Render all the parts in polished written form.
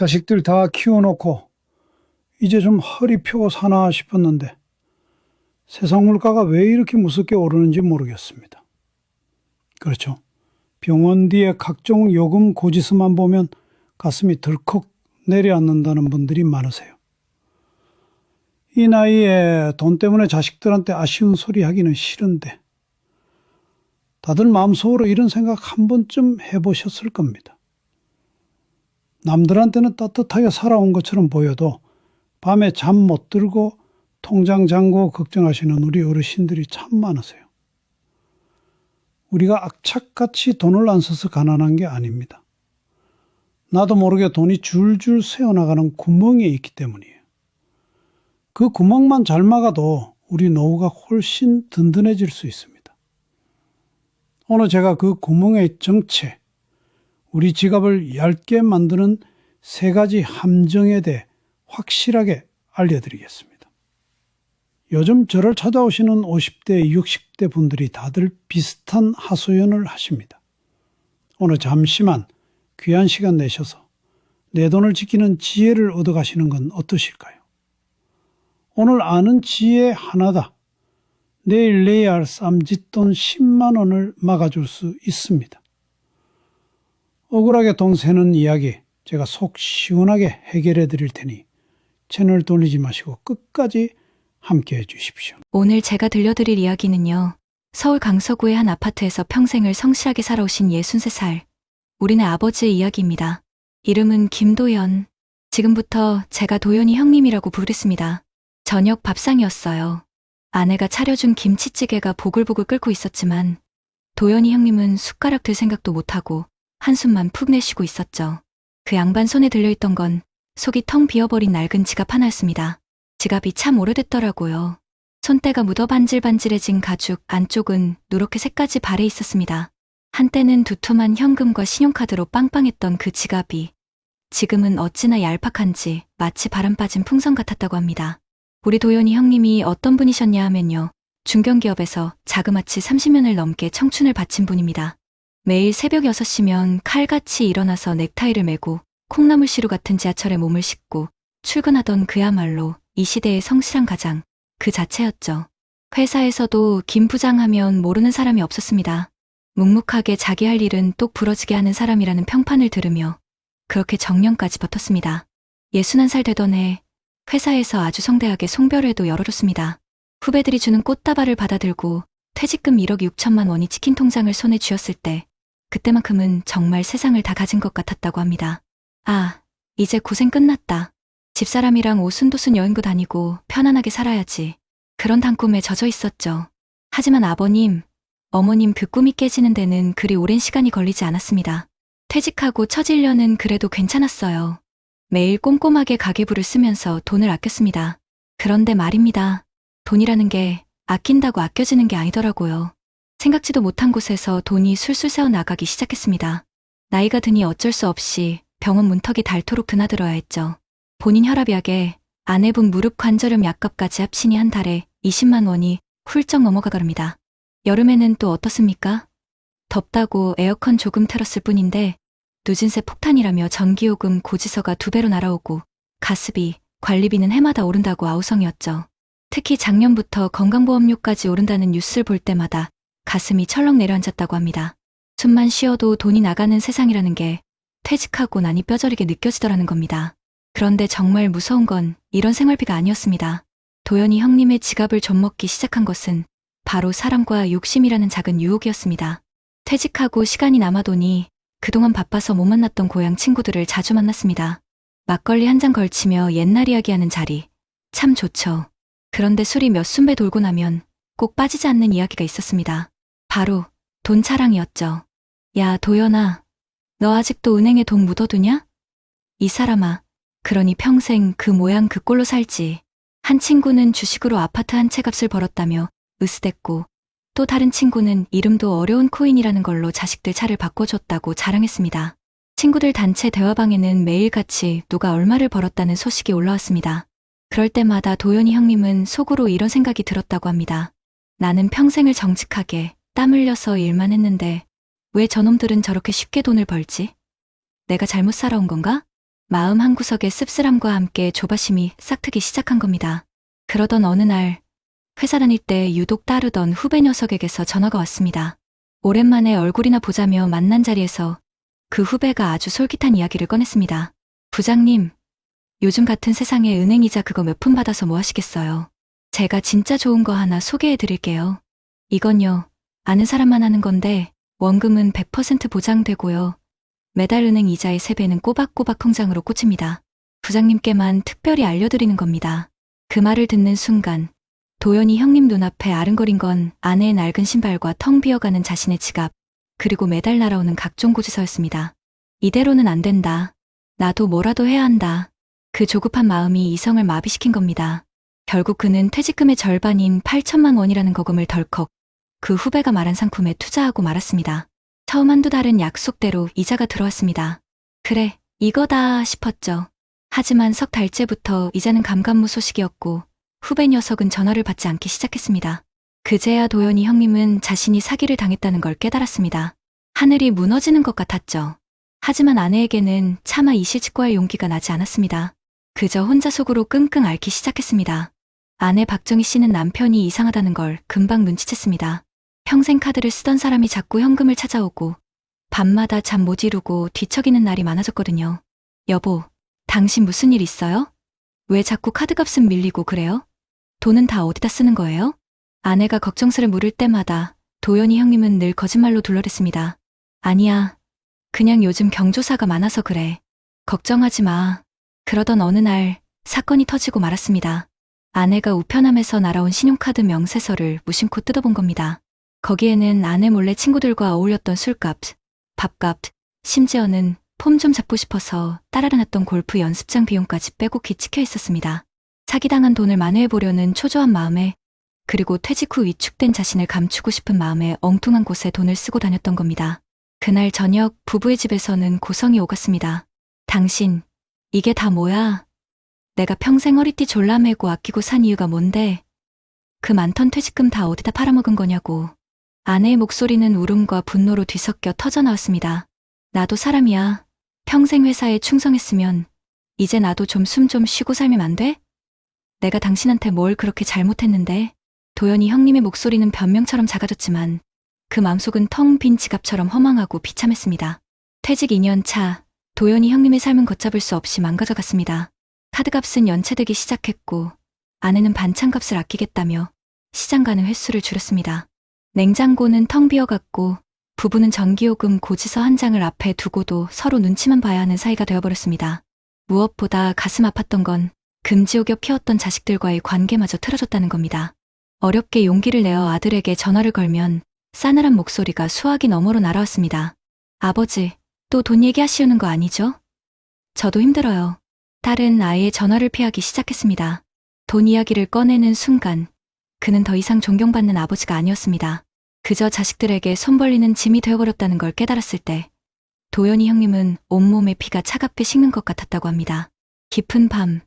자식들 다 키워놓고 이제 좀 허리 펴고 사나 싶었는데 세상 물가가 왜 이렇게 무섭게 오르는지 모르겠습니다. 그렇죠. 병원 뒤에 각종 요금 고지서만 보면 가슴이 덜컥 내려앉는다는 분들이 많으세요. 이 나이에 돈 때문에 자식들한테 아쉬운 소리 하기는 싫은데 다들 마음속으로 이런 생각 한 번쯤 해보셨을 겁니다. 남들한테는 따뜻하게 살아온 것처럼 보여도 밤에 잠 못 들고 통장 잔고 걱정하시는 우리 어르신들이 참 많으세요. 우리가 악착같이 돈을 안 써서 가난한 게 아닙니다. 나도 모르게 돈이 줄줄 새어나가는 구멍이 있기 때문이에요. 그 구멍만 잘 막아도 우리 노후가 훨씬 든든해질 수 있습니다. 오늘 제가 그 구멍의 정체, 우리 지갑을 얇게 만드는 3가지 함정에 대해 확실하게 알려드리겠습니다. 요즘 저를 찾아오시는 50대, 60대 분들이 다들 비슷한 하소연을 하십니다. 오늘 잠시만 귀한 시간 내셔서 내 돈을 지키는 지혜를 얻어가시는 건 어떠실까요? 오늘 아는 지혜 하나다. 내일 내야 할 쌈짓돈 10만 원을 막아줄 수 있습니다. 억울하게 돈 새는 이야기 제가 속 시원하게 해결해 드릴 테니 채널 돌리지 마시고 끝까지 함께 해 주십시오. 오늘 제가 들려드릴 이야기는요. 서울 강서구의 한 아파트에서 평생을 성실하게 살아오신 63살 우리네 아버지의 이야기입니다. 이름은 김도연. 지금부터 제가 도연이 형님이라고 부르겠습니다. 저녁 밥상이었어요. 아내가 차려준 김치찌개가 보글보글 끓고 있었지만 도연이 형님은 숟가락 들 생각도 못하고 한숨만 푹 내쉬고 있었죠. 그 양반 손에 들려있던 건 속이 텅 비어버린 낡은 지갑 하나였습니다. 지갑이 참 오래됐더라고요. 손때가 묻어 반질반질해진 가죽, 안쪽은 누렇게 색까지 발해 있었습니다. 한때는 두툼한 현금과 신용카드로 빵빵했던 그 지갑이 지금은 어찌나 얄팍한지 마치 바람 빠진 풍선 같았다고 합니다. 우리 도연이 형님이 어떤 분이셨냐 하면요. 중견기업에서 자그마치 30년을 넘게 청춘을 바친 분입니다. 매일 새벽 6시면 칼같이 일어나서 넥타이를 메고 콩나물시루 같은 지하철에 몸을 싣고 출근하던 그야말로 이 시대의 성실한 가장 그 자체였죠. 회사에서도 김 부장 하면 모르는 사람이 없었습니다. 묵묵하게 자기 할 일은 똑 부러지게 하는 사람이라는 평판을 들으며 그렇게 정년까지 버텼습니다. 61살 되던 해 회사에서 아주 성대하게 송별회도 열어줬습니다. 후배들이 주는 꽃다발을 받아들고 퇴직금 1억 6천만 원이 치킨 통장을 손에 쥐었을 때 그때만큼은 정말 세상을 다 가진 것 같았다고 합니다. 아, 이제 고생 끝났다. 집사람이랑 오순도순 여행도 다니고 편안하게 살아야지. 그런 단꿈에 젖어 있었죠. 하지만 아버님, 어머님 그 꿈이 깨지는 데는 그리 오랜 시간이 걸리지 않았습니다. 퇴직하고 첫 1년은 그래도 괜찮았어요. 매일 꼼꼼하게 가계부를 쓰면서 돈을 아꼈습니다. 그런데 말입니다. 돈이라는 게 아낀다고 아껴지는 게 아니더라고요. 생각지도 못한 곳에서 돈이 술술 새어 나가기 시작했습니다. 나이가 드니 어쩔 수 없이 병원 문턱이 닳도록 드나들어야 했죠. 본인 혈압약에 아내분 무릎 관절염 약값까지 합치니 한 달에 20만 원이 훌쩍 넘어가갑니다. 여름에는 또 어떻습니까? 덥다고 에어컨 조금 틀었을 뿐인데 늦은 새 폭탄이라며 전기요금 고지서가 2배로 날아오고 가스비, 관리비는 해마다 오른다고 아우성이었죠. 특히 작년부터 건강보험료까지 오른다는 뉴스를 볼 때마다 가슴이 철렁 내려앉았다고 합니다. 숨만 쉬어도 돈이 나가는 세상이라는 게 퇴직하고 나니 뼈저리게 느껴지더라는 겁니다. 그런데 정말 무서운 건 이런 생활비가 아니었습니다. 도연이 형님의 지갑을 좀먹기 시작한 것은 바로 사람과 욕심이라는 작은 유혹이었습니다. 퇴직하고 시간이 남아도니 그동안 바빠서 못 만났던 고향 친구들을 자주 만났습니다. 막걸리 한 잔 걸치며 옛날 이야기하는 자리, 참 좋죠. 그런데 술이 몇 순배 돌고 나면 꼭 빠지지 않는 이야기가 있었습니다. 바로 돈 자랑이었죠. 야, 도연아, 너 아직도 은행에 돈 묻어두냐? 이 사람아, 그러니 평생 그 모양 그 꼴로 살지. 한 친구는 주식으로 아파트 한 채 값을 벌었다며 으스댔고 또 다른 친구는 이름도 어려운 코인이라는 걸로 자식들 차를 바꿔줬다고 자랑했습니다. 친구들 단체 대화방에는 매일같이 누가 얼마를 벌었다는 소식이 올라왔습니다. 그럴 때마다 도연이 형님은 속으로 이런 생각이 들었다고 합니다. 나는 평생을 정직하게 땀 흘려서 일만 했는데 왜 저놈들은 저렇게 쉽게 돈을 벌지? 내가 잘못 살아온 건가? 마음 한구석에 씁쓸함과 함께 조바심이 싹트기 시작한 겁니다. 그러던 어느 날 회사 다닐 때 유독 따르던 후배 녀석에게서 전화가 왔습니다. 오랜만에 얼굴이나 보자며 만난 자리에서 그 후배가 아주 솔깃한 이야기를 꺼냈습니다. 부장님, 요즘 같은 세상에 은행이자 그거 몇 푼 받아서 뭐 하시겠어요. 제가 진짜 좋은 거 하나 소개해 드릴게요. 이건요, 아는 사람만 하는 건데 원금은 100% 보장되고요. 매달 은행 이자의 3배는 꼬박꼬박 통장으로 꽂힙니다. 부장님께만 특별히 알려드리는 겁니다. 그 말을 듣는 순간 도연이 형님 눈앞에 아른거린 건 아내의 낡은 신발과 텅 비어가는 자신의 지갑, 그리고 매달 날아오는 각종 고지서였습니다. 이대로는 안 된다. 나도 뭐라도 해야 한다. 그 조급한 마음이 이성을 마비시킨 겁니다. 결국 그는 퇴직금의 절반인 8천만 원이라는 거금을 덜컥 그 후배가 말한 상품에 투자하고 말았습니다. 처음 한두 달은 약속대로 이자가 들어왔습니다. 그래, 이거다 싶었죠. 하지만 석 달째부터 이자는 감감무소식이었고 후배 녀석은 전화를 받지 않기 시작했습니다. 그제야 도연이 형님은 자신이 사기를 당했다는 걸 깨달았습니다. 하늘이 무너지는 것 같았죠. 하지만 아내에게는 차마 이 실직과의 용기가 나지 않았습니다. 그저 혼자 속으로 끙끙 앓기 시작했습니다. 아내 박정희 씨는 남편이 이상하다는 걸 금방 눈치챘습니다. 평생 카드를 쓰던 사람이 자꾸 현금을 찾아오고 밤마다 잠 못 이루고 뒤척이는 날이 많아졌거든요. 여보, 당신 무슨 일 있어요? 왜 자꾸 카드값은 밀리고 그래요? 돈은 다 어디다 쓰는 거예요? 아내가 걱정스레 물을 때마다 도연이 형님은 늘 거짓말로 둘러댔습니다. 아니야. 그냥 요즘 경조사가 많아서 그래. 걱정하지 마. 그러던 어느 날 사건이 터지고 말았습니다. 아내가 우편함에서 날아온 신용카드 명세서를 무심코 뜯어본 겁니다. 거기에는 아내 몰래 친구들과 어울렸던 술값, 밥값, 심지어는 폼 좀 잡고 싶어서 따라려 놨던 골프 연습장 비용까지 빼곡히 찍혀 있었습니다. 사기당한 돈을 만회해보려는 초조한 마음에, 그리고 퇴직 후 위축된 자신을 감추고 싶은 마음에 엉뚱한 곳에 돈을 쓰고 다녔던 겁니다. 그날 저녁 부부의 집에서는 고성이 오갔습니다. 당신, 이게 다 뭐야? 내가 평생 허리띠 졸라매고 아끼고 산 이유가 뭔데? 그 많던 퇴직금 다 어디다 팔아먹은 거냐고. 아내의 목소리는 울음과 분노로 뒤섞여 터져나왔습니다. 나도 사람이야. 평생 회사에 충성했으면 이제 나도 좀 숨 좀 쉬고 살면 안 돼? 내가 당신한테 뭘 그렇게 잘못했는데? 도연이 형님의 목소리는 변명처럼 작아졌지만 그 마음속은 텅 빈 지갑처럼 허망하고 비참했습니다. 퇴직 2년 차, 도연이 형님의 삶은 걷잡을 수 없이 망가져갔습니다. 카드값은 연체되기 시작했고 아내는 반찬값을 아끼겠다며 시장 가는 횟수를 줄였습니다. 냉장고는 텅 비어갔고 부부는 전기요금 고지서 한 장을 앞에 두고도 서로 눈치만 봐야 하는 사이가 되어버렸습니다. 무엇보다 가슴 아팠던 건 금지옥여 키웠던 자식들과의 관계마저 틀어졌다는 겁니다. 어렵게 용기를 내어 아들에게 전화를 걸면 싸늘한 목소리가 수화기 너머로 날아왔습니다. 아버지, 또 돈 얘기하시는 거 아니죠? 저도 힘들어요. 딸은 아이의 전화를 피하기 시작했습니다. 돈 이야기를 꺼내는 순간 그는 더 이상 존경받는 아버지가 아니었습니다. 그저 자식들에게 손 벌리는 짐이 되어버렸다는 걸 깨달았을 때 도연이 형님은 온몸에 피가 차갑게 식는 것 같았다고 합니다. 깊은 밤,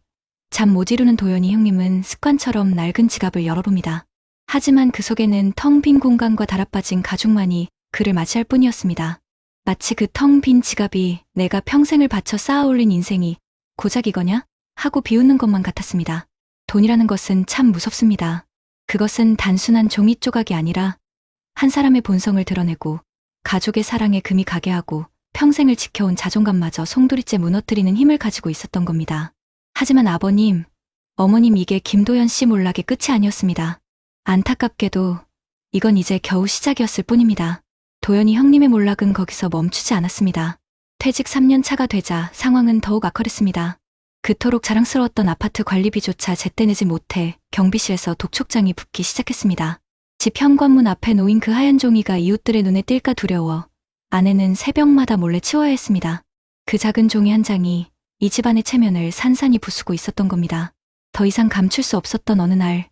잠 못 이루는 도연이 형님은 습관처럼 낡은 지갑을 열어봅니다. 하지만 그 속에는 텅 빈 공간과 달아빠진 가죽만이 그를 맞이할 뿐이었습니다. 마치 그 텅 빈 지갑이 내가 평생을 바쳐 쌓아올린 인생이 고작 이거냐? 하고 비웃는 것만 같았습니다. 돈이라는 것은 참 무섭습니다. 그것은 단순한 종이 조각이 아니라 한 사람의 본성을 드러내고 가족의 사랑에 금이 가게 하고 평생을 지켜온 자존감마저 송두리째 무너뜨리는 힘을 가지고 있었던 겁니다. 하지만 아버님, 어머님 이게 김도연 씨 몰락의 끝이 아니었습니다. 안타깝게도 이건 이제 겨우 시작이었을 뿐입니다. 도연이 형님의 몰락은 거기서 멈추지 않았습니다. 퇴직 3년 차가 되자 상황은 더욱 악화됐습니다. 그토록 자랑스러웠던 아파트 관리비조차 제때 내지 못해 경비실에서 독촉장이 붙기 시작했습니다. 집 현관문 앞에 놓인 그 하얀 종이가 이웃들의 눈에 띌까 두려워 아내는 새벽마다 몰래 치워야 했습니다. 그 작은 종이 한 장이 이 집안의 체면을 산산이 부수고 있었던 겁니다. 더 이상 감출 수 없었던 어느 날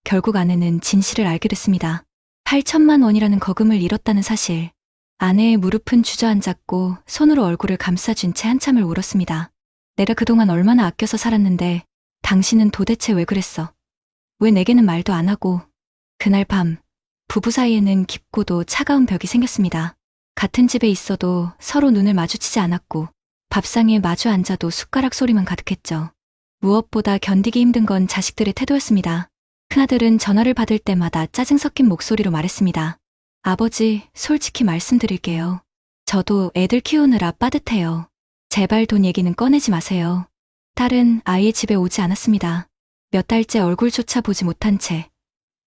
결국 아내는 진실을 알게 됐습니다. 8천만 원이라는 거금을 잃었다는 사실. 아내의 무릎은 주저앉았고 손으로 얼굴을 감싸준 채 한참을 울었습니다. 내가 그동안 얼마나 아껴서 살았는데 당신은 도대체 왜 그랬어? 왜 내게는 말도 안 하고. 그날 밤 부부 사이에는 깊고도 차가운 벽이 생겼습니다. 같은 집에 있어도 서로 눈을 마주치지 않았고 밥상에 마주 앉아도 숟가락 소리만 가득했죠. 무엇보다 견디기 힘든 건 자식들의 태도였습니다. 큰아들은 전화를 받을 때마다 짜증 섞인 목소리로 말했습니다. 아버지, 솔직히 말씀드릴게요. 저도 애들 키우느라 빠듯해요. 제발 돈 얘기는 꺼내지 마세요. 딸은 아예 집에 오지 않았습니다. 몇 달째 얼굴조차 보지 못한 채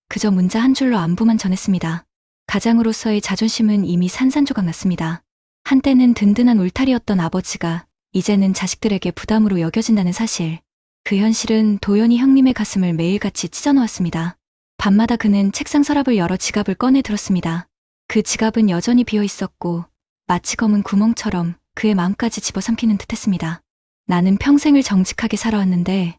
그저 문자 한 줄로 안부만 전했습니다. 가장으로서의 자존심은 이미 산산조각 났습니다. 한때는 든든한 울타리였던 아버지가 이제는 자식들에게 부담으로 여겨진다는 사실. 그 현실은 도연이 형님의 가슴을 매일같이 찢어놓았습니다. 밤마다 그는 책상 서랍을 열어 지갑을 꺼내 들었습니다. 그 지갑은 여전히 비어 있었고 마치 검은 구멍처럼 그의 마음까지 집어삼키는 듯했습니다. 나는 평생을 정직하게 살아왔는데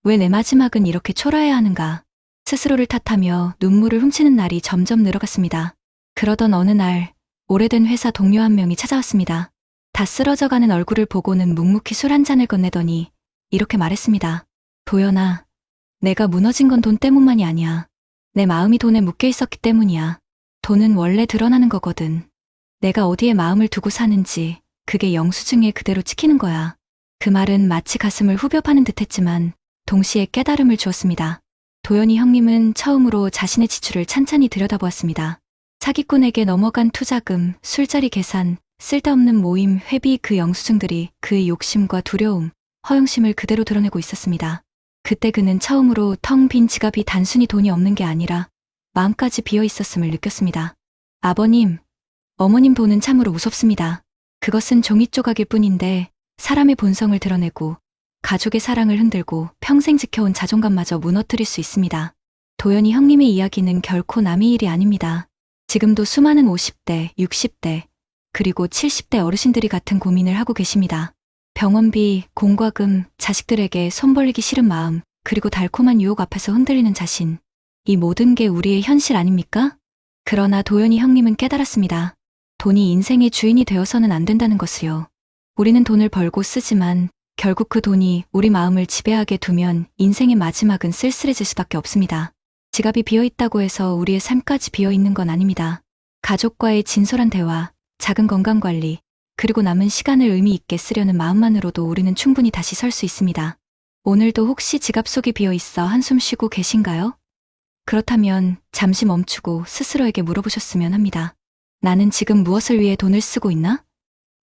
왜 내 마지막은 이렇게 초라해야 하는가. 스스로를 탓하며 눈물을 훔치는 날이 점점 늘어갔습니다. 그러던 어느 날 오래된 회사 동료 한 명이 찾아왔습니다. 다 쓰러져가는 얼굴을 보고는 묵묵히 술 한 잔을 건네더니 이렇게 말했습니다. 도연아, 내가 무너진 건 돈 때문만이 아니야. 내 마음이 돈에 묶여 있었기 때문이야. 돈은 원래 드러나는 거거든. 내가 어디에 마음을 두고 사는지 그게 영수증에 그대로 찍히는 거야. 그 말은 마치 가슴을 후벼 파는 듯했지만 동시에 깨달음을 주었습니다. 도연이 형님은 처음으로 자신의 지출을 찬찬히 들여다보았습니다. 사기꾼에게 넘어간 투자금, 술자리 계산, 쓸데없는 모임, 회비 그 영수증들이 그의 욕심과 두려움, 허영심을 그대로 드러내고 있었습니다. 그때 그는 처음으로 텅 빈 지갑이 단순히 돈이 없는 게 아니라 마음까지 비어 있었음을 느꼈습니다. 아버님, 어머님 돈은 참으로 무섭습니다. 그것은 종이 조각일 뿐인데 사람의 본성을 드러내고 가족의 사랑을 흔들고 평생 지켜온 자존감마저 무너뜨릴 수 있습니다. 도연이 형님의 이야기는 결코 남의 일이 아닙니다. 지금도 수많은 50대, 60대, 그리고 70대 어르신들이 같은 고민을 하고 계십니다. 병원비, 공과금, 자식들에게 손 벌리기 싫은 마음, 그리고 달콤한 유혹 앞에서 흔들리는 자신. 이 모든 게 우리의 현실 아닙니까? 그러나 도연이 형님은 깨달았습니다. 돈이 인생의 주인이 되어서는 안 된다는 것을요. 우리는 돈을 벌고 쓰지만 결국 그 돈이 우리 마음을 지배하게 두면 인생의 마지막은 쓸쓸해질 수밖에 없습니다. 지갑이 비어있다고 해서 우리의 삶까지 비어있는 건 아닙니다. 가족과의 진솔한 대화, 작은 건강관리, 그리고 남은 시간을 의미 있게 쓰려는 마음만으로도 우리는 충분히 다시 설 수 있습니다. 오늘도 혹시 지갑 속이 비어있어 한숨 쉬고 계신가요? 그렇다면 잠시 멈추고 스스로에게 물어보셨으면 합니다. 나는 지금 무엇을 위해 돈을 쓰고 있나?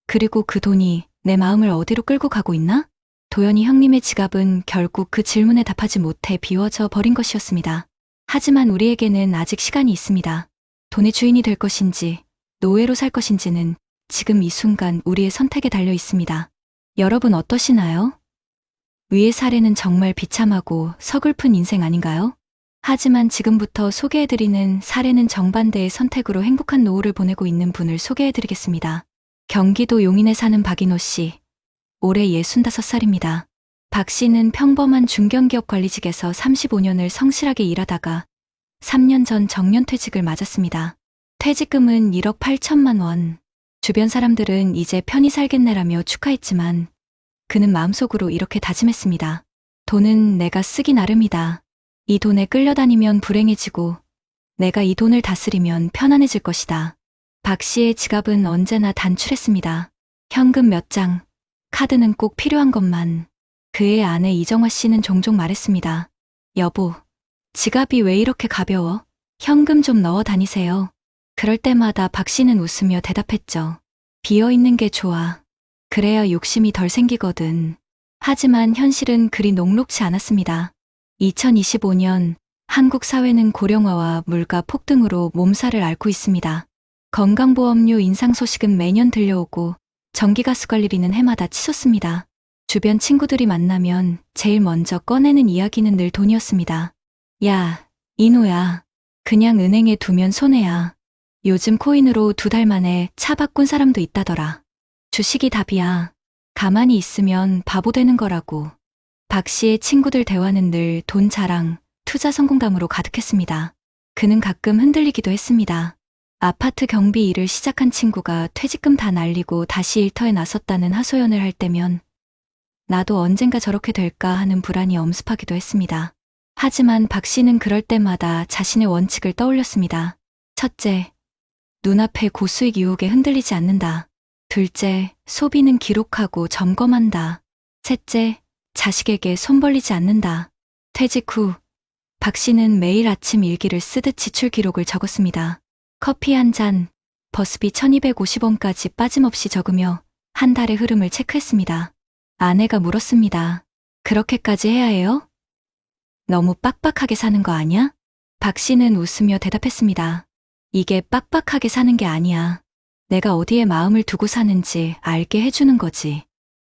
그리고 그 돈이 내 마음을 어디로 끌고 가고 있나? 도연이 형님의 지갑은 결국 그 질문에 답하지 못해 비워져 버린 것이었습니다. 하지만 우리에게는 아직 시간이 있습니다. 돈의 주인이 될 것인지, 노예로 살 것인지는 지금 이 순간 우리의 선택에 달려 있습니다. 여러분 어떠시나요? 위의 사례는 정말 비참하고 서글픈 인생 아닌가요? 하지만 지금부터 소개해드리는 사례는 정반대의 선택으로 행복한 노후를 보내고 있는 분을 소개해드리겠습니다. 경기도 용인에 사는 박인호 씨. 올해 65살입니다. 박 씨는 평범한 중견기업 관리직에서 35년을 성실하게 일하다가 3년 전 정년퇴직을 맞았습니다. 퇴직금은 1억 8천만 원. 주변 사람들은 이제 편히 살겠네라며 축하했지만 그는 마음속으로 이렇게 다짐했습니다. 돈은 내가 쓰기 나름이다. 이 돈에 끌려다니면 불행해지고 내가 이 돈을 다스리면 편안해질 것이다. 박 씨의 지갑은 언제나 단출했습니다. 현금 몇 장, 카드는 꼭 필요한 것만. 그의 아내 이정화 씨는 종종 말했습니다. 여보, 지갑이 왜 이렇게 가벼워? 현금 좀 넣어 다니세요. 그럴 때마다 박 씨는 웃으며 대답했죠. 비어있는 게 좋아. 그래야 욕심이 덜 생기거든. 하지만 현실은 그리 녹록지 않았습니다. 2025년 한국 사회는 고령화와 물가 폭등으로 몸살을 앓고 있습니다. 건강보험료 인상 소식은 매년 들려오고 전기가스 관리비는 해마다 치솟습니다. 주변 친구들이 만나면 제일 먼저 꺼내는 이야기는 늘 돈이었습니다. 야, 이노야. 그냥 은행에 두면 손해야. 요즘 코인으로 2달 만에 차 바꾼 사람도 있다더라. 주식이 답이야. 가만히 있으면 바보 되는 거라고. 박 씨의 친구들 대화는 늘 돈 자랑, 투자 성공담으로 가득했습니다. 그는 가끔 흔들리기도 했습니다. 아파트 경비 일을 시작한 친구가 퇴직금 다 날리고 다시 일터에 나섰다는 하소연을 할 때면 나도 언젠가 저렇게 될까 하는 불안이 엄습하기도 했습니다. 하지만 박 씨는 그럴 때마다 자신의 원칙을 떠올렸습니다. 첫째, 눈앞의 고수익 유혹에 흔들리지 않는다. 둘째, 소비는 기록하고 점검한다. 셋째, 자식에게 손 벌리지 않는다. 퇴직 후, 박 씨는 매일 아침 일기를 쓰듯 지출 기록을 적었습니다. 커피 한 잔, 버스비 1250원까지 빠짐없이 적으며 한 달의 흐름을 체크했습니다. 아내가 물었습니다. 그렇게까지 해야 해요? 너무 빡빡하게 사는 거 아니야? 박 씨는 웃으며 대답했습니다. 이게 빡빡하게 사는 게 아니야. 내가 어디에 마음을 두고 사는지 알게 해주는 거지.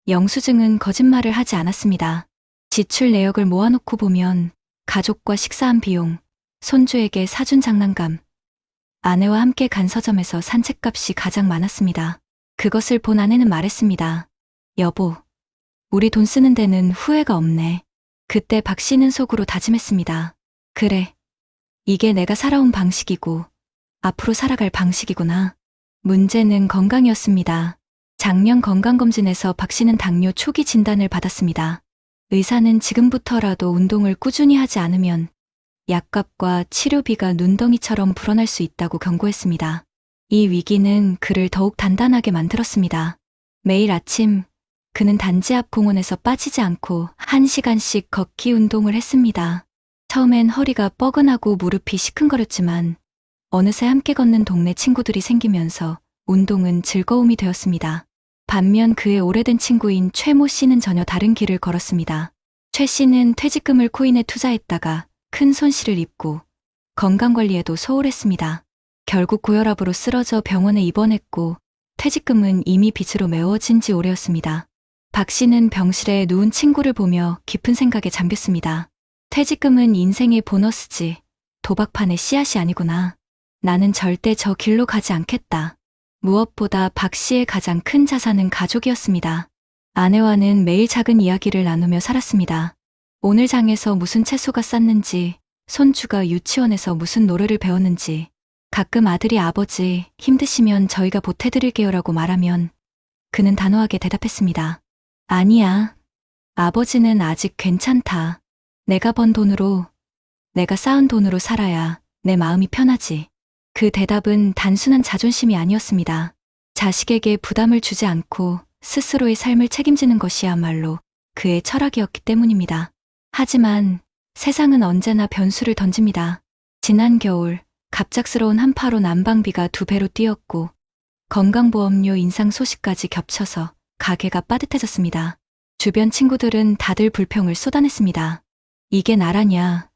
영수증은 거짓말을 하지 않았습니다. 지출 내역을 모아놓고 보면 가족과 식사한 비용, 손주에게 사준 장난감, 아내와 함께 간 서점에서 산책값이 가장 많았습니다. 그것을 본 아내는 말했습니다. 여보, 우리 돈 쓰는 데는 후회가 없네. 그때 박 씨는 속으로 다짐했습니다. 그래, 이게 내가 살아온 방식이고 앞으로 살아갈 방식이구나. 문제는 건강이었습니다. 작년 건강검진에서 박 씨는 당뇨 초기 진단을 받았습니다. 의사는 지금부터라도 운동을 꾸준히 하지 않으면 약값과 치료비가 눈덩이처럼 불어날 수 있다고 경고했습니다. 이 위기는 그를 더욱 단단하게 만들었습니다. 매일 아침 그는 단지 앞 공원에서 빠지지 않고 1시간씩 걷기 운동을 했습니다. 처음엔 허리가 뻐근하고 무릎이 시큰거렸지만 어느새 함께 걷는 동네 친구들이 생기면서 운동은 즐거움이 되었습니다. 반면 그의 오래된 친구인 최모 씨는 전혀 다른 길을 걸었습니다. 최 씨는 퇴직금을 코인에 투자했다가 큰 손실을 입고 건강관리에도 소홀했습니다. 결국 고혈압으로 쓰러져 병원에 입원했고 퇴직금은 이미 빚으로 메워진 지 오래였습니다. 박 씨는 병실에 누운 친구를 보며 깊은 생각에 잠겼습니다. 퇴직금은 인생의 보너스지 도박판의 씨앗이 아니구나. 나는 절대 저 길로 가지 않겠다. 무엇보다 박 씨의 가장 큰 자산은 가족이었습니다. 아내와는 매일 작은 이야기를 나누며 살았습니다. 오늘 장에서 무슨 채소가 쌌는지, 손주가 유치원에서 무슨 노래를 배웠는지, 가끔 아들이 아버지 힘드시면 저희가 보태드릴게요라고 말하면 그는 단호하게 대답했습니다. 아니야. 아버지는 아직 괜찮다. 내가 번 돈으로, 내가 쌓은 돈으로 살아야 내 마음이 편하지. 그 대답은 단순한 자존심이 아니었습니다. 자식에게 부담을 주지 않고 스스로의 삶을 책임지는 것이야말로 그의 철학이었기 때문입니다. 하지만 세상은 언제나 변수를 던집니다. 지난 겨울 갑작스러운 한파로 난방비가 2배로 뛰었고 건강보험료 인상 소식까지 겹쳐서 가게가 빠듯해졌습니다. 주변 친구들은 다들 불평을 쏟아냈습니다. 이게 나라냐?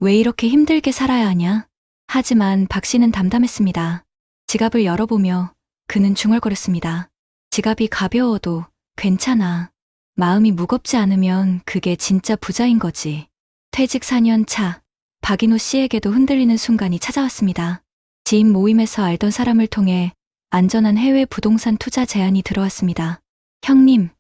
왜 이렇게 힘들게 살아야 하냐? 하지만 박 씨는 담담했습니다. 지갑을 열어보며 그는 중얼거렸습니다. 지갑이 가벼워도 괜찮아. 마음이 무겁지 않으면 그게 진짜 부자인 거지. 퇴직 4년 차, 박인호 씨에게도 흔들리는 순간이 찾아왔습니다. 지인 모임에서 알던 사람을 통해 안전한 해외 부동산 투자 제안이 들어왔습니다. 형님,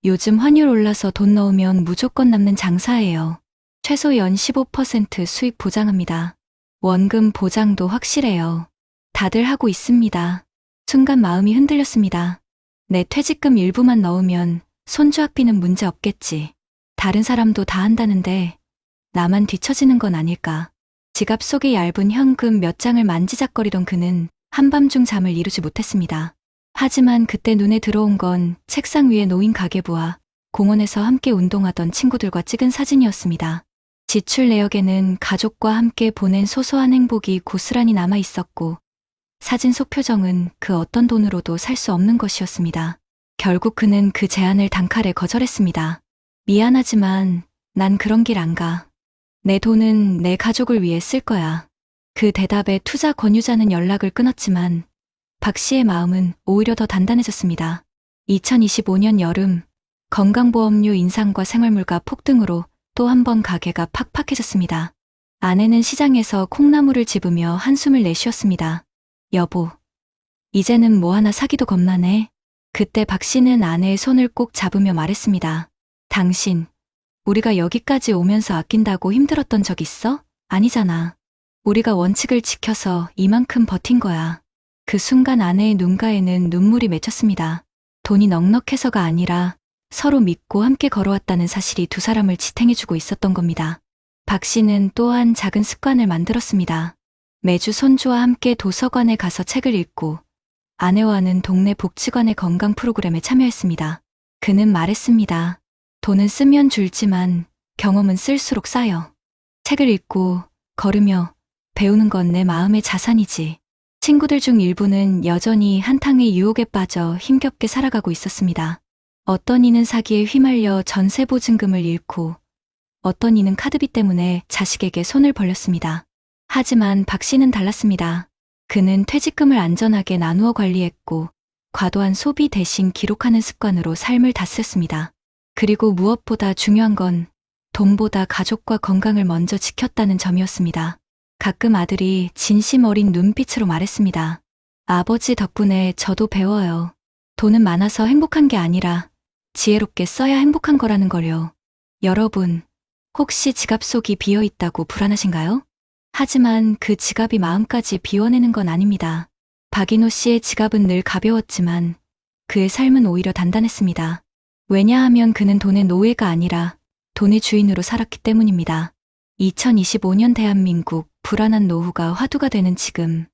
요즘 환율 올라서 돈 넣으면 무조건 남는 장사예요. 최소 연 15% 수익 보장합니다. 원금 보장도 확실해요. 다들 하고 있습니다. 순간 마음이 흔들렸습니다. 내 퇴직금 일부만 넣으면 손주 학비는 문제 없겠지. 다른 사람도 다 한다는데 나만 뒤처지는 건 아닐까. 지갑 속에 얇은 현금 몇 장을 만지작거리던 그는 한밤중 잠을 이루지 못했습니다. 하지만 그때 눈에 들어온 건 책상 위에 놓인 가계부와 공원에서 함께 운동하던 친구들과 찍은 사진이었습니다. 지출 내역에는 가족과 함께 보낸 소소한 행복이 고스란히 남아 있었고 사진 속 표정은 그 어떤 돈으로도 살 수 없는 것이었습니다. 결국 그는 그 제안을 단칼에 거절했습니다. 미안하지만 난 그런 길 안 가. 내 돈은 내 가족을 위해 쓸 거야. 그 대답에 투자 권유자는 연락을 끊었지만 박 씨의 마음은 오히려 더 단단해졌습니다. 2025년 여름 건강보험료 인상과 생활물가 폭등으로 또 한 번 가게가 팍팍해졌습니다. 아내는 시장에서 콩나물을 집으며 한숨을 내쉬었습니다. 여보, 이제는 뭐 하나 사기도 겁나네. 그때 박 씨는 아내의 손을 꼭 잡으며 말했습니다. 당신, 우리가 여기까지 오면서 아낀다고 힘들었던 적 있어? 아니잖아. 우리가 원칙을 지켜서 이만큼 버틴 거야. 그 순간 아내의 눈가에는 눈물이 맺혔습니다. 돈이 넉넉해서가 아니라 서로 믿고 함께 걸어왔다는 사실이 두 사람을 지탱해주고 있었던 겁니다. 박 씨는 또한 작은 습관을 만들었습니다. 매주 손주와 함께 도서관에 가서 책을 읽고 아내와는 동네 복지관의 건강 프로그램에 참여했습니다. 그는 말했습니다. 돈은 쓰면 줄지만 경험은 쓸수록 쌓여. 책을 읽고 걸으며 배우는 건 내 마음의 자산이지. 친구들 중 일부는 여전히 한탕의 유혹에 빠져 힘겹게 살아가고 있었습니다. 어떤 이는 사기에 휘말려 전세 보증금을 잃고 어떤 이는 카드비 때문에 자식에게 손을 벌렸습니다. 하지만 박 씨는 달랐습니다. 그는 퇴직금을 안전하게 나누어 관리했고 과도한 소비 대신 기록하는 습관으로 삶을 다스렸습니다. 그리고 무엇보다 중요한 건 돈보다 가족과 건강을 먼저 지켰다는 점이었습니다. 가끔 아들이 진심 어린 눈빛으로 말했습니다. 아버지 덕분에 저도 배워요. 돈은 많아서 행복한 게 아니라 지혜롭게 써야 행복한 거라는 걸요. 여러분, 혹시 지갑 속이 비어 있다고 불안하신가요? 하지만 그 지갑이 마음까지 비워내는 건 아닙니다. 박인호 씨의 지갑은 늘 가벼웠지만 그의 삶은 오히려 단단했습니다. 왜냐하면 그는 돈의 노예가 아니라 돈의 주인으로 살았기 때문입니다. 2025년 대한민국 불안한 노후가 화두가 되는 지금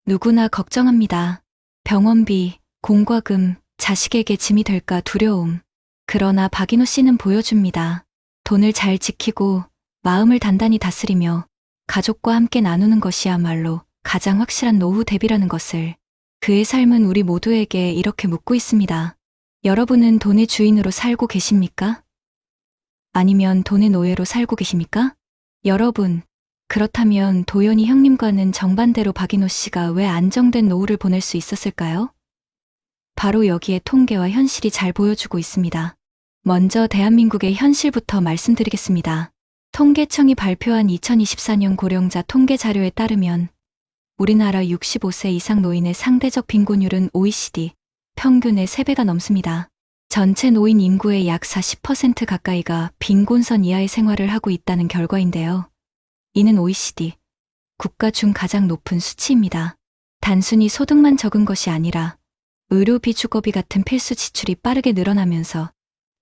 누구나 걱정합니다. 병원비, 공과금, 자식에게 짐이 될까 두려움. 그러나 박인호 씨는 보여줍니다. 돈을 잘 지키고 마음을 단단히 다스리며 가족과 함께 나누는 것이야말로 가장 확실한 노후 대비라는 것을. 그의 삶은 우리 모두에게 이렇게 묻고 있습니다. 여러분은 돈의 주인으로 살고 계십니까? 아니면 돈의 노예로 살고 계십니까? 여러분, 그렇다면 도연이 형님과는 정반대로 박인호 씨가 왜 안정된 노후를 보낼 수 있었을까요? 바로 여기에 통계와 현실이 잘 보여주고 있습니다. 먼저 대한민국의 현실부터 말씀드리겠습니다. 통계청이 발표한 2024년 고령자 통계 자료에 따르면 우리나라 65세 이상 노인의 상대적 빈곤율은 OECD 평균의 3배가 넘습니다. 전체 노인 인구의 약 40% 가까이가 빈곤선 이하의 생활을 하고 있다는 결과인데요. 이는 OECD 국가 중 가장 높은 수치입니다. 단순히 소득만 적은 것이 아니라 의료비, 주거비 같은 필수 지출이 빠르게 늘어나면서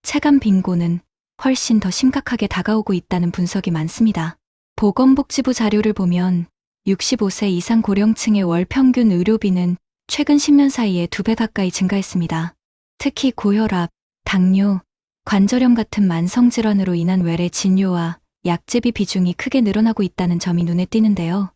체감 빈곤은 훨씬 더 심각하게 다가오고 있다는 분석이 많습니다. 보건복지부 자료를 보면 65세 이상 고령층의 월 평균 의료비는 최근 10년 사이에 2배 가까이 증가했습니다. 특히 고혈압, 당뇨, 관절염 같은 만성질환으로 인한 외래 진료와 약제비 비중이 크게 늘어나고 있다는 점이 눈에 띄는데요.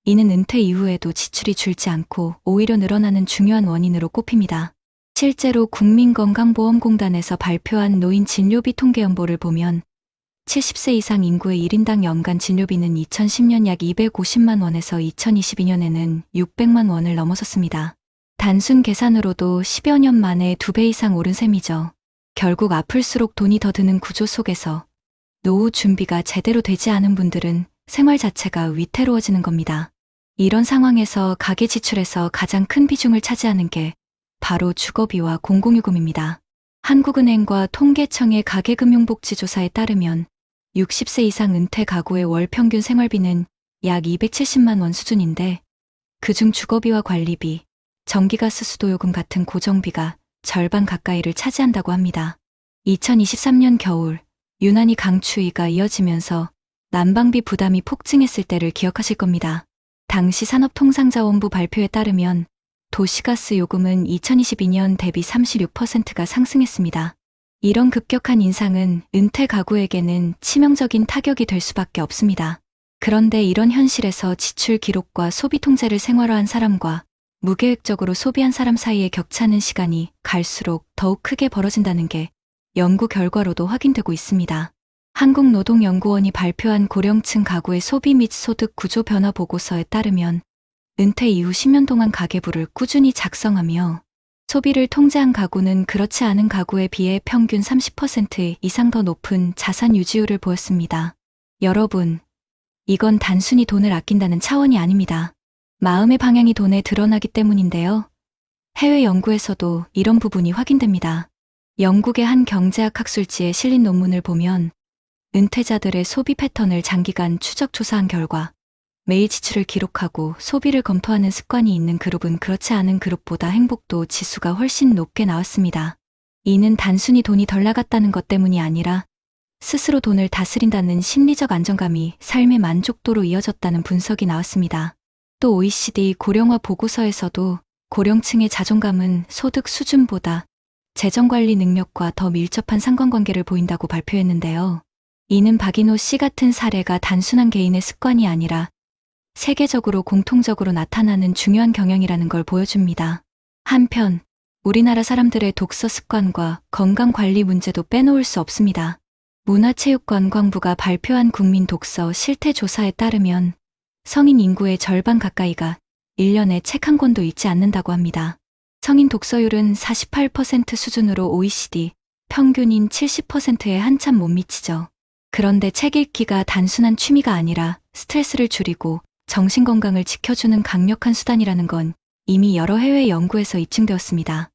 이는 은퇴 이후에도 지출이 줄지 않고 오히려 늘어나는 중요한 원인으로 꼽힙니다. 실제로 국민건강보험공단에서 발표한 노인 진료비 통계 연보를 보면 70세 이상 인구의 1인당 연간 진료비는 2010년 약 250만 원에서 2022년에는 600만 원을 넘어섰습니다. 단순 계산으로도 10여 년 만에 2배 이상 오른 셈이죠. 결국 아플수록 돈이 더 드는 구조 속에서 노후 준비가 제대로 되지 않은 분들은 생활 자체가 위태로워지는 겁니다. 이런 상황에서 가계 지출에서 가장 큰 비중을 차지하는 게 바로 주거비와 공공요금입니다. 한국은행과 통계청의 가계금융복지조사에 따르면 60세 이상 은퇴 가구의 월 평균 생활비는 약 270만 원 수준인데 그중 주거비와 관리비, 전기가스 수도요금 같은 고정비가 절반 가까이를 차지한다고 합니다. 2023년 겨울 유난히 강추위가 이어지면서 난방비 부담이 폭증했을 때를 기억하실 겁니다. 당시 산업통상자원부 발표에 따르면 도시가스 요금은 2022년 대비 36%가 상승했습니다. 이런 급격한 인상은 은퇴 가구에게는 치명적인 타격이 될 수밖에 없습니다. 그런데 이런 현실에서 지출 기록과 소비 통제를 생활화한 사람과 무계획적으로 소비한 사람 사이의 격차는 시간이 갈수록 더욱 크게 벌어진다는 게 연구 결과로도 확인되고 있습니다. 한국노동연구원이 발표한 고령층 가구의 소비 및 소득 구조 변화 보고서에 따르면 은퇴 이후 10년 동안 가계부를 꾸준히 작성하며 소비를 통제한 가구는 그렇지 않은 가구에 비해 평균 30% 이상 더 높은 자산 유지율을 보였습니다. 여러분, 이건 단순히 돈을 아낀다는 차원이 아닙니다. 마음의 방향이 돈에 드러나기 때문인데요. 해외 연구에서도 이런 부분이 확인됩니다. 영국의 한 경제학 학술지에 실린 논문을 보면 은퇴자들의 소비 패턴을 장기간 추적 조사한 결과 매일 지출을 기록하고 소비를 검토하는 습관이 있는 그룹은 그렇지 않은 그룹보다 행복도 지수가 훨씬 높게 나왔습니다. 이는 단순히 돈이 덜 나갔다는 것 때문이 아니라 스스로 돈을 다스린다는 심리적 안정감이 삶의 만족도로 이어졌다는 분석이 나왔습니다. 또 OECD 고령화 보고서에서도 고령층의 자존감은 소득 수준보다 재정관리 능력과 더 밀접한 상관관계를 보인다고 발표했는데요. 이는 박인호 씨 같은 사례가 단순한 개인의 습관이 아니라 세계적으로 공통적으로 나타나는 중요한 경향이라는 걸 보여줍니다. 한편 우리나라 사람들의 독서 습관과 건강관리 문제도 빼놓을 수 없습니다. 문화체육관광부가 발표한 국민 독서 실태 조사에 따르면 성인 인구의 절반 가까이가 1년에 책 한 권도 읽지 않는다고 합니다. 성인 독서율은 48% 수준으로 OECD 평균인 70%에 한참 못 미치죠. 그런데 책 읽기가 단순한 취미가 아니라 스트레스를 줄이고 정신건강을 지켜주는 강력한 수단이라는 건 이미 여러 해외 연구에서 입증되었습니다.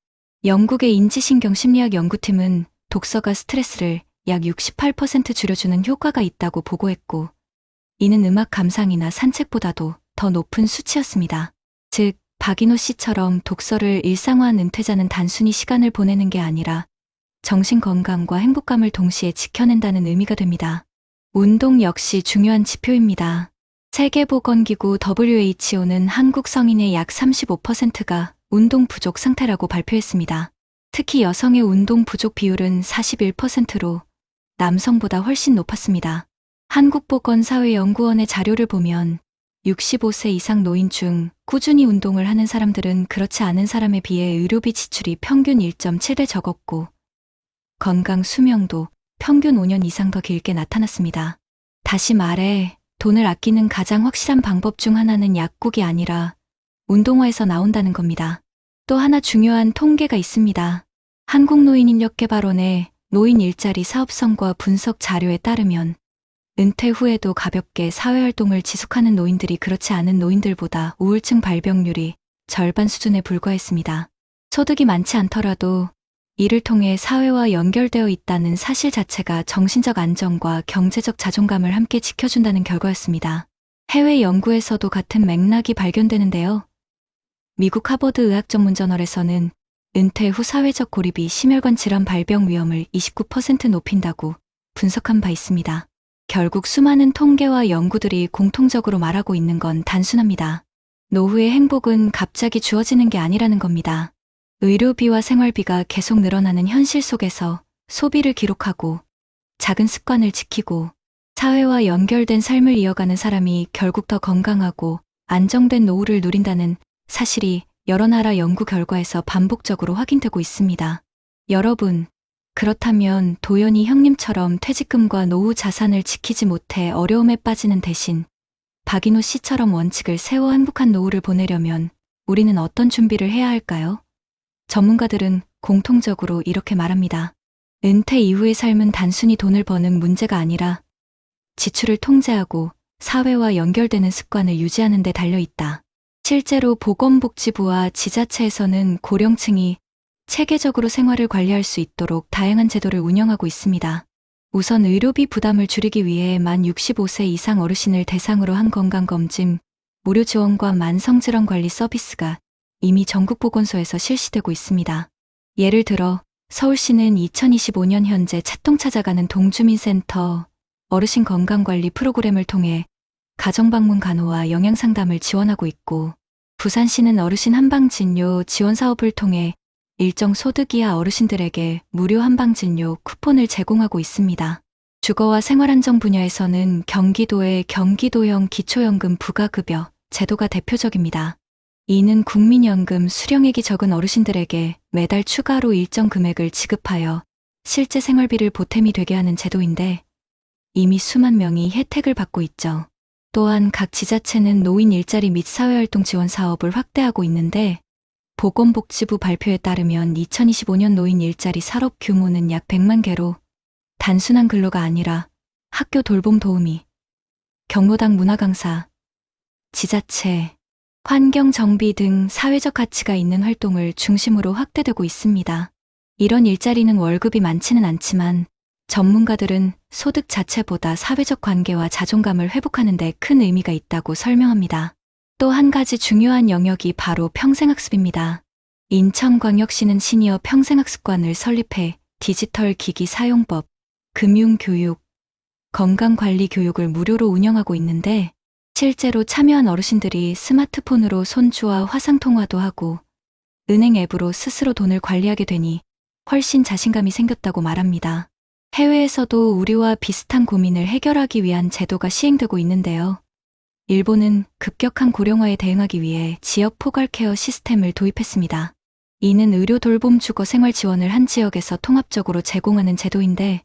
영국의 인지신경심리학 연구팀은 독서가 스트레스를 약 68% 줄여주는 효과가 있다고 보고했고, 이는 음악 감상이나 산책보다도 더 높은 수치였습니다. 즉, 박인호 씨처럼 독서를 일상화한 은퇴자는 단순히 시간을 보내는 게 아니라 정신 건강과 행복감을 동시에 지켜낸다는 의미가 됩니다. 운동 역시 중요한 지표입니다. 세계보건기구 WHO는 한국 성인의 약 35%가 운동 부족 상태라고 발표했습니다. 특히 여성의 운동 부족 비율은 41%로 남성보다 훨씬 높았습니다. 한국보건사회연구원의 자료를 보면 65세 이상 노인 중 꾸준히 운동을 하는 사람들은 그렇지 않은 사람에 비해 의료비 지출이 평균 1.7배 적었고, 건강 수명도 평균 5년 이상 더 길게 나타났습니다. 다시 말해, 돈을 아끼는 가장 확실한 방법 중 하나는 약국이 아니라 운동화에서 나온다는 겁니다. 또 하나 중요한 통계가 있습니다. 한국노인인력개발원의 노인 일자리 사업성과 분석 자료에 따르면 은퇴 후에도 가볍게 사회활동을 지속하는 노인들이 그렇지 않은 노인들보다 우울증 발병률이 절반 수준에 불과했습니다. 소득이 많지 않더라도 이를 통해 사회와 연결되어 있다는 사실 자체가 정신적 안정과 경제적 자존감을 함께 지켜준다는 결과였습니다. 해외 연구에서도 같은 맥락이 발견되는데요. 미국 하버드 의학전문저널에서는 은퇴 후 사회적 고립이 심혈관 질환 발병 위험을 29% 높인다고 분석한 바 있습니다. 결국 수많은 통계와 연구들이 공통적으로 말하고 있는 건 단순합니다. 노후의 행복은 갑자기 주어지는 게 아니라는 겁니다. 의료비와 생활비가 계속 늘어나는 현실 속에서 소비를 기록하고 작은 습관을 지키고 사회와 연결된 삶을 이어가는 사람이 결국 더 건강하고 안정된 노후를 누린다는 사실이 여러 나라 연구 결과에서 반복적으로 확인되고 있습니다. 여러분, 그렇다면 도연이 형님처럼 퇴직금과 노후 자산을 지키지 못해 어려움에 빠지는 대신 박인호 씨처럼 원칙을 세워 행복한 노후를 보내려면 우리는 어떤 준비를 해야 할까요? 전문가들은 공통적으로 이렇게 말합니다. 은퇴 이후의 삶은 단순히 돈을 버는 문제가 아니라 지출을 통제하고 사회와 연결되는 습관을 유지하는 데 달려 있다. 실제로 보건복지부와 지자체에서는 고령층이 체계적으로 생활을 관리할 수 있도록 다양한 제도를 운영하고 있습니다. 우선 의료비 부담을 줄이기 위해 만 65세 이상 어르신을 대상으로 한 건강검진, 무료 지원과 만성질환 관리 서비스가 이미 전국 보건소에서 실시되고 있습니다. 예를 들어 서울시는 2025년 현재 차통 찾아가는 동주민센터 어르신 건강관리 프로그램을 통해 가정방문 간호와 영양상담을 지원하고 있고, 부산시는 어르신 한방진료 지원 사업을 통해 일정 소득 이하 어르신들에게 무료 한방진료 쿠폰을 제공하고 있습니다. 주거와 생활안정 분야에서는 경기도의 경기도형 기초연금 부가급여 제도가 대표적입니다. 이는 국민연금 수령액이 적은 어르신들에게 매달 추가로 일정 금액을 지급하여 실제 생활비를 보탬이 되게 하는 제도인데, 이미 수만 명이 혜택을 받고 있죠. 또한 각 지자체는 노인 일자리 및 사회활동 지원 사업을 확대하고 있는데, 보건복지부 발표에 따르면 2025년 노인 일자리 산업 규모는 약 100만 개로 단순한 근로가 아니라 학교 돌봄 도우미, 경로당 문화강사, 지자체, 환경정비 등 사회적 가치가 있는 활동을 중심으로 확대되고 있습니다. 이런 일자리는 월급이 많지는 않지만 전문가들은 소득 자체보다 사회적 관계와 자존감을 회복하는 데 큰 의미가 있다고 설명합니다. 또 한 가지 중요한 영역이 바로 평생학습입니다. 인천광역시는 시니어 평생학습관을 설립해 디지털 기기 사용법, 금융교육, 건강관리 교육을 무료로 운영하고 있는데, 실제로 참여한 어르신들이 스마트폰으로 손주와 화상통화도 하고 은행 앱으로 스스로 돈을 관리하게 되니 훨씬 자신감이 생겼다고 말합니다. 해외에서도 우리와 비슷한 고민을 해결하기 위한 제도가 시행되고 있는데요. 일본은 급격한 고령화에 대응하기 위해 지역 포괄 케어 시스템을 도입했습니다. 이는 의료 돌봄 주거 생활 지원을 한 지역에서 통합적으로 제공하는 제도인데,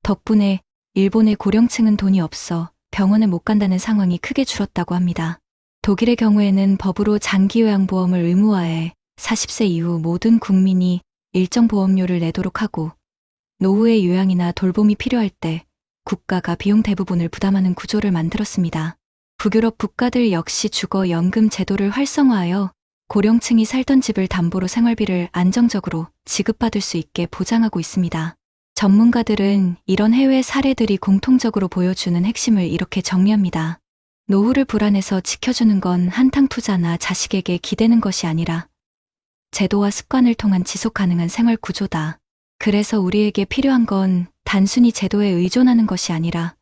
덕분에 일본의 고령층은 돈이 없어 병원에 못 간다는 상황이 크게 줄었다고 합니다. 독일의 경우에는 법으로 장기요양보험을 의무화해 40세 이후 모든 국민이 일정 보험료를 내도록 하고, 노후의 요양이나 돌봄이 필요할 때 국가가 비용 대부분을 부담하는 구조를 만들었습니다. 북유럽 국가들 역시 주거연금 제도를 활성화하여 고령층이 살던 집을 담보로 생활비를 안정적으로 지급받을 수 있게 보장하고 있습니다. 전문가들은 이런 해외 사례들이 공통적으로 보여주는 핵심을 이렇게 정리합니다. 노후를 불안해서 지켜주는 건 한탕 투자나 자식에게 기대는 것이 아니라 제도와 습관을 통한 지속 가능한 생활 구조다. 그래서 우리에게 필요한 건 단순히 제도에 의존하는 것이 아니라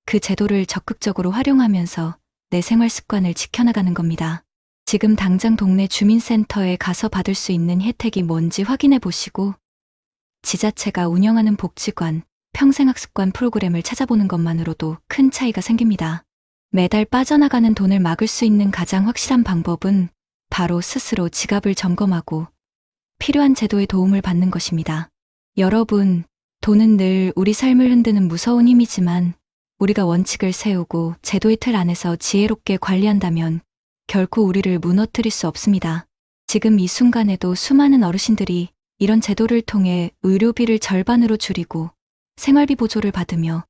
그 제도를 적극적으로 활용하면서 내 생활 습관을 지켜나가는 겁니다. 지금 당장 동네 주민센터에 가서 받을 수 있는 혜택이 뭔지 확인해 보시고, 지자체가 운영하는 복지관, 평생학습관 프로그램을 찾아보는 것만으로도 큰 차이가 생깁니다. 매달 빠져나가는 돈을 막을 수 있는 가장 확실한 방법은 바로 스스로 지갑을 점검하고 필요한 제도의 도움을 받는 것입니다. 여러분, 돈은 늘 우리 삶을 흔드는 무서운 힘이지만 우리가 원칙을 세우고 제도의 틀 안에서 지혜롭게 관리한다면 결코 우리를 무너뜨릴 수 없습니다. 지금 이 순간에도 수많은 어르신들이 이런 제도를 통해 의료비를 절반으로 줄이고 생활비 보조를 받으며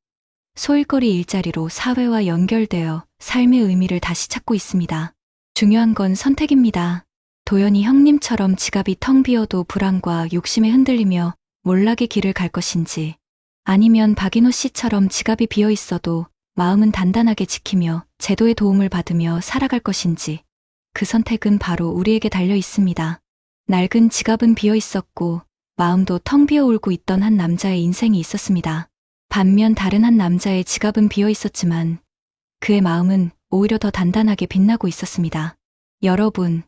소일거리 일자리로 사회와 연결되어 삶의 의미를 다시 찾고 있습니다. 중요한 건 선택입니다. 도연이 형님처럼 지갑이 텅 비어도 불안과 욕심에 흔들리며 몰락의 길을 갈 것인지, 아니면 박인호 씨처럼 지갑이 비어 있어도 마음은 단단하게 지키며 제도의 도움을 받으며 살아갈 것인지, 그 선택은 바로 우리에게 달려 있습니다. 낡은 지갑은 비어 있었고 마음도 텅 비어 울고 있던 한 남자의 인생이 있었습니다. 반면 다른 한 남자의 지갑은 비어 있었지만 그의 마음은 오히려 더 단단하게 빛나고 있었습니다. 여러분,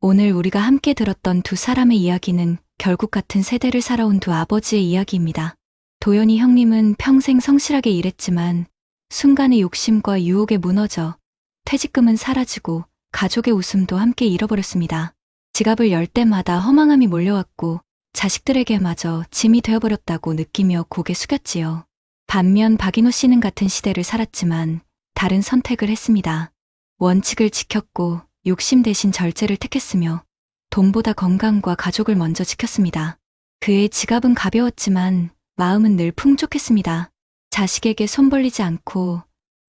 오늘 우리가 함께 들었던 두 사람의 이야기는 결국 같은 세대를 살아온 두 아버지의 이야기입니다. 도연이 형님은 평생 성실하게 일했지만 순간의 욕심과 유혹에 무너져 퇴직금은 사라지고 가족의 웃음도 함께 잃어버렸습니다. 지갑을 열 때마다 허망함이 몰려왔고 자식들에게마저 짐이 되어버렸다고 느끼며 고개 숙였지요. 반면 박인호 씨는 같은 시대를 살았지만 다른 선택을 했습니다. 원칙을 지켰고 욕심 대신 절제를 택했으며 돈보다 건강과 가족을 먼저 지켰습니다. 그의 지갑은 가벼웠지만 마음은 늘 풍족했습니다. 자식에게 손 벌리지 않고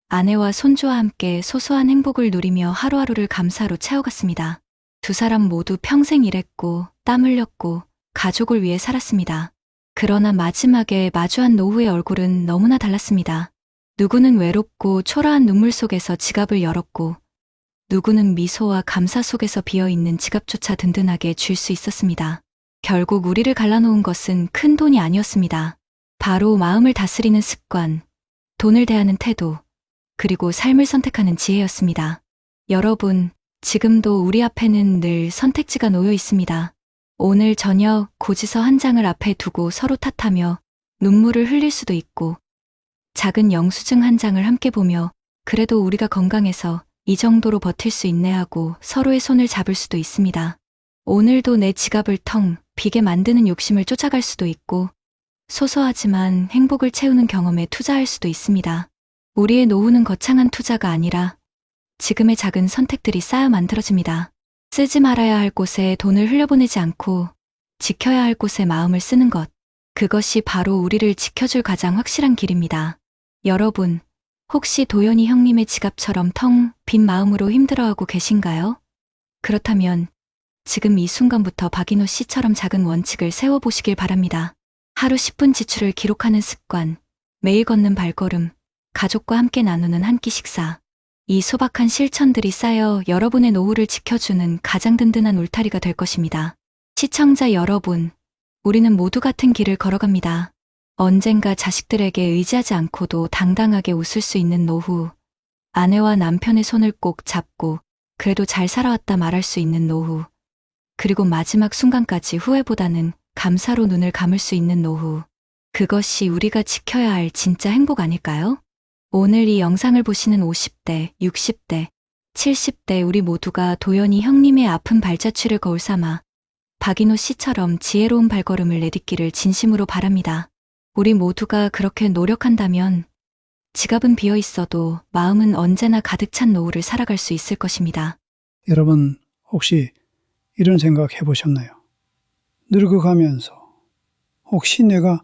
아내와 손주와 함께 소소한 행복을 누리며 하루하루를 감사로 채워갔습니다. 두 사람 모두 평생 일했고 땀 흘렸고 가족을 위해 살았습니다. 그러나 마지막에 마주한 노후의 얼굴은 너무나 달랐습니다. 누구는 외롭고 초라한 눈물 속에서 지갑을 열었고, 누구는 미소와 감사 속에서 비어있는 지갑조차 든든하게 쥘 수 있었습니다. 결국 우리를 갈라놓은 것은 큰 돈이 아니었습니다. 바로 마음을 다스리는 습관, 돈을 대하는 태도, 그리고 삶을 선택하는 지혜였습니다. 여러분, 지금도 우리 앞에는 늘 선택지가 놓여 있습니다. 오늘 저녁 고지서 한 장을 앞에 두고 서로 탓하며 눈물을 흘릴 수도 있고, 작은 영수증 한 장을 함께 보며 그래도 우리가 건강해서 이 정도로 버틸 수 있네 하고 서로의 손을 잡을 수도 있습니다. 오늘도 내 지갑을 텅 비게 만드는 욕심을 쫓아갈 수도 있고, 소소하지만 행복을 채우는 경험에 투자할 수도 있습니다. 우리의 노후는 거창한 투자가 아니라 지금의 작은 선택들이 쌓여 만들어집니다. 쓰지 말아야 할 곳에 돈을 흘려보내지 않고 지켜야 할 곳에 마음을 쓰는 것, 그것이 바로 우리를 지켜줄 가장 확실한 길입니다. 여러분, 혹시 도연이 형님의 지갑처럼 텅 빈 마음으로 힘들어하고 계신가요? 그렇다면 지금 이 순간부터 박인호 씨처럼 작은 원칙을 세워보시길 바랍니다. 하루 10분 지출을 기록하는 습관, 매일 걷는 발걸음, 가족과 함께 나누는 한 끼 식사. 이 소박한 실천들이 쌓여 여러분의 노후를 지켜주는 가장 든든한 울타리가 될 것입니다. 시청자 여러분, 우리는 모두 같은 길을 걸어갑니다. 언젠가 자식들에게 의지하지 않고도 당당하게 웃을 수 있는 노후, 아내와 남편의 손을 꼭 잡고 그래도 잘 살아왔다 말할 수 있는 노후, 그리고 마지막 순간까지 후회보다는 감사로 눈을 감을 수 있는 노후. 그것이 우리가 지켜야 할 진짜 행복 아닐까요? 오늘 이 영상을 보시는 50대, 60대, 70대 우리 모두가 도연히 형님의 아픈 발자취를 거울 삼아 박인호 씨처럼 지혜로운 발걸음을 내딛기를 진심으로 바랍니다. 우리 모두가 그렇게 노력한다면 지갑은 비어 있어도 마음은 언제나 가득 찬 노후를 살아갈 수 있을 것입니다. 여러분 혹시 이런 생각 해보셨나요? 늙어가면서 혹시 내가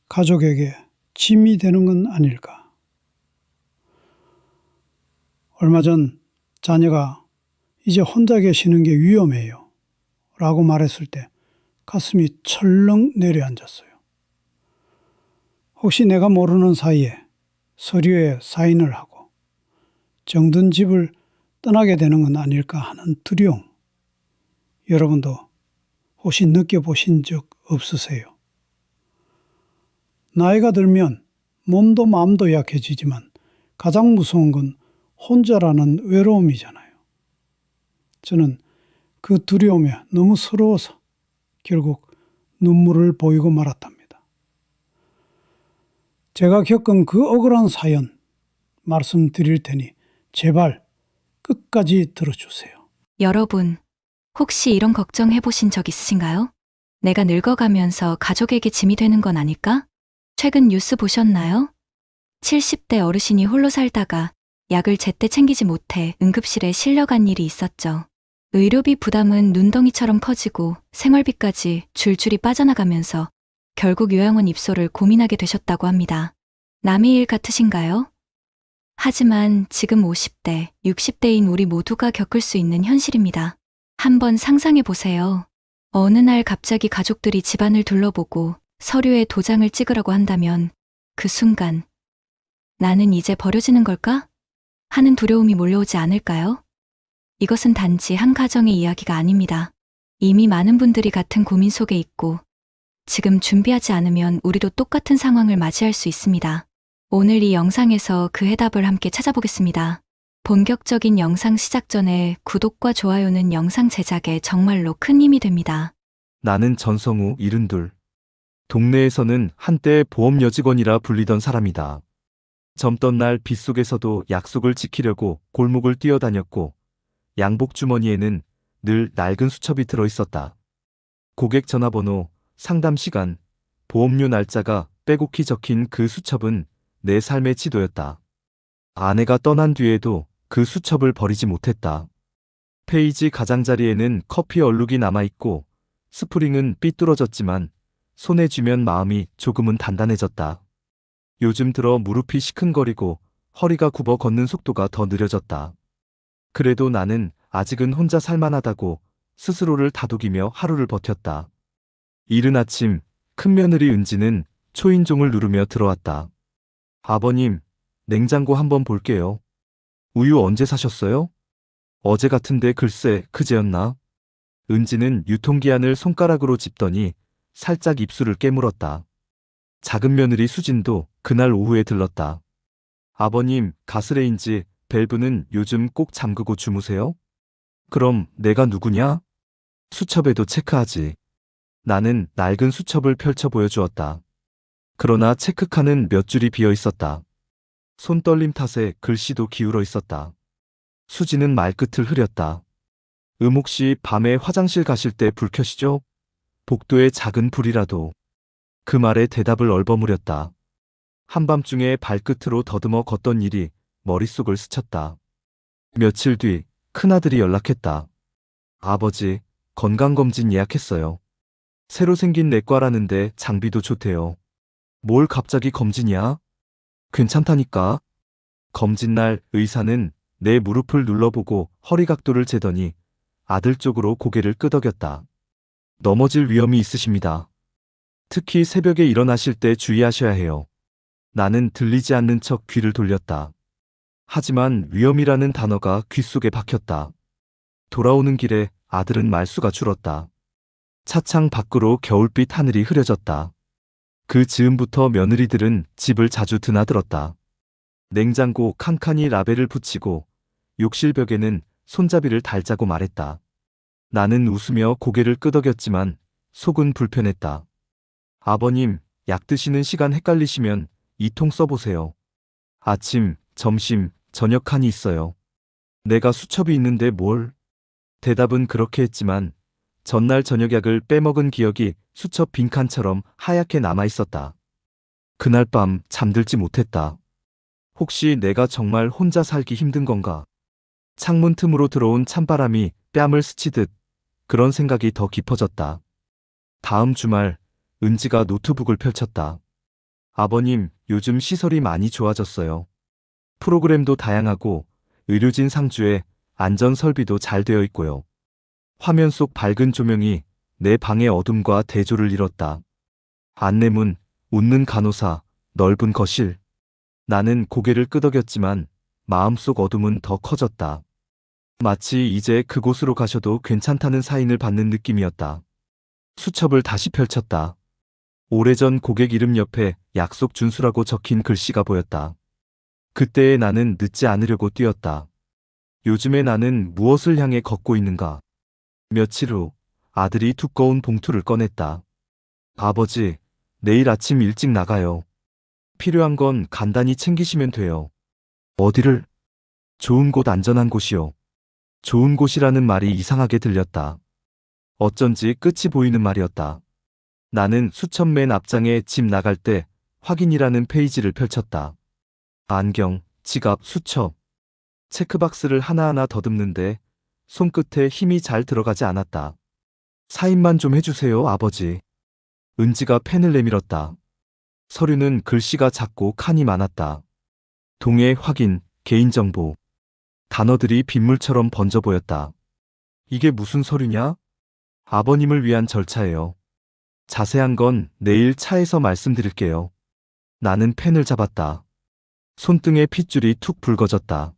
가족에게 짐이 되는 건 아닐까? 얼마 전 자녀가 이제 혼자 계시는 게 위험해요 라고 말했을 때 가슴이 철렁 내려앉았어요. 혹시 내가 모르는 사이에 서류에 사인을 하고 정든 집을 떠나게 되는 건 아닐까 하는 두려움. 여러분도 혹시 느껴보신 적 없으세요? 나이가 들면 몸도 마음도 약해지지만 가장 무서운 건 혼자라는 외로움이잖아요. 저는 그 두려움에 너무 서러워서 결국 눈물을 보이고 말았답니다. 제가 겪은 그 억울한 사연 말씀드릴 테니 제발 끝까지 들어주세요. 여러분, 혹시 이런 걱정 해보신 적 있으신가요? 내가 늙어가면서 가족에게 짐이 되는 건 아닐까? 최근 뉴스 보셨나요? 70대 어르신이 홀로 살다가 약을 제때 챙기지 못해 응급실에 실려간 일이 있었죠. 의료비 부담은 눈덩이처럼 커지고 생활비까지 줄줄이 빠져나가면서 결국 요양원 입소를 고민하게 되셨다고 합니다. 남의 일 같으신가요? 하지만 지금 50대, 60대인 우리 모두가 겪을 수 있는 현실입니다. 한번 상상해 보세요. 어느 날 갑자기 가족들이 집안을 둘러보고 서류에 도장을 찍으라고 한다면 그 순간 나는 이제 버려지는 걸까? 하는 두려움이 몰려오지 않을까요? 이것은 단지 한 가정의 이야기가 아닙니다. 이미 많은 분들이 같은 고민 속에 있고 지금 준비하지 않으면 우리도 똑같은 상황을 맞이할 수 있습니다. 오늘 이 영상에서 그 해답을 함께 찾아보겠습니다. 본격적인 영상 시작 전에 구독과 좋아요는 영상 제작에 정말로 큰 힘이 됩니다. 나는 전성우 72. 동네에서는 한때 보험 여직원이라 불리던 사람이다. 젊던 날 빗속에서도 약속을 지키려고 골목을 뛰어다녔고 양복 주머니에는 늘 낡은 수첩이 들어있었다. 고객 전화번호, 상담 시간, 보험료 날짜가 빼곡히 적힌 그 수첩은 내 삶의 지도였다. 아내가 떠난 뒤에도 그 수첩을 버리지 못했다. 페이지 가장자리에는 커피 얼룩이 남아있고 스프링은 삐뚤어졌지만 손에 쥐면 마음이 조금은 단단해졌다. 요즘 들어 무릎이 시큰거리고 허리가 굽어 걷는 속도가 더 느려졌다. 그래도 나는 아직은 혼자 살만하다고 스스로를 다독이며 하루를 버텼다. 이른 아침 큰며느리 은지는 초인종을 누르며 들어왔다. 아버님, 냉장고 한번 볼게요. 우유 언제 사셨어요? 어제 같은데 글쎄 그제였나? 은지는 유통기한을 손가락으로 짚더니 살짝 입술을 깨물었다. 작은 며느리 수진도 그날 오후에 들렀다. 아버님, 가스레인지 밸브는 요즘 꼭 잠그고 주무세요? 그럼 내가 누구냐? 수첩에도 체크하지. 나는 낡은 수첩을 펼쳐 보여주었다. 그러나 체크칸은 몇 줄이 비어 있었다. 손떨림 탓에 글씨도 기울어 있었다. 수지는 말끝을 흐렸다. 혹시 밤에 화장실 가실 때 불 켜시죠? 복도에 작은 불이라도. 그 말에 대답을 얼버무렸다. 한밤중에 발끝으로 더듬어 걷던 일이 머릿속을 스쳤다. 며칠 뒤 큰아들이 연락했다. 아버지, 건강검진 예약했어요. 새로 생긴 내과라는데 장비도 좋대요. 뭘 갑자기 검진이야? 괜찮다니까. 검진날 의사는 내 무릎을 눌러보고 허리 각도를 재더니 아들 쪽으로 고개를 끄덕였다. 넘어질 위험이 있으십니다. 특히 새벽에 일어나실 때 주의하셔야 해요. 나는 들리지 않는 척 귀를 돌렸다. 하지만 위험이라는 단어가 귓속에 박혔다. 돌아오는 길에 아들은 말수가 줄었다. 차창 밖으로 겨울빛 하늘이 흐려졌다. 그 즈음부터 며느리들은 집을 자주 드나들었다. 냉장고 칸칸이 라벨을 붙이고 욕실 벽에는 손잡이를 달자고 말했다. 나는 웃으며 고개를 끄덕였지만 속은 불편했다. 아버님, 약 드시는 시간 헷갈리시면 이 통 써보세요. 아침, 점심, 저녁 칸이 있어요. 내가 수첩이 있는데 뭘? 대답은 그렇게 했지만 전날 저녁 약을 빼먹은 기억이 수첩 빈칸처럼 하얗게 남아 있었다. 그날 밤 잠들지 못했다. 혹시 내가 정말 혼자 살기 힘든 건가? 창문 틈으로 들어온 찬바람이 뺨을 스치듯 그런 생각이 더 깊어졌다. 다음 주말 은지가 노트북을 펼쳤다. 아버님, 요즘 시설이 많이 좋아졌어요. 프로그램도 다양하고 의료진 상주에 안전 설비도 잘 되어 있고요. 화면 속 밝은 조명이 내 방의 어둠과 대조를 이뤘다. 안내문, 웃는 간호사, 넓은 거실. 나는 고개를 끄덕였지만 마음속 어둠은 더 커졌다. 마치 이제 그곳으로 가셔도 괜찮다는 사인을 받는 느낌이었다. 수첩을 다시 펼쳤다. 오래전 고객 이름 옆에 약속 준수라고 적힌 글씨가 보였다. 그때의 나는 늦지 않으려고 뛰었다. 요즘에 나는 무엇을 향해 걷고 있는가? 며칠 후 아들이 두꺼운 봉투를 꺼냈다. 아버지, 내일 아침 일찍 나가요. 필요한 건 간단히 챙기시면 돼요. 어디를? 좋은 곳, 안전한 곳이요. 좋은 곳이라는 말이 이상하게 들렸다. 어쩐지 끝이 보이는 말이었다. 나는 수첩 맨 앞장에 집 나갈 때 확인이라는 페이지를 펼쳤다. 안경, 지갑, 수첩. 체크박스를 하나하나 더듬는데 손끝에 힘이 잘 들어가지 않았다. 사인만 좀 해주세요, 아버지. 은지가 펜을 내밀었다. 서류는 글씨가 작고 칸이 많았다. 동의 확인, 개인정보. 단어들이 빗물처럼 번져 보였다. 이게 무슨 서류냐? 아버님을 위한 절차예요. 자세한 건 내일 차에서 말씀드릴게요. 나는 펜을 잡았다. 손등에 핏줄이 툭 붉어졌다.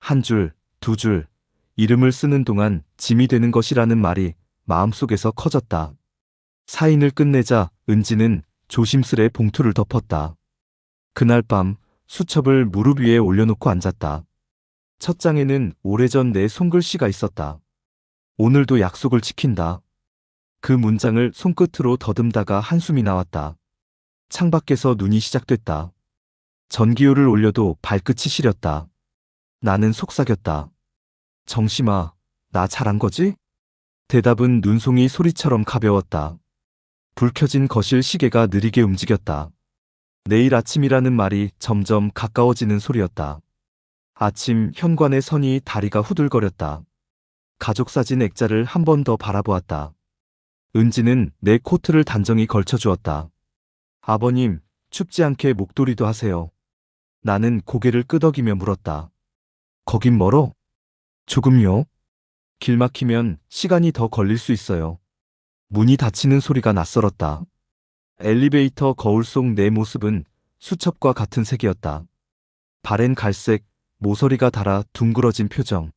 한 줄, 두 줄, 이름을 쓰는 동안 짐이 되는 것이라는 말이 마음속에서 커졌다. 사인을 끝내자 은지는 조심스레 봉투를 덮었다. 그날 밤 수첩을 무릎 위에 올려놓고 앉았다. 첫 장에는 오래전 내 손글씨가 있었다. 오늘도 약속을 지킨다. 그 문장을 손끝으로 더듬다가 한숨이 나왔다. 창밖에서 눈이 시작됐다. 전기요를 올려도 발끝이 시렸다. 나는 속삭였다. 정심아, 나 잘한 거지? 대답은 눈송이 소리처럼 가벼웠다. 불 켜진 거실 시계가 느리게 움직였다. 내일 아침이라는 말이 점점 가까워지는 소리였다. 아침 현관의 선이 다리가 후들거렸다. 가족사진 액자를 한 번 더 바라보았다. 은지는 내 코트를 단정히 걸쳐주었다. 아버님, 춥지 않게 목도리도 하세요. 나는 고개를 끄덕이며 물었다. 거긴 멀어? 조금요. 길 막히면 시간이 더 걸릴 수 있어요. 문이 닫히는 소리가 낯설었다. 엘리베이터 거울 속 내 모습은 수첩과 같은 색이었다. 바랜 갈색, 모서리가 달아 둥그러진 표정.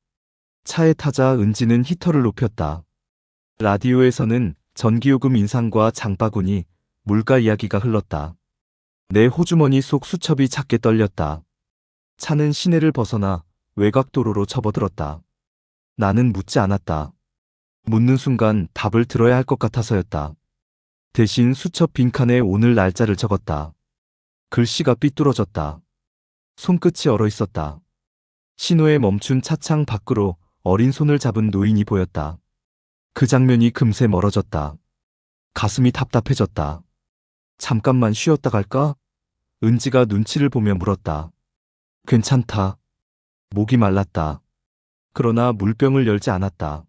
차에 타자 은지는 히터를 높였다. 라디오에서는 전기요금 인상과 장바구니, 물가 이야기가 흘렀다. 내 호주머니 속 수첩이 작게 떨렸다. 차는 시내를 벗어나 외곽도로로 접어들었다. 나는 묻지 않았다. 묻는 순간 답을 들어야 할 것 같아서였다. 대신 수첩 빈칸에 오늘 날짜를 적었다. 글씨가 삐뚤어졌다. 손끝이 얼어 있었다. 신호에 멈춘 차창 밖으로 어린 손을 잡은 노인이 보였다. 그 장면이 금세 멀어졌다. 가슴이 답답해졌다. 잠깐만 쉬었다 갈까? 은지가 눈치를 보며 물었다. 괜찮다. 목이 말랐다. 그러나 물병을 열지 않았다.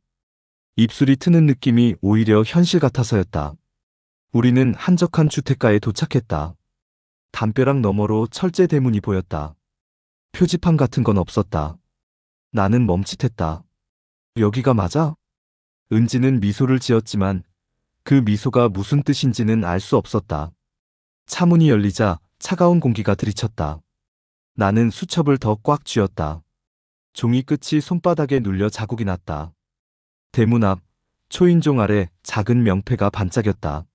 입술이 트는 느낌이 오히려 현실 같아서였다. 우리는 한적한 주택가에 도착했다. 담벼락 너머로 철제 대문이 보였다. 표지판 같은 건 없었다. 나는 멈칫했다. 여기가 맞아? 은지는 미소를 지었지만 그 미소가 무슨 뜻인지는 알 수 없었다. 차문이 열리자 차가운 공기가 들이쳤다. 나는 수첩을 더 꽉 쥐었다. 종이 끝이 손바닥에 눌려 자국이 났다. 대문 앞 초인종 아래 작은 명패가 반짝였다.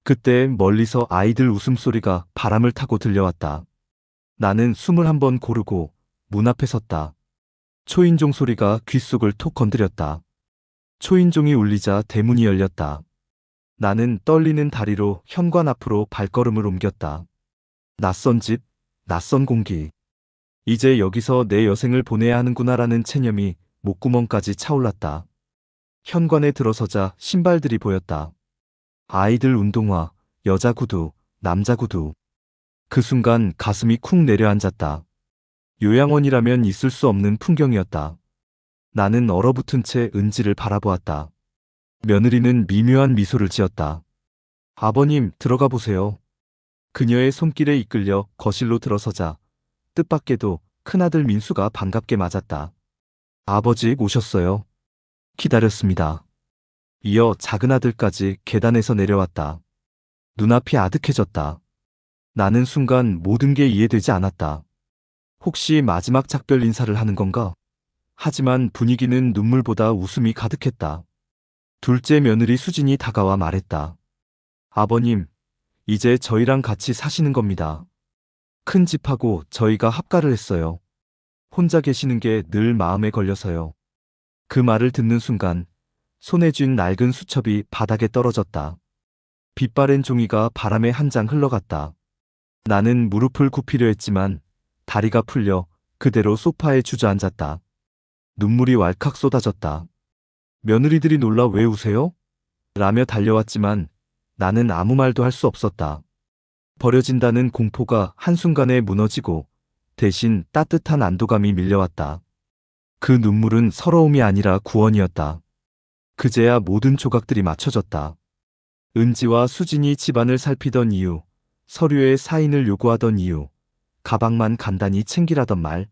그때 멀리서 아이들 웃음소리가 바람을 타고 들려왔다. 나는 숨을 한번 고르고 문 앞에 섰다. 초인종 소리가 귓속을 톡 건드렸다. 초인종이 울리자 대문이 열렸다. 나는 떨리는 다리로 현관 앞으로 발걸음을 옮겼다. 낯선 집, 낯선 공기. 이제 여기서 내 여생을 보내야 하는구나라는 체념이 목구멍까지 차올랐다. 현관에 들어서자 신발들이 보였다. 아이들 운동화, 여자 구두, 남자 구두. 그 순간 가슴이 쿵 내려앉았다. 요양원이라면 있을 수 없는 풍경이었다. 나는 얼어붙은 채 은지를 바라보았다. 며느리는 미묘한 미소를 지었다. 아버님, 들어가 보세요. 그녀의 손길에 이끌려 거실로 들어서자 뜻밖에도 큰아들 민수가 반갑게 맞았다. 아버지 오셨어요. 기다렸습니다. 이어 작은아들까지 계단에서 내려왔다. 눈앞이 아득해졌다. 나는 순간 모든 게 이해되지 않았다. 혹시 마지막 작별 인사를 하는 건가? 하지만 분위기는 눈물보다 웃음이 가득했다. 둘째 며느리 수진이 다가와 말했다. 아버님, 이제 저희랑 같이 사시는 겁니다. 큰 집하고 저희가 합가를 했어요. 혼자 계시는 게 늘 마음에 걸려서요. 그 말을 듣는 순간 손에 쥔 낡은 수첩이 바닥에 떨어졌다. 빛바랜 종이가 바람에 한 장 흘러갔다. 나는 무릎을 굽히려 했지만 다리가 풀려 그대로 소파에 주저앉았다. 눈물이 왈칵 쏟아졌다. 며느리들이 놀라 왜 우세요? 라며 달려왔지만 나는 아무 말도 할 수 없었다. 버려진다는 공포가 한순간에 무너지고 대신 따뜻한 안도감이 밀려왔다. 그 눈물은 서러움이 아니라 구원이었다. 그제야 모든 조각들이 맞춰졌다. 은지와 수진이 집안을 살피던 이유, 서류에 사인을 요구하던 이유, 가방만 간단히 챙기라던 말.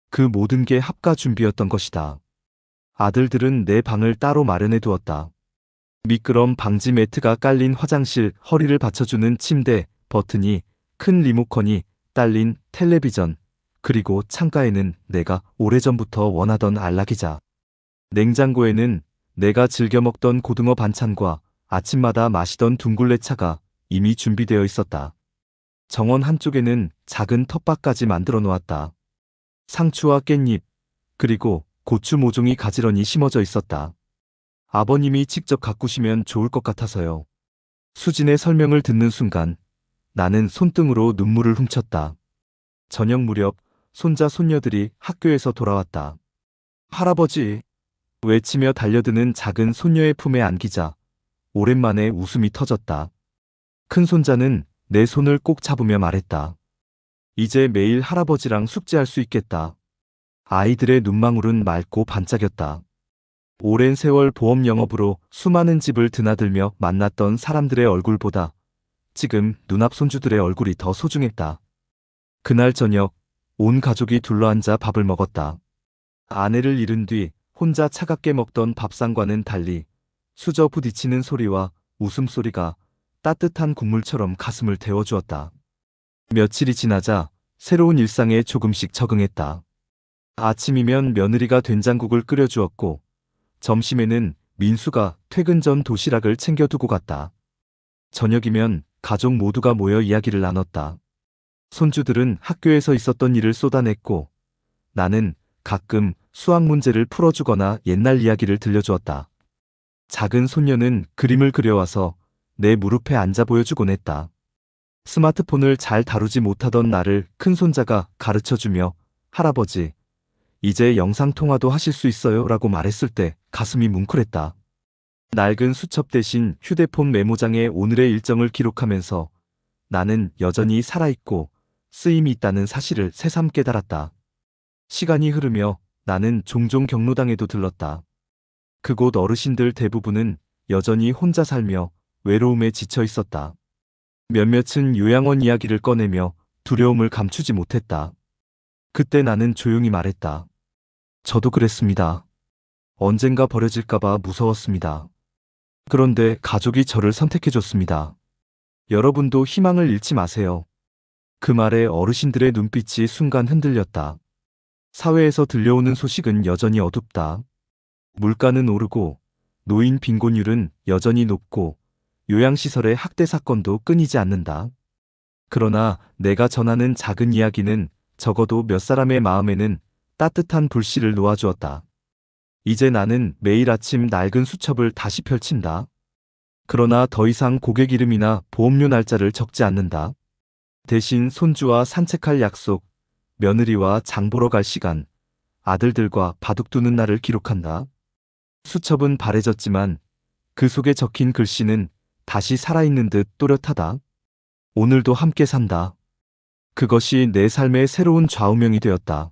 그 모든 게 합가 준비였던 것이다. 아들들은 내 방을 따로 마련해 두었다. 미끄럼 방지 매트가 깔린 화장실, 허리를 받쳐주는 침대, 버튼이, 큰 리모컨이 딸린 텔레비전, 그리고 창가에는 내가 오래전부터 원하던 안락의자. 냉장고에는 내가 즐겨 먹던 고등어 반찬과 아침마다 마시던 둥글레차가 이미 준비되어 있었다. 정원 한쪽에는 작은 텃밭까지 만들어 놓았다. 상추와 깻잎, 그리고 고추 모종이 가지런히 심어져 있었다. 아버님이 직접 가꾸시면 좋을 것 같아서요. 수진의 설명을 듣는 순간 나는 손등으로 눈물을 훔쳤다. 저녁 무렵 손자 손녀들이 학교에서 돌아왔다. 할아버지! 외치며 달려드는 작은 손녀의 품에 안기자 오랜만에 웃음이 터졌다. 큰 손자는 내 손을 꼭 잡으며 말했다. 이제 매일 할아버지랑 숙제할 수 있겠다. 아이들의 눈망울은 맑고 반짝였다. 오랜 세월 보험 영업으로 수많은 집을 드나들며 만났던 사람들의 얼굴보다 지금 눈앞 손주들의 얼굴이 더 소중했다. 그날 저녁 온 가족이 둘러앉아 밥을 먹었다. 아내를 잃은 뒤 혼자 차갑게 먹던 밥상과는 달리 수저 부딪히는 소리와 웃음소리가 따뜻한 국물처럼 가슴을 데워주었다. 며칠이 지나자 새로운 일상에 조금씩 적응했다. 아침이면 며느리가 된장국을 끓여주었고 점심에는 민수가 퇴근 전 도시락을 챙겨두고 갔다. 저녁이면 가족 모두가 모여 이야기를 나눴다. 손주들은 학교에서 있었던 일을 쏟아냈고 나는 가끔 수학 문제를 풀어주거나 옛날 이야기를 들려주었다. 작은 손녀는 그림을 그려와서 내 무릎에 앉아 보여주곤 했다. 스마트폰을 잘 다루지 못하던 나를 큰 손자가 가르쳐주며 할아버지, 이제 영상통화도 하실 수 있어요 라고 말했을 때 가슴이 뭉클했다. 낡은 수첩 대신 휴대폰 메모장에 오늘의 일정을 기록하면서 나는 여전히 살아있고 쓰임이 있다는 사실을 새삼 깨달았다. 시간이 흐르며 나는 종종 경로당에도 들렀다. 그곳 어르신들 대부분은 여전히 혼자 살며 외로움에 지쳐 있었다. 몇몇은 요양원 이야기를 꺼내며 두려움을 감추지 못했다. 그때 나는 조용히 말했다. 저도 그랬습니다. 언젠가 버려질까봐 무서웠습니다. 그런데 가족이 저를 선택해줬습니다. 여러분도 희망을 잃지 마세요. 그 말에 어르신들의 눈빛이 순간 흔들렸다. 사회에서 들려오는 소식은 여전히 어둡다. 물가는 오르고 노인 빈곤율은 여전히 높고 요양시설의 학대 사건도 끊이지 않는다. 그러나 내가 전하는 작은 이야기는 적어도 몇 사람의 마음에는 따뜻한 불씨를 놓아주었다. 이제 나는 매일 아침 낡은 수첩을 다시 펼친다. 그러나 더 이상 고객 이름이나 보험료 날짜를 적지 않는다. 대신 손주와 산책할 약속, 며느리와 장 보러 갈 시간, 아들들과 바둑 두는 날을 기록한다. 수첩은 바래졌지만 그 속에 적힌 글씨는 다시 살아있는 듯 또렷하다. 오늘도 함께 산다. 그것이 내 삶의 새로운 좌우명이 되었다.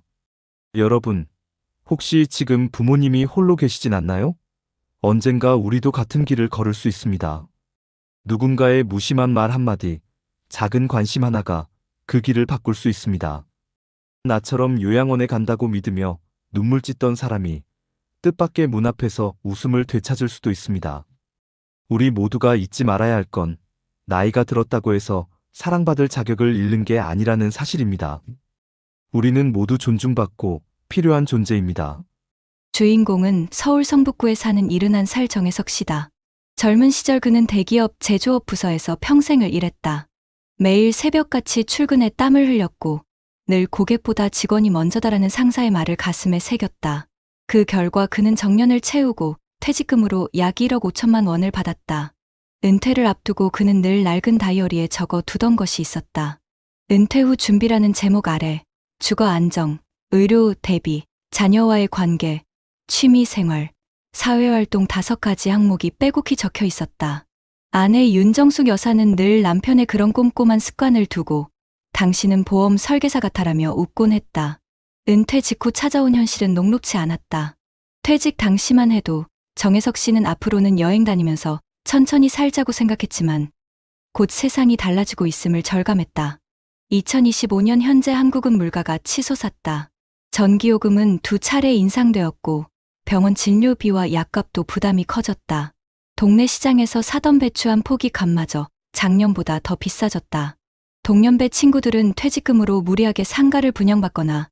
여러분, 혹시 지금 부모님이 홀로 계시진 않나요? 언젠가 우리도 같은 길을 걸을 수 있습니다. 누군가의 무심한 말 한마디, 작은 관심 하나가 그 길을 바꿀 수 있습니다. 나처럼 요양원에 간다고 믿으며 눈물 찢던 사람이 뜻밖의 문 앞에서 웃음을 되찾을 수도 있습니다. 우리 모두가 잊지 말아야 할 건 나이가 들었다고 해서 사랑받을 자격을 잃는 게 아니라는 사실입니다. 우리는 모두 존중받고 필요한 존재입니다. 주인공은 서울 성북구에 사는 71살 정혜석 씨다. 젊은 시절 그는 대기업 제조업 부서에서 평생을 일했다. 매일 새벽같이 출근해 땀을 흘렸고 늘 고객보다 직원이 먼저다라는 상사의 말을 가슴에 새겼다. 그 결과 그는 정년을 채우고 퇴직금으로 약 1억 5천만 원을 받았다. 은퇴를 앞두고 그는 늘 낡은 다이어리에 적어 두던 것이 있었다. 은퇴 후 준비라는 제목 아래 주거 안정, 의료 대비, 자녀와의 관계, 취미 생활, 사회활동 5가지 항목이 빼곡히 적혀 있었다. 아내 윤정숙 여사는 늘 남편의 그런 꼼꼼한 습관을 두고 당신은 보험 설계사 같아라며 웃곤 했다. 은퇴 직후 찾아온 현실은 녹록치 않았다. 퇴직 당시만 해도 정혜석 씨는 앞으로는 여행 다니면서 천천히 살자고 생각했지만 곧 세상이 달라지고 있음을 절감했다. 2025년 현재 한국은 물가가 치솟았다. 전기요금은 2차례 인상되었고 병원 진료비와 약값도 부담이 커졌다. 동네 시장에서 사던 배추 한 포기 값마저 작년보다 더 비싸졌다. 동년배 친구들은 퇴직금으로 무리하게 상가를 분양받거나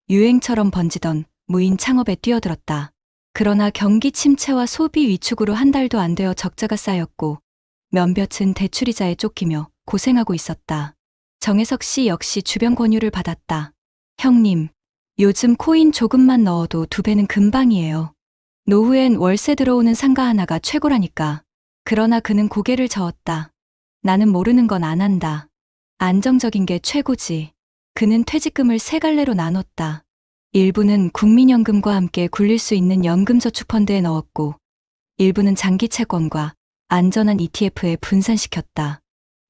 유행처럼 번지던 무인 창업에 뛰어들었다. 그러나 경기 침체와 소비 위축으로 한 달도 안 되어 적자가 쌓였고 몇몇은 대출이자에 쫓기며 고생하고 있었다. 정혜석 씨 역시 주변 권유를 받았다. 형님, 요즘 코인 조금만 넣어도 2배는 금방이에요. 노후엔 월세 들어오는 상가 하나가 최고라니까. 그러나 그는 고개를 저었다. 나는 모르는 건 안 한다. 안정적인 게 최고지. 그는 퇴직금을 3갈래로 나눴다. 일부는 국민연금과 함께 굴릴 수 있는 연금저축펀드에 넣었고 일부는 장기 채권과 안전한 ETF에 분산시켰다.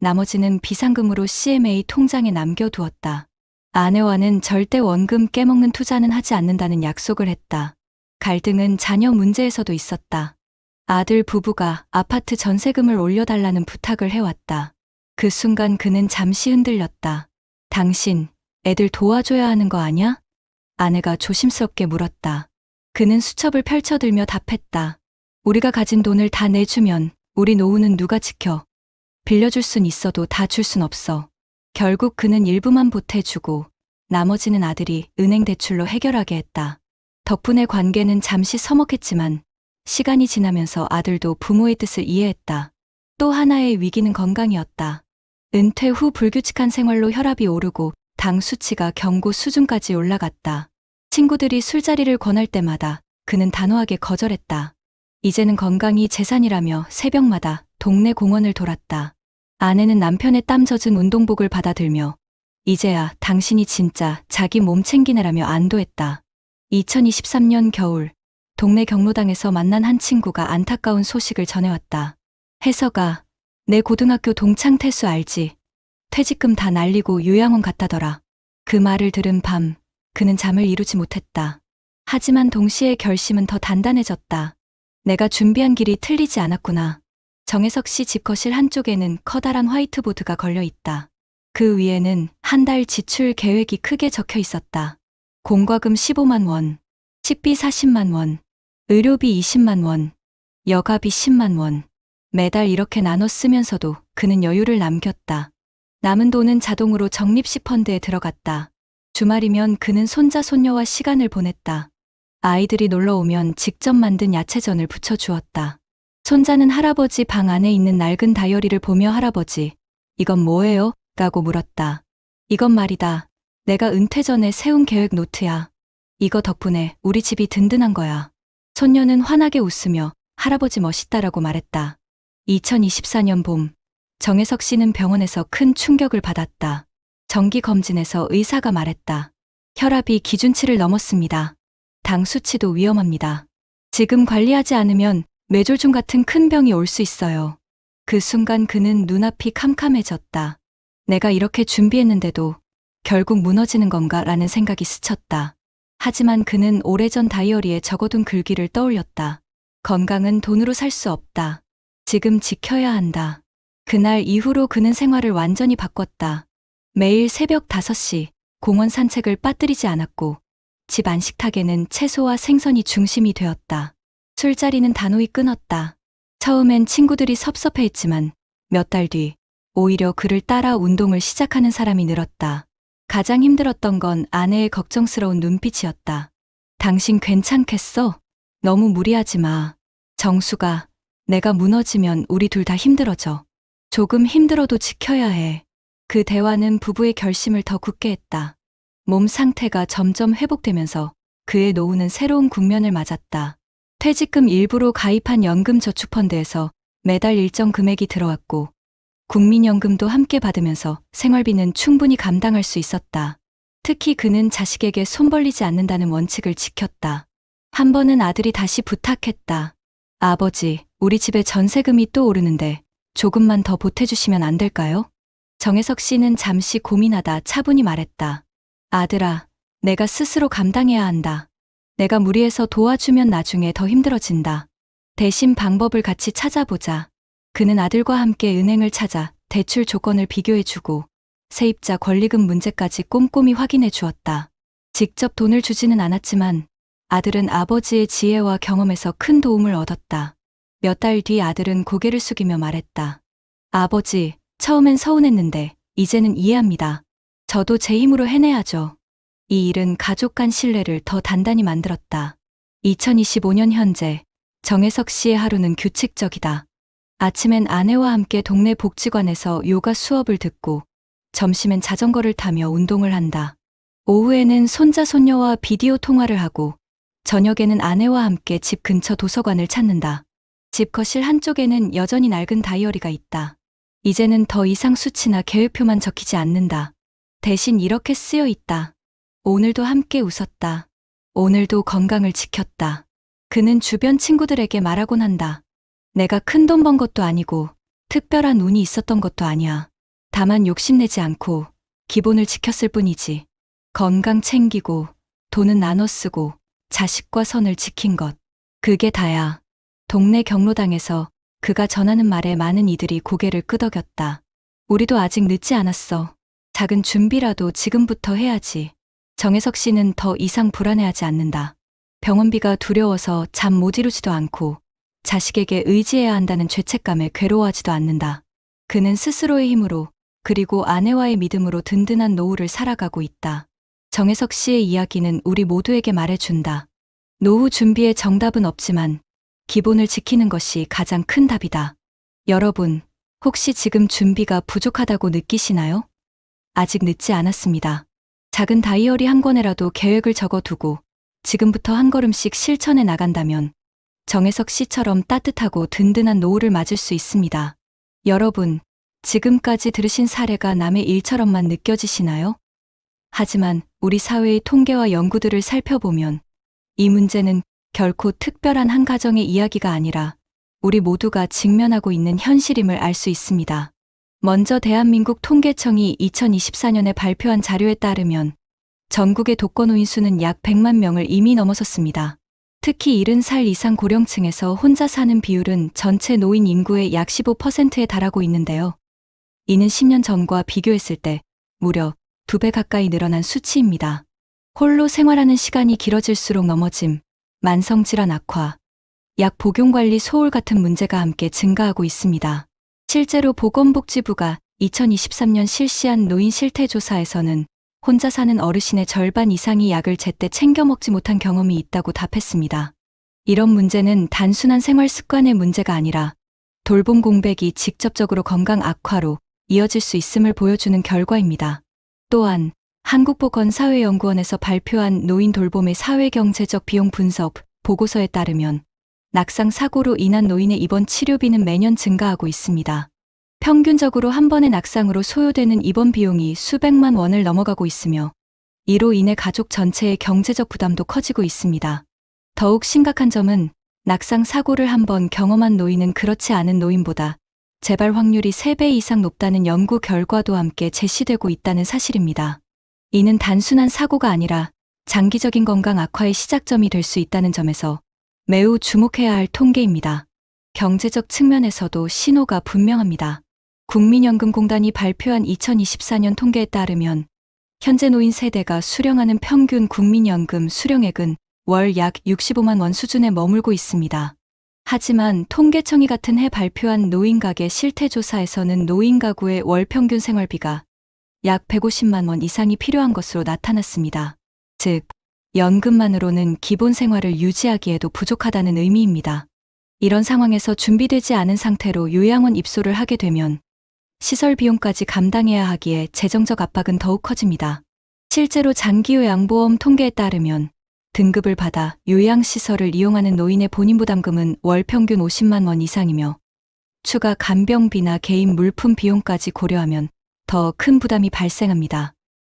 나머지는 비상금으로 CMA 통장에 남겨두었다. 아내와는 절대 원금 깨먹는 투자는 하지 않는다는 약속을 했다. 갈등은 자녀 문제에서도 있었다. 아들 부부가 아파트 전세금을 올려달라는 부탁을 해왔다. 그 순간 그는 잠시 흔들렸다. 당신, 애들 도와줘야 하는 거 아냐? 아내가 조심스럽게 물었다. 그는 수첩을 펼쳐들며 답했다. 우리가 가진 돈을 다 내주면 우리 노후는 누가 지켜? 빌려줄 순 있어도 다 줄 순 없어. 결국 그는 일부만 보태주고 나머지는 아들이 은행 대출로 해결하게 했다. 덕분에 관계는 잠시 서먹했지만 시간이 지나면서 아들도 부모의 뜻을 이해했다. 또 하나의 위기는 건강이었다. 은퇴 후 불규칙한 생활로 혈압이 오르고 당 수치가 경고 수준까지 올라갔다. 친구들이 술자리를 권할 때마다 그는 단호하게 거절했다. 이제는 건강이 재산이라며 새벽마다 동네 공원을 돌았다. 아내는 남편의 땀 젖은 운동복을 받아들며 이제야 당신이 진짜 자기 몸 챙기네라며 안도했다. 2023년 겨울 동네 경로당에서 만난 한 친구가 안타까운 소식을 전해왔다. 혜석아, 내 고등학교 동창 태수 알지? 퇴직금 다 날리고 요양원 갔다더라. 그 말을 들은 밤 그는 잠을 이루지 못했다. 하지만 동시에 결심은 더 단단해졌다. 내가 준비한 길이 틀리지 않았구나. 정혜석 씨 집 거실 한쪽에는 커다란 화이트보드가 걸려 있다. 그 위에는 한 달 지출 계획이 크게 적혀 있었다. 공과금 15만 원, 식비 40만 원, 의료비 20만 원, 여가비 10만 원. 매달 이렇게 나눠 쓰면서도 그는 여유를 남겼다. 남은 돈은 자동으로 적립식 펀드에 들어갔다. 주말이면 그는 손자 손녀와 시간을 보냈다. 아이들이 놀러 오면 직접 만든 야채전을 부쳐주었다. 손자는 할아버지 방 안에 있는 낡은 다이어리를 보며 할아버지, 이건 뭐예요? 라고 물었다. 이건 말이다. 내가 은퇴 전에 세운 계획 노트야. 이거 덕분에 우리 집이 든든한 거야. 손녀는 환하게 웃으며 할아버지 멋있다라고 말했다. 2024년 봄, 정혜석 씨는 병원에서 큰 충격을 받았다. 정기 검진에서 의사가 말했다. 혈압이 기준치를 넘었습니다. 당 수치도 위험합니다. 지금 관리하지 않으면 뇌졸중 같은 큰 병이 올 수 있어요. 그 순간 그는 눈앞이 캄캄해졌다. 내가 이렇게 준비했는데도 결국 무너지는 건가 라는 생각이 스쳤다. 하지만 그는 오래전 다이어리에 적어둔 글귀를 떠올렸다. 건강은 돈으로 살 수 없다. 지금 지켜야 한다. 그날 이후로 그는 생활을 완전히 바꿨다. 매일 새벽 5시 공원 산책을 빠뜨리지 않았고 집 안식탁에는 채소와 생선이 중심이 되었다. 술자리는 단호히 끊었다. 처음엔 친구들이 섭섭해했지만 몇 달 뒤 오히려 그를 따라 운동을 시작하는 사람이 늘었다. 가장 힘들었던 건 아내의 걱정스러운 눈빛이었다. 당신 괜찮겠어? 너무 무리하지 마. 정수가, 내가 무너지면 우리 둘 다 힘들어져. 조금 힘들어도 지켜야 해. 그 대화는 부부의 결심을 더 굳게 했다. 몸 상태가 점점 회복되면서 그의 노후는 새로운 국면을 맞았다. 퇴직금 일부로 가입한 연금저축펀드에서 매달 일정 금액이 들어왔고 국민연금도 함께 받으면서 생활비는 충분히 감당할 수 있었다. 특히 그는 자식에게 손 벌리지 않는다는 원칙을 지켰다. 한 번은 아들이 다시 부탁했다. 아버지, 우리 집에 전세금이 또 오르는데 조금만 더 보태주시면 안 될까요? 정혜석 씨는 잠시 고민하다 차분히 말했다. 아들아, 내가 스스로 감당해야 한다. 내가 무리해서 도와주면 나중에 더 힘들어진다. 대신 방법을 같이 찾아보자. 그는 아들과 함께 은행을 찾아 대출 조건을 비교해주고 세입자 권리금 문제까지 꼼꼼히 확인해 주었다. 직접 돈을 주지는 않았지만 아들은 아버지의 지혜와 경험에서 큰 도움을 얻었다. 몇 달 뒤 아들은 고개를 숙이며 말했다. 아버지, 처음엔 서운했는데 이제는 이해합니다. 저도 제 힘으로 해내야죠. 이 일은 가족 간 신뢰를 더 단단히 만들었다. 2025년 현재 정혜석 씨의 하루는 규칙적이다. 아침엔 아내와 함께 동네 복지관에서 요가 수업을 듣고 점심엔 자전거를 타며 운동을 한다. 오후에는 손자 손녀와 비디오 통화를 하고 저녁에는 아내와 함께 집 근처 도서관을 찾는다. 집 거실 한쪽에는 여전히 낡은 다이어리가 있다. 이제는 더 이상 수치나 계획표만 적히지 않는다. 대신 이렇게 쓰여 있다. 오늘도 함께 웃었다. 오늘도 건강을 지켰다. 그는 주변 친구들에게 말하곤 한다. 내가 큰 돈 번 것도 아니고 특별한 운이 있었던 것도 아니야. 다만 욕심내지 않고 기본을 지켰을 뿐이지. 건강 챙기고 돈은 나눠 쓰고 자식과 선을 지킨 것. 그게 다야. 동네 경로당에서 그가 전하는 말에 많은 이들이 고개를 끄덕였다. 우리도 아직 늦지 않았어. 작은 준비라도 지금부터 해야지. 정혜석 씨는 더 이상 불안해하지 않는다. 병원비가 두려워서 잠 못 이루지도 않고 자식에게 의지해야 한다는 죄책감에 괴로워하지도 않는다. 그는 스스로의 힘으로 그리고 아내와의 믿음으로 든든한 노후를 살아가고 있다. 정혜석 씨의 이야기는 우리 모두에게 말해준다. 노후 준비에 정답은 없지만 기본을 지키는 것이 가장 큰 답이다. 여러분, 혹시 지금 준비가 부족하다고 느끼시나요? 아직 늦지 않았습니다. 작은 다이어리 한 권에라도 계획을 적어두고 지금부터 한 걸음씩 실천해 나간다면 정혜석 씨처럼 따뜻하고 든든한 노후를 맞을 수 있습니다. 여러분, 지금까지 들으신 사례가 남의 일처럼만 느껴지시나요? 하지만 우리 사회의 통계와 연구들을 살펴보면 이 문제는 결코 특별한 한 가정의 이야기가 아니라 우리 모두가 직면하고 있는 현실임을 알 수 있습니다. 먼저 대한민국 통계청이 2024년에 발표한 자료에 따르면 전국의 독거노인 수는 약 100만 명을 이미 넘어섰습니다. 특히 70살 이상 고령층에서 혼자 사는 비율은 전체 노인 인구의 약 15%에 달하고 있는데요. 이는 10년 전과 비교했을 때 무려 2배 가까이 늘어난 수치입니다. 홀로 생활하는 시간이 길어질수록 넘어짐, 만성질환 악화, 약 복용관리 소홀 같은 문제가 함께 증가하고 있습니다. 실제로 보건복지부가 2023년 실시한 노인 실태조사에서는 혼자 사는 어르신의 절반 이상이 약을 제때 챙겨 먹지 못한 경험이 있다고 답했습니다. 이런 문제는 단순한 생활 습관의 문제가 아니라 돌봄 공백이 직접적으로 건강 악화로 이어질 수 있음을 보여주는 결과입니다. 또한 한국보건사회연구원에서 발표한 노인 돌봄의 사회경제적 비용 분석 보고서에 따르면 낙상 사고로 인한 노인의 입원 치료비는 매년 증가하고 있습니다. 평균적으로 한 번의 낙상으로 소요되는 입원 비용이 수백만 원을 넘어가고 있으며 이로 인해 가족 전체의 경제적 부담도 커지고 있습니다. 더욱 심각한 점은 낙상 사고를 한 번 경험한 노인은 그렇지 않은 노인보다 재발 확률이 3배 이상 높다는 연구 결과도 함께 제시되고 있다는 사실입니다. 이는 단순한 사고가 아니라 장기적인 건강 악화의 시작점이 될 수 있다는 점에서 매우 주목해야 할 통계입니다. 경제적 측면에서도 신호가 분명합니다. 국민연금공단이 발표한 2024년 통계에 따르면 현재 노인 세대가 수령하는 평균 국민연금 수령액은 월 약 65만 원 수준에 머물고 있습니다. 하지만 통계청이 같은 해 발표한 노인가계 실태조사에서는 노인 가구의 월 평균 생활비가 약 150만 원 이상이 필요한 것으로 나타났습니다. 즉, 연금만으로는 기본 생활을 유지하기에도 부족하다는 의미입니다. 이런 상황에서 준비되지 않은 상태로 요양원 입소를 하게 되면 시설 비용까지 감당해야 하기에 재정적 압박은 더욱 커집니다. 실제로 장기요양보험 통계에 따르면 등급을 받아 요양시설을 이용하는 노인의 본인 부담금은 월 평균 50만 원 이상이며 추가 간병비나 개인 물품 비용까지 고려하면 더 큰 부담이 발생합니다.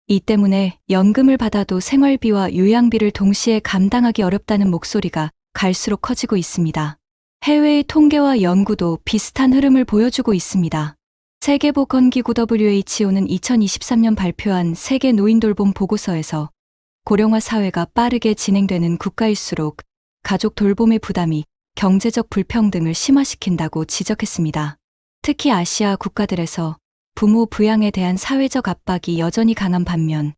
이 때문에 연금을 받아도 생활비와 요양비를 동시에 감당하기 어렵다는 목소리가 갈수록 커지고 있습니다. 해외의 통계와 연구도 비슷한 흐름을 보여주고 있습니다. 세계보건기구 WHO는 2023년 발표한 세계 노인돌봄 보고서에서 고령화 사회가 빠르게 진행되는 국가일수록 가족 돌봄의 부담이 경제적 불평등을 심화시킨다고 지적했습니다. 특히 아시아 국가들에서 부모 부양에 대한 사회적 압박이 여전히 강한 반면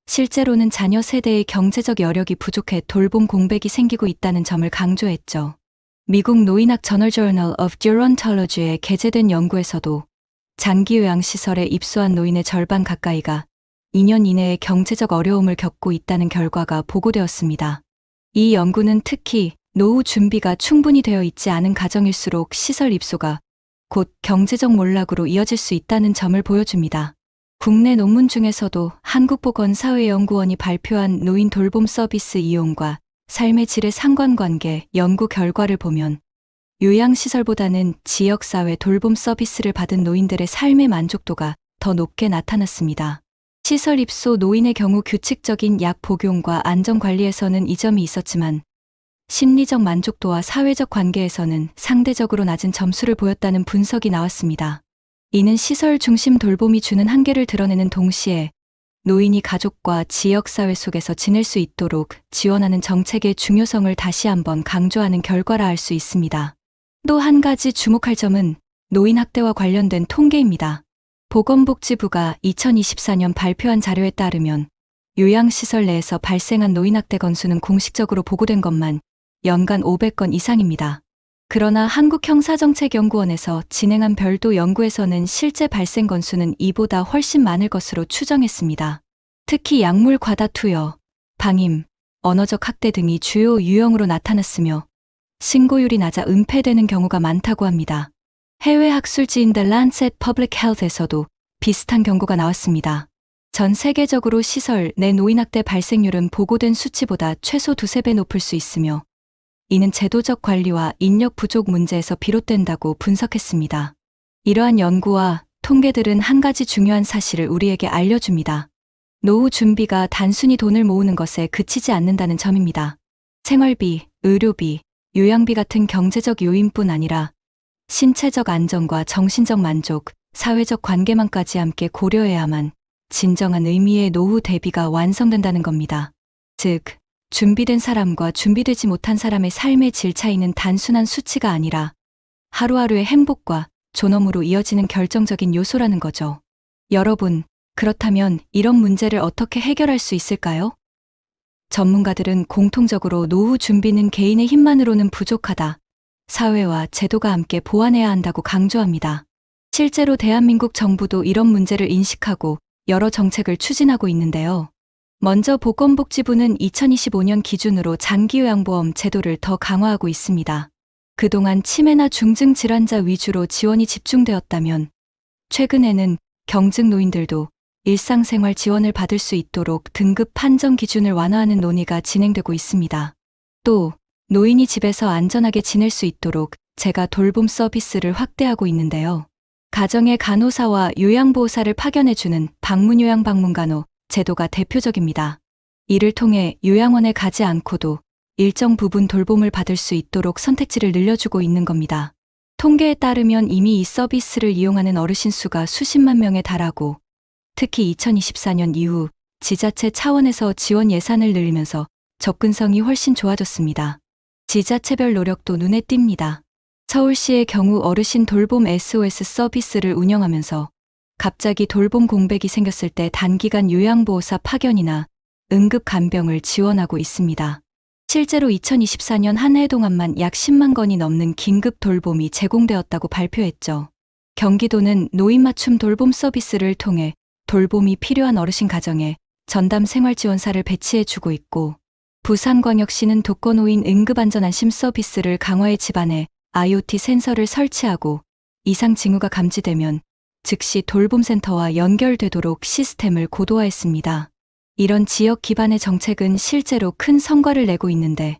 실제로는 자녀 세대의 경제적 여력이 부족해 돌봄 공백이 생기고 있다는 점을 강조했죠. 미국 노인학 저널 Journal of Gerontology에 게재된 연구에서도 장기 요양시설에 입소한 노인의 절반 가까이가 2년 이내에 경제적 어려움을 겪고 있다는 결과가 보고되었습니다. 이 연구는 특히 노후 준비가 충분히 되어 있지 않은 가정일수록 시설 입소가 곧 경제적 몰락으로 이어질 수 있다는 점을 보여줍니다. 국내 논문 중에서도 한국보건사회연구원이 발표한 노인 돌봄 서비스 이용과 삶의 질의 상관관계 연구 결과를 보면 요양시설보다는 지역사회 돌봄 서비스를 받은 노인들의 삶의 만족도가 더 높게 나타났습니다. 시설 입소 노인의 경우 규칙적인 약 복용과 안전관리에서는 이점이 있었지만 심리적 만족도와 사회적 관계에서는 상대적으로 낮은 점수를 보였다는 분석이 나왔습니다. 이는 시설 중심 돌봄이 주는 한계를 드러내는 동시에 노인이 가족과 지역사회 속에서 지낼 수 있도록 지원하는 정책의 중요성을 다시 한번 강조하는 결과라 할 수 있습니다. 또 한 가지 주목할 점은 노인 학대와 관련된 통계입니다. 보건복지부가 2024년 발표한 자료에 따르면 요양시설 내에서 발생한 노인학대 건수는 공식적으로 보고된 것만 연간 500건 이상입니다. 그러나 한국형사정책연구원에서 진행한 별도 연구에서는 실제 발생 건수는 이보다 훨씬 많을 것으로 추정했습니다. 특히 약물 과다 투여, 방임, 언어적 학대 등이 주요 유형으로 나타났으며 신고율이 낮아 은폐되는 경우가 많다고 합니다. 해외 학술지인 The Lancet Public Health에서도 비슷한 경고가 나왔습니다. 전 세계적으로 시설 내 노인학대 발생률은 보고된 수치보다 최소 2~3배 높을 수 있으며 이는 제도적 관리와 인력 부족 문제에서 비롯된다고 분석했습니다. 이러한 연구와 통계들은 한 가지 중요한 사실을 우리에게 알려줍니다. 노후 준비가 단순히 돈을 모으는 것에 그치지 않는다는 점입니다. 생활비, 의료비, 요양비 같은 경제적 요인뿐 아니라 신체적 안정과 정신적 만족, 사회적 관계망까지 함께 고려해야만 진정한 의미의 노후 대비가 완성된다는 겁니다. 즉, 준비된 사람과 준비되지 못한 사람의 삶의 질 차이는 단순한 수치가 아니라 하루하루의 행복과 존엄으로 이어지는 결정적인 요소라는 거죠. 여러분, 그렇다면 이런 문제를 어떻게 해결할 수 있을까요? 전문가들은 공통적으로 노후 준비는 개인의 힘만으로는 부족하다. 사회와 제도가 함께 보완해야 한다고 강조합니다. 실제로 대한민국 정부도 이런 문제를 인식하고 여러 정책을 추진하고 있는데요. 먼저 보건복지부는 2025년 기준으로 장기요양보험 제도를 더 강화하고 있습니다. 그동안 치매나 중증 질환자 위주로 지원이 집중되었다면 최근에는 경증 노인들도 일상생활 지원을 받을 수 있도록 등급 판정 기준을 완화하는 논의가 진행되고 있습니다. 또 노인이 집에서 안전하게 지낼 수 있도록 제가 돌봄 서비스를 확대하고 있는데요. 가정의 간호사와 요양보호사를 파견해주는 방문요양방문간호 제도가 대표적입니다. 이를 통해 요양원에 가지 않고도 일정 부분 돌봄을 받을 수 있도록 선택지를 늘려주고 있는 겁니다. 통계에 따르면 이미 이 서비스를 이용하는 어르신 수가 수십만 명에 달하고 특히 2024년 이후 지자체 차원에서 지원 예산을 늘리면서 접근성이 훨씬 좋아졌습니다. 지자체별 노력도 눈에 띕니다. 서울시의 경우 어르신 돌봄 SOS 서비스를 운영하면서 갑자기 돌봄 공백이 생겼을 때 단기간 요양보호사 파견이나 응급 간병을 지원하고 있습니다. 실제로 2024년 한 해 동안만 약 10만 건이 넘는 긴급 돌봄이 제공되었다고 발표했죠. 경기도는 노인 맞춤 돌봄 서비스를 통해 돌봄이 필요한 어르신 가정에 전담 생활지원사를 배치해주고 있고, 부산광역시는 독거노인 응급안전안심 서비스를 강화해 집안에 IoT 센서를 설치하고 이상 징후가 감지되면 즉시 돌봄센터와 연결되도록 시스템을 고도화했습니다. 이런 지역 기반의 정책은 실제로 큰 성과를 내고 있는데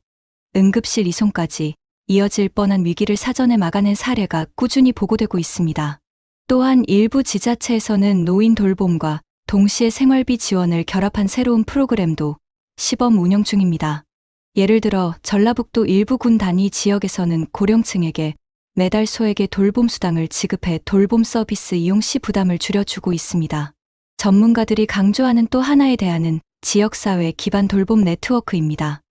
응급실 이송까지 이어질 뻔한 위기를 사전에 막아낸 사례가 꾸준히 보고되고 있습니다. 또한 일부 지자체에서는 노인 돌봄과 동시에 생활비 지원을 결합한 새로운 프로그램도 시범 운영 중입니다. 예를 들어 전라북도 일부 군 단위 지역에서는 고령층에게 매달 소액의 돌봄 수당을 지급해 돌봄 서비스 이용 시 부담을 줄여주고 있습니다. 전문가들이 강조하는 또 하나의 대안은 지역사회 기반 돌봄 네트워크입니다.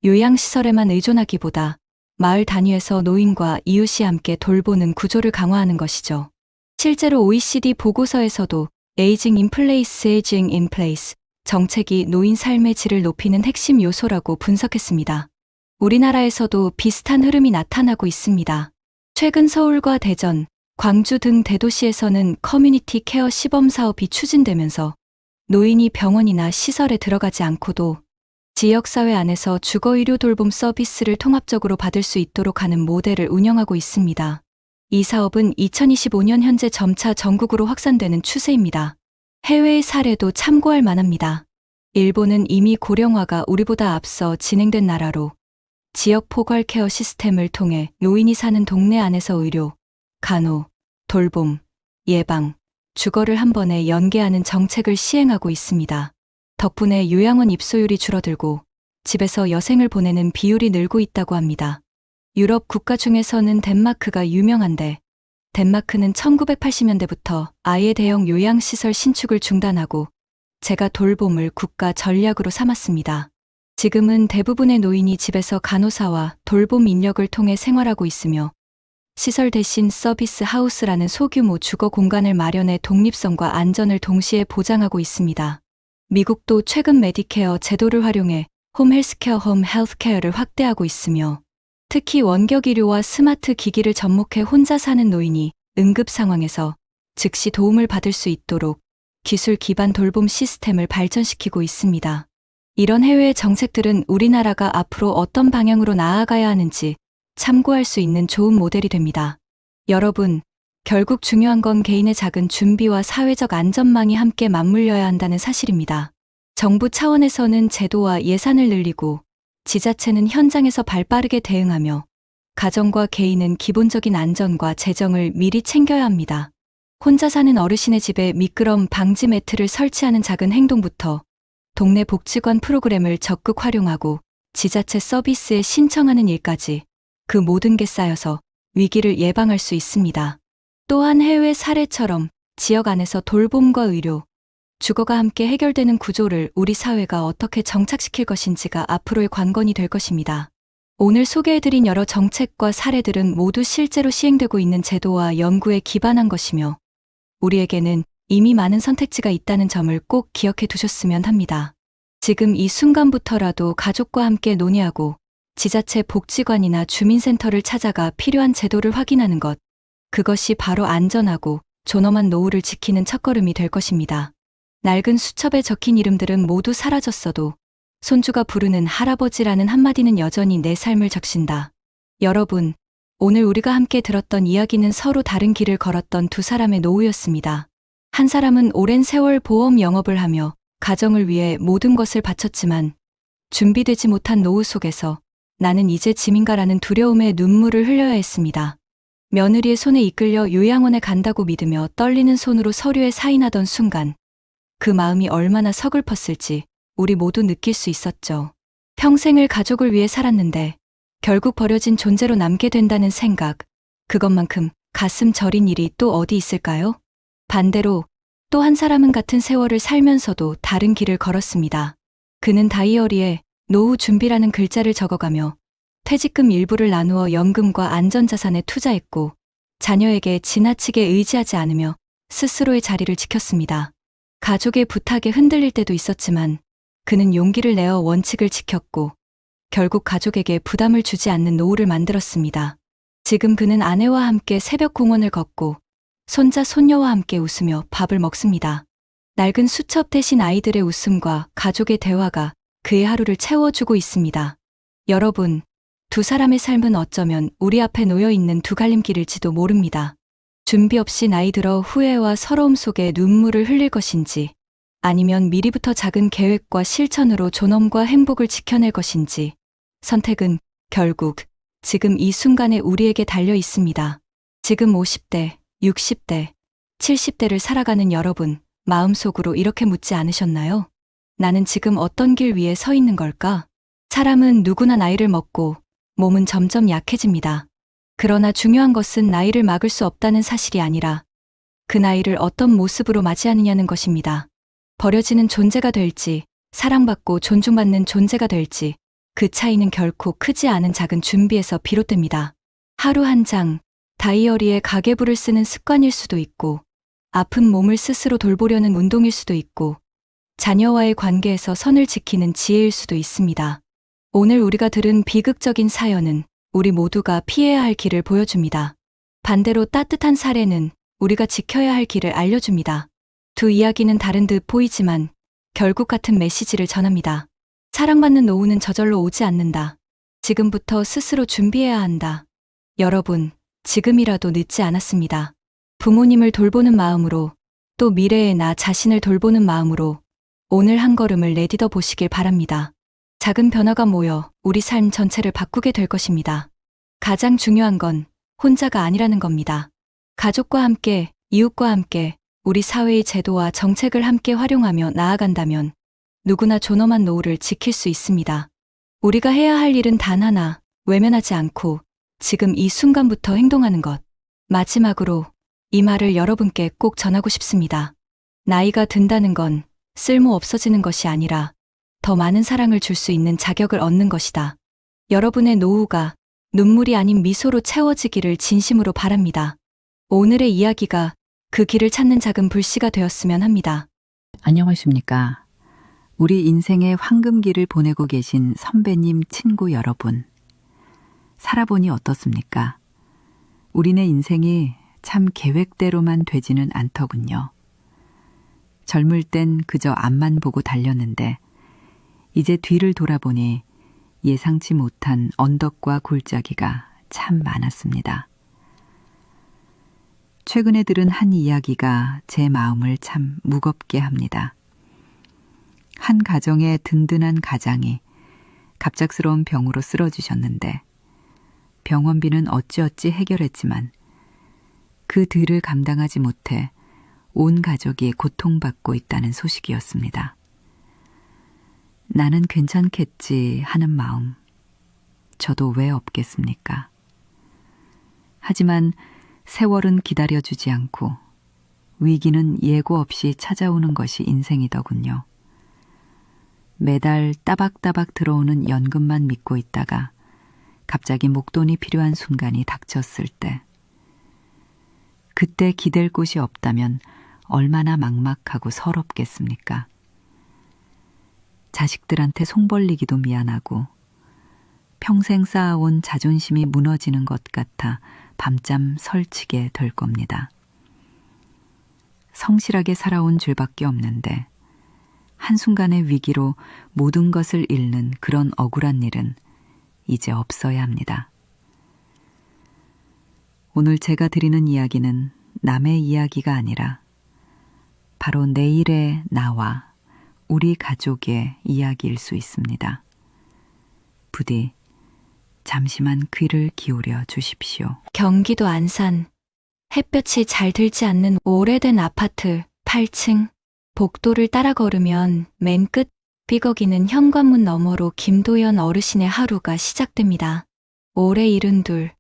요양시설에만 의존하기보다 마을 단위에서 노인과 이웃이 함께 돌보는 구조를 강화하는 것이죠. 실제로 OECD 보고서에서도 Aging in Place, Aging in Place 정책이 노인 삶의 질을 높이는 핵심 요소라고 분석했습니다. 우리나라에서도 비슷한 흐름이 나타나고 있습니다. 최근 서울과 대전, 광주 등 대도시에서는 커뮤니티 케어 시범 사업이 추진되면서 노인이 병원이나 시설에 들어가지 않고도 지역사회 안에서 주거의료 돌봄 서비스를 통합적으로 받을 수 있도록 하는 모델을 운영하고 있습니다. 이 사업은 2025년 현재 점차 전국으로 확산되는 추세입니다. 해외의 사례도 참고할 만합니다. 일본은 이미 고령화가 우리보다 앞서 진행된 나라로 지역 포괄 케어 시스템을 통해 노인이 사는 동네 안에서 의료, 간호, 돌봄, 예방, 주거를 한 번에 연계하는 정책을 시행하고 있습니다. 덕분에 요양원 입소율이 줄어들고 집에서 여생을 보내는 비율이 늘고 있다고 합니다. 유럽 국가 중에서는 덴마크가 유명한데, 덴마크는 1980년대부터 아예 대형 요양시설 신축을 중단하고 재가 돌봄을 국가 전략으로 삼았습니다. 지금은 대부분의 노인이 집에서 간호사와 돌봄 인력을 통해 생활하고 있으며 시설 대신 서비스 하우스라는 소규모 주거 공간을 마련해 독립성과 안전을 동시에 보장하고 있습니다. 미국도 최근 메디케어 제도를 활용해 홈 헬스케어, 홈 헬스케어를 확대하고 있으며 특히 원격 의료와 스마트 기기를 접목해 혼자 사는 노인이 응급 상황에서 즉시 도움을 받을 수 있도록 기술 기반 돌봄 시스템을 발전시키고 있습니다. 이런 해외의 정책들은 우리나라가 앞으로 어떤 방향으로 나아가야 하는지 참고할 수 있는 좋은 모델이 됩니다. 여러분, 결국 중요한 건 개인의 작은 준비와 사회적 안전망이 함께 맞물려야 한다는 사실입니다. 정부 차원에서는 제도와 예산을 늘리고 지자체는 현장에서 발빠르게 대응하며 가정과 개인은 기본적인 안전과 재정을 미리 챙겨야 합니다. 혼자 사는 어르신의 집에 미끄럼 방지 매트를 설치하는 작은 행동부터 동네 복지관 프로그램을 적극 활용하고 지자체 서비스에 신청하는 일까지 그 모든 게 쌓여서 위기를 예방할 수 있습니다. 또한 해외 사례처럼 지역 안에서 돌봄과 의료, 주거가 함께 해결되는 구조를 우리 사회가 어떻게 정착시킬 것인지가 앞으로의 관건이 될 것입니다. 오늘 소개해드린 여러 정책과 사례들은 모두 실제로 시행되고 있는 제도와 연구에 기반한 것이며 우리에게는 이미 많은 선택지가 있다는 점을 꼭 기억해 두셨으면 합니다. 지금 이 순간부터라도 가족과 함께 논의하고 지자체 복지관이나 주민센터를 찾아가 필요한 제도를 확인하는 것, 그것이 바로 안전하고 존엄한 노후를 지키는 첫걸음이 될 것입니다. 낡은 수첩에 적힌 이름들은 모두 사라졌어도 손주가 부르는 할아버지라는 한마디는 여전히 내 삶을 적신다. 여러분, 오늘 우리가 함께 들었던 이야기는 서로 다른 길을 걸었던 두 사람의 노후였습니다. 한 사람은 오랜 세월 보험 영업을 하며 가정을 위해 모든 것을 바쳤지만 준비되지 못한 노후 속에서 나는 이제 짐인가라는 두려움에 눈물을 흘려야 했습니다. 며느리의 손에 이끌려 요양원에 간다고 믿으며 떨리는 손으로 서류에 사인하던 순간 그 마음이 얼마나 서글펐을지 우리 모두 느낄 수 있었죠. 평생을 가족을 위해 살았는데 결국 버려진 존재로 남게 된다는 생각, 그것만큼 가슴 저린 일이 또 어디 있을까요? 반대로 또 한 사람은 같은 세월을 살면서도 다른 길을 걸었습니다. 그는 다이어리에 노후 준비라는 글자를 적어가며 퇴직금 일부를 나누어 연금과 안전자산에 투자했고 자녀에게 지나치게 의지하지 않으며 스스로의 자리를 지켰습니다. 가족의 부탁에 흔들릴 때도 있었지만 그는 용기를 내어 원칙을 지켰고 결국 가족에게 부담을 주지 않는 노후를 만들었습니다. 지금 그는 아내와 함께 새벽 공원을 걷고 손자 손녀와 함께 웃으며 밥을 먹습니다. 낡은 수첩 대신 아이들의 웃음과 가족의 대화가 그의 하루를 채워주고 있습니다. 여러분, 두 사람의 삶은 어쩌면 우리 앞에 놓여 있는 두 갈림길일지도 모릅니다. 준비 없이 나이 들어 후회와 서러움 속에 눈물을 흘릴 것인지, 아니면 미리부터 작은 계획과 실천으로 존엄과 행복을 지켜낼 것인지, 선택은 결국 지금 이 순간에 우리에게 달려 있습니다. 지금 50대, 60대, 70대를 살아가는 여러분, 마음속으로 이렇게 묻지 않으셨나요? 나는 지금 어떤 길 위에 서 있는 걸까? 사람은 누구나 나이를 먹고 몸은 점점 약해집니다. 그러나 중요한 것은 나이를 막을 수 없다는 사실이 아니라 그 나이를 어떤 모습으로 맞이하느냐는 것입니다. 버려지는 존재가 될지, 사랑받고 존중받는 존재가 될지, 그 차이는 결코 크지 않은 작은 준비에서 비롯됩니다. 하루 한 장, 다이어리에 가계부를 쓰는 습관일 수도 있고, 아픈 몸을 스스로 돌보려는 운동일 수도 있고, 자녀와의 관계에서 선을 지키는 지혜일 수도 있습니다. 오늘 우리가 들은 비극적인 사연은 우리 모두가 피해야 할 길을 보여줍니다. 반대로 따뜻한 사례는 우리가 지켜야 할 길을 알려줍니다. 두 이야기는 다른 듯 보이지만 결국 같은 메시지를 전합니다. 사랑받는 노후는 저절로 오지 않는다. 지금부터 스스로 준비해야 한다. 여러분, 지금이라도 늦지 않았습니다. 부모님을 돌보는 마음으로, 또 미래의 나 자신을 돌보는 마음으로 오늘 한 걸음을 내딛어 보시길 바랍니다. 작은 변화가 모여 우리 삶 전체를 바꾸게 될 것입니다. 가장 중요한 건 혼자가 아니라는 겁니다. 가족과 함께, 이웃과 함께, 우리 사회의 제도와 정책을 함께 활용하며 나아간다면 누구나 존엄한 노후를 지킬 수 있습니다. 우리가 해야 할 일은 단 하나, 외면하지 않고 지금 이 순간부터 행동하는 것. 마지막으로 이 말을 여러분께 꼭 전하고 싶습니다. 나이가 든다는 건 쓸모 없어지는 것이 아니라 더 많은 사랑을 줄 수 있는 자격을 얻는 것이다. 여러분의 노후가 눈물이 아닌 미소로 채워지기를 진심으로 바랍니다. 오늘의 이야기가 그 길을 찾는 작은 불씨가 되었으면 합니다. 안녕하십니까. 우리 인생의 황금기를 보내고 계신 선배님, 친구 여러분. 살아보니 어떻습니까? 우리네 인생이 참 계획대로만 되지는 않더군요. 젊을 땐 그저 앞만 보고 달렸는데 이제 뒤를 돌아보니 예상치 못한 언덕과 골짜기가 참 많았습니다. 최근에 들은 한 이야기가 제 마음을 참 무겁게 합니다. 한 가정의 든든한 가장이 갑작스러운 병으로 쓰러지셨는데 병원비는 어찌어찌 해결했지만 그 들을 감당하지 못해 온 가족이 고통받고 있다는 소식이었습니다. 나는 괜찮겠지 하는 마음, 저도 왜 없겠습니까? 하지만 세월은 기다려주지 않고 위기는 예고 없이 찾아오는 것이 인생이더군요. 매달 따박따박 들어오는 연금만 믿고 있다가 갑자기 목돈이 필요한 순간이 닥쳤을 때, 그때 기댈 곳이 없다면 얼마나 막막하고 서럽겠습니까? 자식들한테 송 벌리기도 미안하고 평생 쌓아온 자존심이 무너지는 것 같아 밤잠 설치게 될 겁니다. 성실하게 살아온 줄밖에 없는데 한순간의 위기로 모든 것을 잃는 그런 억울한 일은 이제 없어야 합니다. 오늘 제가 드리는 이야기는 남의 이야기가 아니라 바로 내일의 나와 우리 가족의 이야기일 수 있습니다. 부디 잠시만 귀를 기울여 주십시오. 경기도 안산. 햇볕이 잘 들지 않는 오래된 아파트 8층. 복도를 따라 걸으면 맨 끝 삐걱이는 현관문 너머로 김도연 어르신의 하루가 시작됩니다. 올해 72.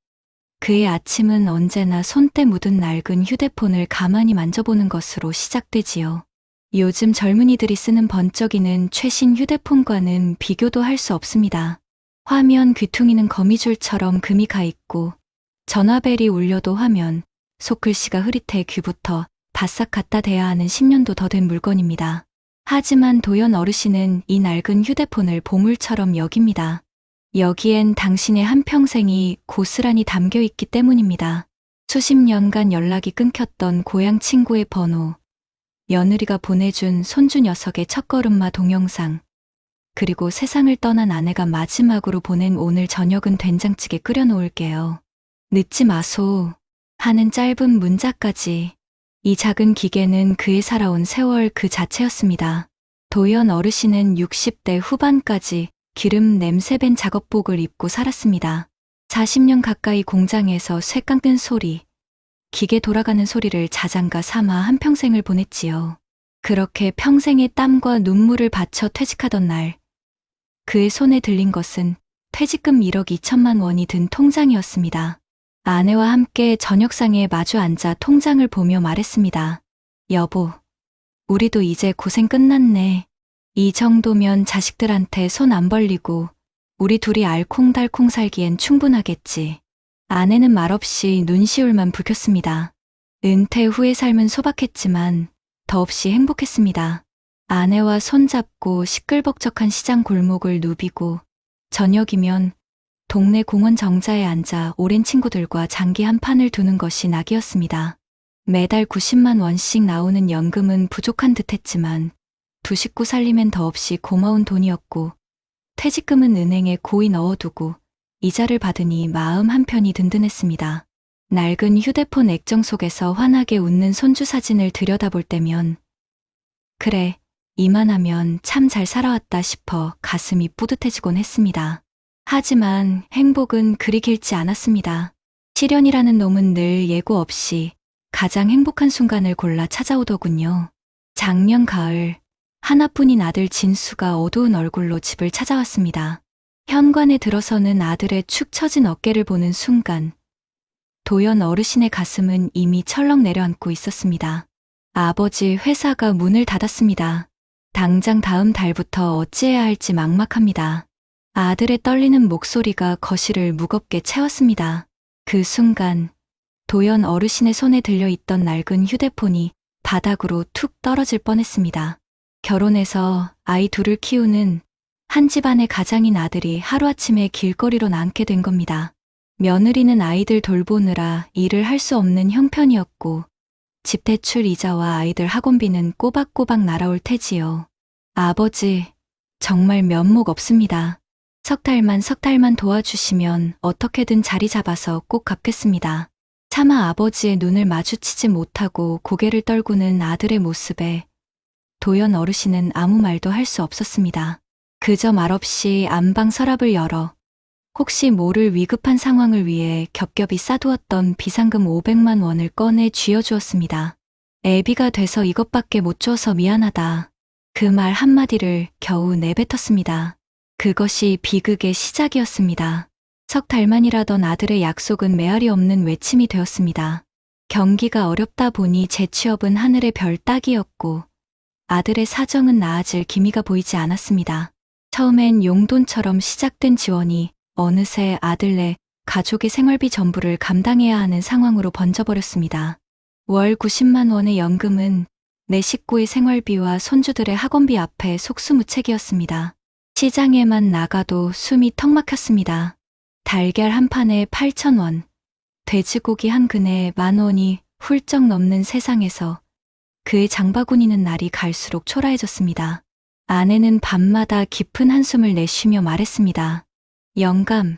그의 아침은 언제나 손때 묻은 낡은 휴대폰을 가만히 만져보는 것으로 시작되지요. 요즘 젊은이들이 쓰는 번쩍이는 최신 휴대폰과는 비교도 할 수 없습니다. 화면 귀퉁이는 거미줄처럼 금이 가 있고 전화벨이 울려도 화면, 손글씨가 흐릿해 귀부터 바싹 갖다 대야 하는 10년도 더 된 물건입니다. 하지만 도연 어르신은 이 낡은 휴대폰을 보물처럼 여깁니다. 여기엔 당신의 한평생이 고스란히 담겨 있기 때문입니다. 수십 년간 연락이 끊겼던 고향 친구의 번호, 며느리가 보내준 손주 녀석의 첫걸음마 동영상, 그리고 세상을 떠난 아내가 마지막으로 보낸 오늘 저녁은 된장찌개 끓여 놓을게요. 늦지 마소 하는 짧은 문자까지. 이 작은 기계는 그의 살아온 세월 그 자체였습니다. 도연 어르신은 60대 후반까지 기름 냄새밴 작업복을 입고 살았습니다. 40년 가까이 공장에서 쇠 깎는 소리, 기계 돌아가는 소리를 자장가 삼아 한평생을 보냈지요. 그렇게 평생의 땀과 눈물을 바쳐 퇴직하던 날, 그의 손에 들린 것은 퇴직금 1억 2천만 원이 든 통장이었습니다. 아내와 함께 저녁상에 마주 앉아 통장을 보며 말했습니다. 여보, 우리도 이제 고생 끝났네. 이 정도면 자식들한테 손 안 벌리고 우리 둘이 알콩달콩 살기엔 충분하겠지. 아내는 말없이 눈시울만 붉혔습니다. 은퇴 후의 삶은 소박했지만 더없이 행복했습니다. 아내와 손잡고 시끌벅적한 시장 골목을 누비고 저녁이면 동네 공원 정자에 앉아 오랜 친구들과 장기 한 판을 두는 것이 낙이었습니다. 매달 90만 원씩 나오는 연금은 부족한 듯했지만 두 식구 살림엔 더없이 고마운 돈이었고 퇴직금은 은행에 고이 넣어두고 이자를 받으니 마음 한편이 든든했습니다. 낡은 휴대폰 액정 속에서 환하게 웃는 손주 사진을 들여다볼 때면 그래, 이만하면 참 잘 살아왔다 싶어 가슴이 뿌듯해지곤 했습니다. 하지만 행복은 그리 길지 않았습니다. 시련이라는 놈은 늘 예고 없이 가장 행복한 순간을 골라 찾아오더군요. 작년 가을, 하나뿐인 아들 진수가 어두운 얼굴로 집을 찾아왔습니다. 현관에 들어서는 아들의 축 처진 어깨를 보는 순간, 도연 어르신의 가슴은 이미 철렁 내려앉고 있었습니다. 아버지 회사가 문을 닫았습니다. 당장 다음 달부터 어찌해야 할지 막막합니다. 아들의 떨리는 목소리가 거실을 무겁게 채웠습니다. 그 순간 도연 어르신의 손에 들려있던 낡은 휴대폰이 바닥으로 툭 떨어질 뻔했습니다. 결혼해서 아이 둘을 키우는 한 집안의 가장인 아들이 하루아침에 길거리로 나앉게 된 겁니다. 며느리는 아이들 돌보느라 일을 할 수 없는 형편이었고 집 대출 이자와 아이들 학원비는 꼬박꼬박 날아올 테지요. 아버지, 정말 면목 없습니다. 석 달만 도와주시면 어떻게든 자리 잡아서 꼭 갚겠습니다. 차마 아버지의 눈을 마주치지 못하고 고개를 떨구는 아들의 모습에 도연 어르신은 아무 말도 할 수 없었습니다. 그저 말없이 안방 서랍을 열어 혹시 모를 위급한 상황을 위해 겹겹이 싸두었던 비상금 500만 원을 꺼내 쥐어주었습니다. 애비가 돼서 이것밖에 못 줘서 미안하다. 그 말 한마디를 겨우 내뱉었습니다. 그것이 비극의 시작이었습니다. 석 달만이라던 아들의 약속은 메아리 없는 외침이 되었습니다. 경기가 어렵다 보니 재취업은 하늘의 별 따기였고 아들의 사정은 나아질 기미가 보이지 않았습니다. 처음엔 용돈처럼 시작된 지원이 어느새 아들네 가족의 생활비 전부를 감당해야 하는 상황으로 번져버렸습니다. 월 90만 원의 연금은 내 식구의 생활비와 손주들의 학원비 앞에 속수무책이었습니다. 시장에만 나가도 숨이 턱 막혔습니다. 달걀 한 판에 8,000원, 돼지고기 한 근에 10,000원이 훌쩍 넘는 세상에서 그의 장바구니는 날이 갈수록 초라해졌습니다. 아내는 밤마다 깊은 한숨을 내쉬며 말했습니다. 영감,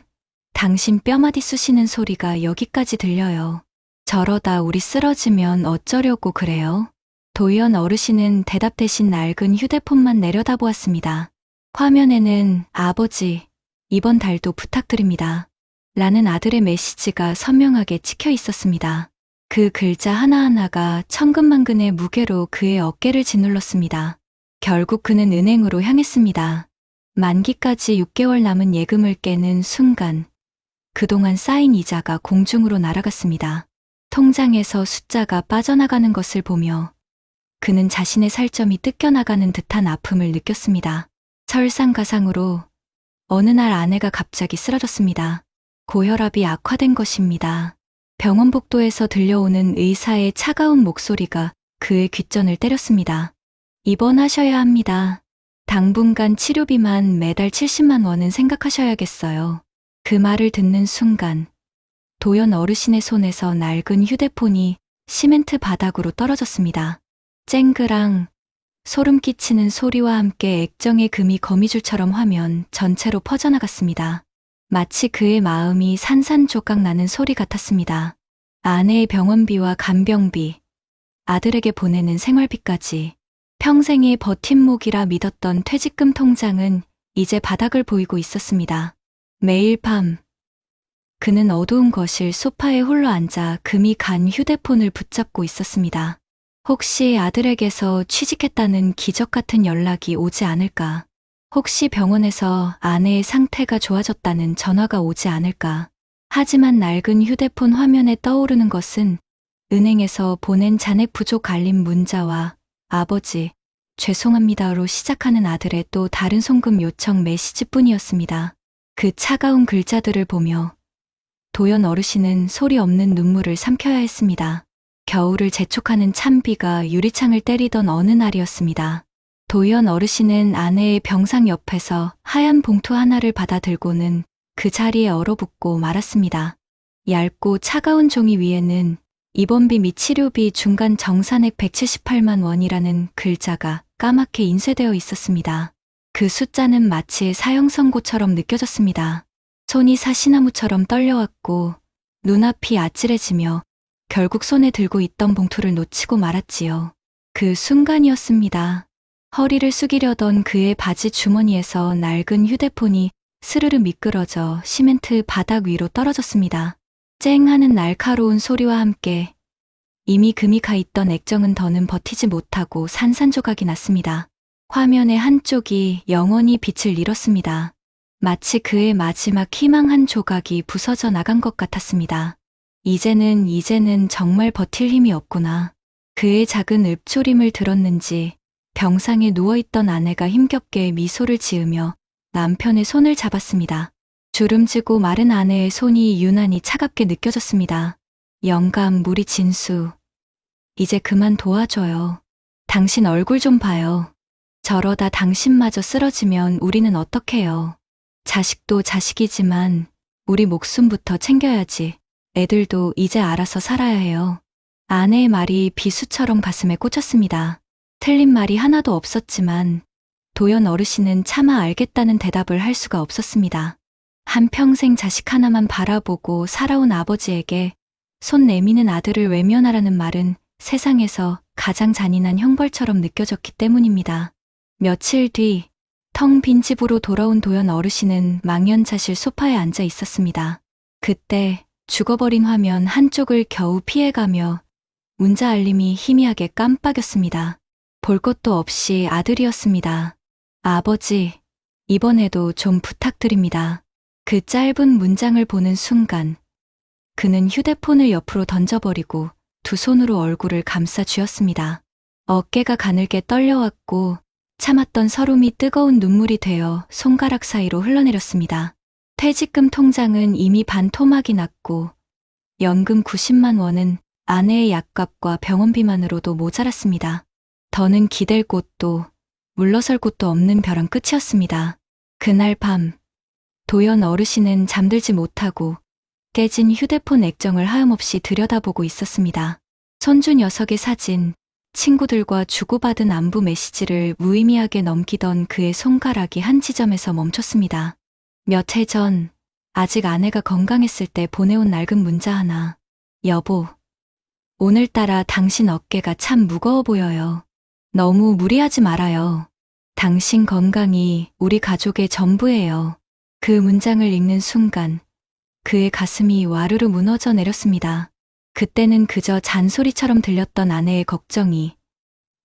당신 뼈마디 쑤시는 소리가 여기까지 들려요. 저러다 우리 쓰러지면 어쩌려고 그래요? 도연 어르신은 대답 대신 낡은 휴대폰만 내려다보았습니다. 화면에는 아버지, 이번 달도 부탁드립니다. 라는 아들의 메시지가 선명하게 찍혀 있었습니다. 그 글자 하나하나가 천근만근의 무게로 그의 어깨를 짓눌렀습니다. 결국 그는 은행으로 향했습니다. 만기까지 6개월 남은 예금을 깨는 순간 그동안 쌓인 이자가 공중으로 날아갔습니다. 통장에서 숫자가 빠져나가는 것을 보며 그는 자신의 살점이 뜯겨나가는 듯한 아픔을 느꼈습니다. 설상가상으로 어느 날 아내가 갑자기 쓰러졌습니다. 고혈압이 악화된 것입니다. 병원 복도에서 들려오는 의사의 차가운 목소리가 그의 귓전을 때렸습니다. 입원하셔야 합니다. 당분간 치료비만 매달 70만 원은 생각하셔야겠어요. 그 말을 듣는 순간 도연 어르신의 손에서 낡은 휴대폰이 시멘트 바닥으로 떨어졌습니다. 쨍그랑 소름 끼치는 소리와 함께 액정의 금이 거미줄처럼 화면 전체로 퍼져나갔습니다. 마치 그의 마음이 산산조각 나는 소리 같았습니다. 아내의 병원비와 간병비, 아들에게 보내는 생활비까지 평생의 버팀목이라 믿었던 퇴직금 통장은 이제 바닥을 보이고 있었습니다. 매일 밤 그는 어두운 거실 소파에 홀로 앉아 금이 간 휴대폰을 붙잡고 있었습니다. 혹시 아들에게서 취직했다는 기적 같은 연락이 오지 않을까? 혹시 병원에서 아내의 상태가 좋아졌다는 전화가 오지 않을까? 하지만 낡은 휴대폰 화면에 떠오르는 것은 은행에서 보낸 잔액 부족 알림 문자와 아버지, 죄송합니다로 시작하는 아들의 또 다른 송금 요청 메시지뿐이었습니다. 그 차가운 글자들을 보며 도연 어르신은 소리 없는 눈물을 삼켜야 했습니다. 겨울을 재촉하는 찬비가 유리창을 때리던 어느 날이었습니다. 도연 어르신은 아내의 병상 옆에서 하얀 봉투 하나를 받아 들고는 그 자리에 얼어붙고 말았습니다. 얇고 차가운 종이 위에는 입원비 및 치료비 중간 정산액 178만 원이라는 글자가 까맣게 인쇄되어 있었습니다. 그 숫자는 마치 사형 선고처럼 느껴졌습니다. 손이 사시나무처럼 떨려왔고 눈앞이 아찔해지며 결국 손에 들고 있던 봉투를 놓치고 말았지요. 그 순간이었습니다. 허리를 숙이려던 그의 바지 주머니에서 낡은 휴대폰이 스르르 미끄러져 시멘트 바닥 위로 떨어졌습니다. 쨍 하는 날카로운 소리와 함께 이미 금이 가 있던 액정은 더는 버티지 못하고 산산조각이 났습니다. 화면의 한쪽이 영원히 빛을 잃었습니다. 마치 그의 마지막 희망 한 조각이 부서져 나간 것 같았습니다. 이제는 정말 버틸 힘이 없구나. 그의 작은 읊조림을 들었는지 병상에 누워있던 아내가 힘겹게 미소를 지으며 남편의 손을 잡았습니다. 주름지고 마른 아내의 손이 유난히 차갑게 느껴졌습니다. 영감, 우리 진수. 이제 그만 도와줘요. 당신 얼굴 좀 봐요. 저러다 당신마저 쓰러지면 우리는 어떡해요. 자식도 자식이지만 우리 목숨부터 챙겨야지. 애들도 이제 알아서 살아야 해요. 아내의 말이 비수처럼 가슴에 꽂혔습니다. 틀린 말이 하나도 없었지만 도연 어르신은 차마 알겠다는 대답을 할 수가 없었습니다. 한평생 자식 하나만 바라보고 살아온 아버지에게 손 내미는 아들을 외면하라는 말은 세상에서 가장 잔인한 형벌처럼 느껴졌기 때문입니다. 며칠 뒤 텅 빈 집으로 돌아온 도연 어르신은 망연자실 소파에 앉아 있었습니다. 그때 죽어버린 화면 한쪽을 겨우 피해가며 문자 알림이 희미하게 깜빡였습니다. 볼 것도 없이 아들이었습니다. 아버지, 이번에도 좀 부탁드립니다. 그 짧은 문장을 보는 순간 그는 휴대폰을 옆으로 던져버리고 두 손으로 얼굴을 감싸 쥐었습니다. 어깨가 가늘게 떨려왔고 참았던 서름이 뜨거운 눈물이 되어 손가락 사이로 흘러내렸습니다. 퇴직금 통장은 이미 반토막이 났고 연금 90만 원은 아내의 약값과 병원비만으로도 모자랐습니다. 더는 기댈 곳도 물러설 곳도 없는 벼랑 끝이었습니다. 그날 밤 도연 어르신은 잠들지 못하고 깨진 휴대폰 액정을 하염없이 들여다보고 있었습니다. 손주 녀석의 사진, 친구들과 주고받은 안부 메시지를 무의미하게 넘기던 그의 손가락이 한 지점에서 멈췄습니다. 몇 해 전 아직 아내가 건강했을 때 보내온 낡은 문자 하나. 여보, 오늘따라 당신 어깨가 참 무거워 보여요. 너무 무리하지 말아요. 당신 건강이 우리 가족의 전부예요. 그 문장을 읽는 순간 그의 가슴이 와르르 무너져 내렸습니다. 그때는 그저 잔소리처럼 들렸던 아내의 걱정이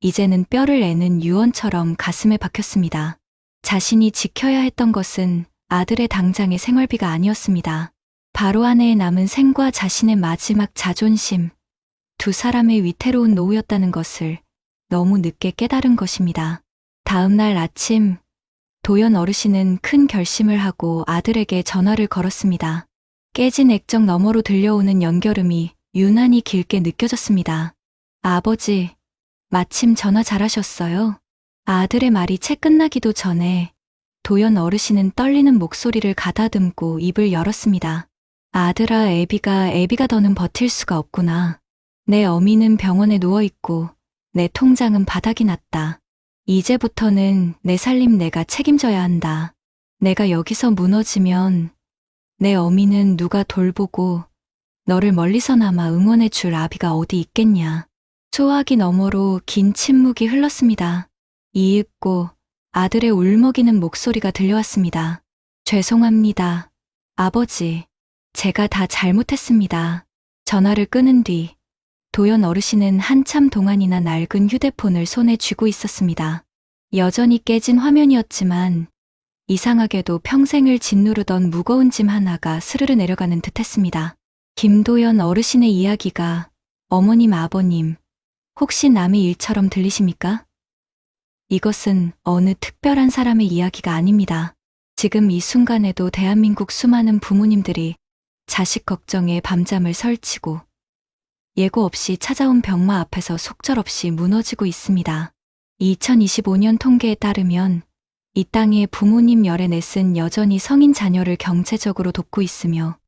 이제는 뼈를 애는 유언처럼 가슴에 박혔습니다. 자신이 지켜야 했던 것은 아들의 당장의 생활비가 아니었습니다. 바로 아내의 남은 생과 자신의 마지막 자존심, 두 사람의 위태로운 노후였다는 것을 너무 늦게 깨달은 것입니다. 다음 날 아침, 도연 어르신은 큰 결심을 하고 아들에게 전화를 걸었습니다. 깨진 액정 너머로 들려오는 연결음이 유난히 길게 느껴졌습니다. 아버지, 마침 전화 잘하셨어요. 아들의 말이 채 끝나기도 전에 도연 어르신은 떨리는 목소리를 가다듬고 입을 열었습니다. 아들아, 애비가 더는 버틸 수가 없구나. 내 어미는 병원에 누워있고 내 통장은 바닥이 났다. 이제부터는 내 살림 내가 책임져야 한다. 내가 여기서 무너지면 내 어미는 누가 돌보고 너를 멀리서나마 응원해 줄 아비가 어디 있겠냐. 소화기 너머로 긴 침묵이 흘렀습니다. 이윽고 아들의 울먹이는 목소리가 들려왔습니다. 죄송합니다. 아버지, 제가 다 잘못했습니다. 전화를 끊은 뒤 도연 어르신은 한참 동안이나 낡은 휴대폰을 손에 쥐고 있었습니다. 여전히 깨진 화면이었지만 이상하게도 평생을 짓누르던 무거운 짐 하나가 스르르 내려가는 듯했습니다. 김도연 어르신의 이야기가 어머님, 아버님, 혹시 남의 일처럼 들리십니까? 이것은 어느 특별한 사람의 이야기가 아닙니다. 지금 이 순간에도 대한민국 수많은 부모님들이 자식 걱정에 밤잠을 설치고 예고 없이 찾아온 병마 앞에서 속절없이 무너지고 있습니다. 2025년 통계에 따르면 이 땅에 부모님 14은 여전히 성인 자녀를 경제적으로 돕고 있으며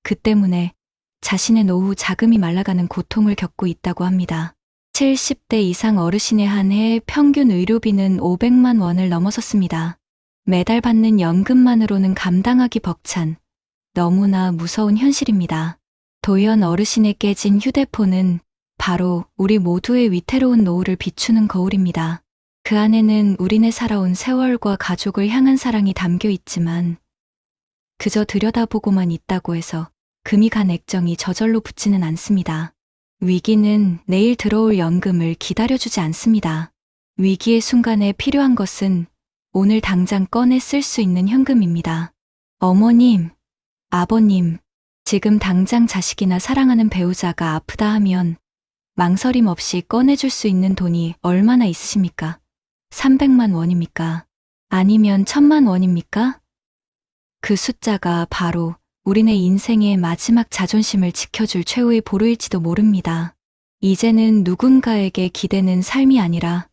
그 때문에 자신의 노후 자금이 말라가는 고통을 겪고 있다고 합니다. 70대 이상 어르신의 한 해 평균 의료비는 500만 원을 넘어섰습니다. 매달 받는 연금만으로는 감당하기 벅찬 너무나 무서운 현실입니다. 도연 어르신의 깨진 휴대폰은 바로 우리 모두의 위태로운 노후를 비추는 거울입니다. 그 안에는 우리네 살아온 세월과 가족을 향한 사랑이 담겨 있지만 그저 들여다보고만 있다고 해서 금이 간 액정이 저절로 붙지는 않습니다. 위기는 내일 들어올 연금을 기다려주지 않습니다. 위기의 순간에 필요한 것은 오늘 당장 꺼내 쓸 수 있는 현금입니다. 어머님, 아버님, 지금 당장 자식이나 사랑하는 배우자가 아프다 하면 망설임 없이 꺼내줄 수 있는 돈이 얼마나 있으십니까? 300만 원입니까? 아니면 1000만 원입니까? 그 숫자가 바로 우리네 인생의 마지막 자존심을 지켜줄 최후의 보루일지도 모릅니다. 이제는 누군가에게 기대는 삶이 아니라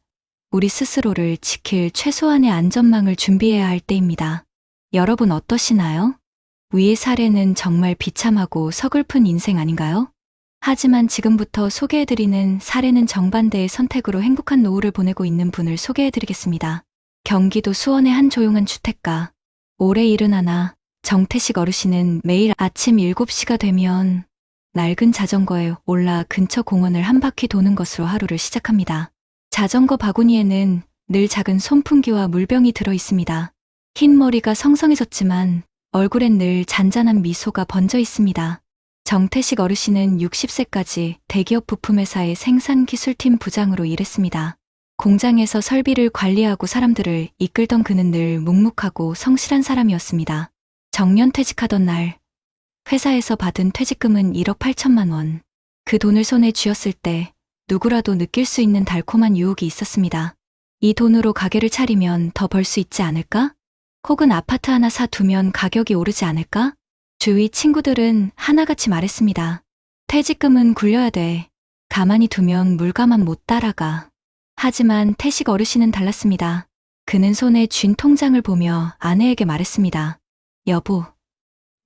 우리 스스로를 지킬 최소한의 안전망을 준비해야 할 때입니다. 여러분 어떠시나요? 위의 사례는 정말 비참하고 서글픈 인생 아닌가요? 하지만 지금부터 소개해드리는 사례는 정반대의 선택으로 행복한 노후를 보내고 있는 분을 소개해드리겠습니다. 경기도 수원의 한 조용한 주택가. 올해 71, 정태식 어르신은 매일 아침 7시가 되면 낡은 자전거에 올라 근처 공원을 한 바퀴 도는 것으로 하루를 시작합니다. 자전거 바구니에는 늘 작은 손풍기와 물병이 들어 있습니다. 흰 머리가 성성해졌지만 얼굴엔 늘 잔잔한 미소가 번져 있습니다. 정태식 어르신은 60세까지 대기업 부품회사의 생산기술팀 부장으로 일했습니다. 공장에서 설비를 관리하고 사람들을 이끌던 그는 늘 묵묵하고 성실한 사람이었습니다. 정년퇴직하던 날 회사에서 받은 퇴직금은 1억 8천만 원. 그 돈을 손에 쥐었을 때 누구라도 느낄 수 있는 달콤한 유혹이 있었습니다. 이 돈으로 가게를 차리면 더 벌 수 있지 않을까? 혹은 아파트 하나 사두면 가격이 오르지 않을까? 주위 친구들은 하나같이 말했습니다. 퇴직금은 굴려야 돼. 가만히 두면 물가만 못 따라가. 하지만 태식 어르신은 달랐습니다. 그는 손에 쥔 통장을 보며 아내에게 말했습니다. 여보,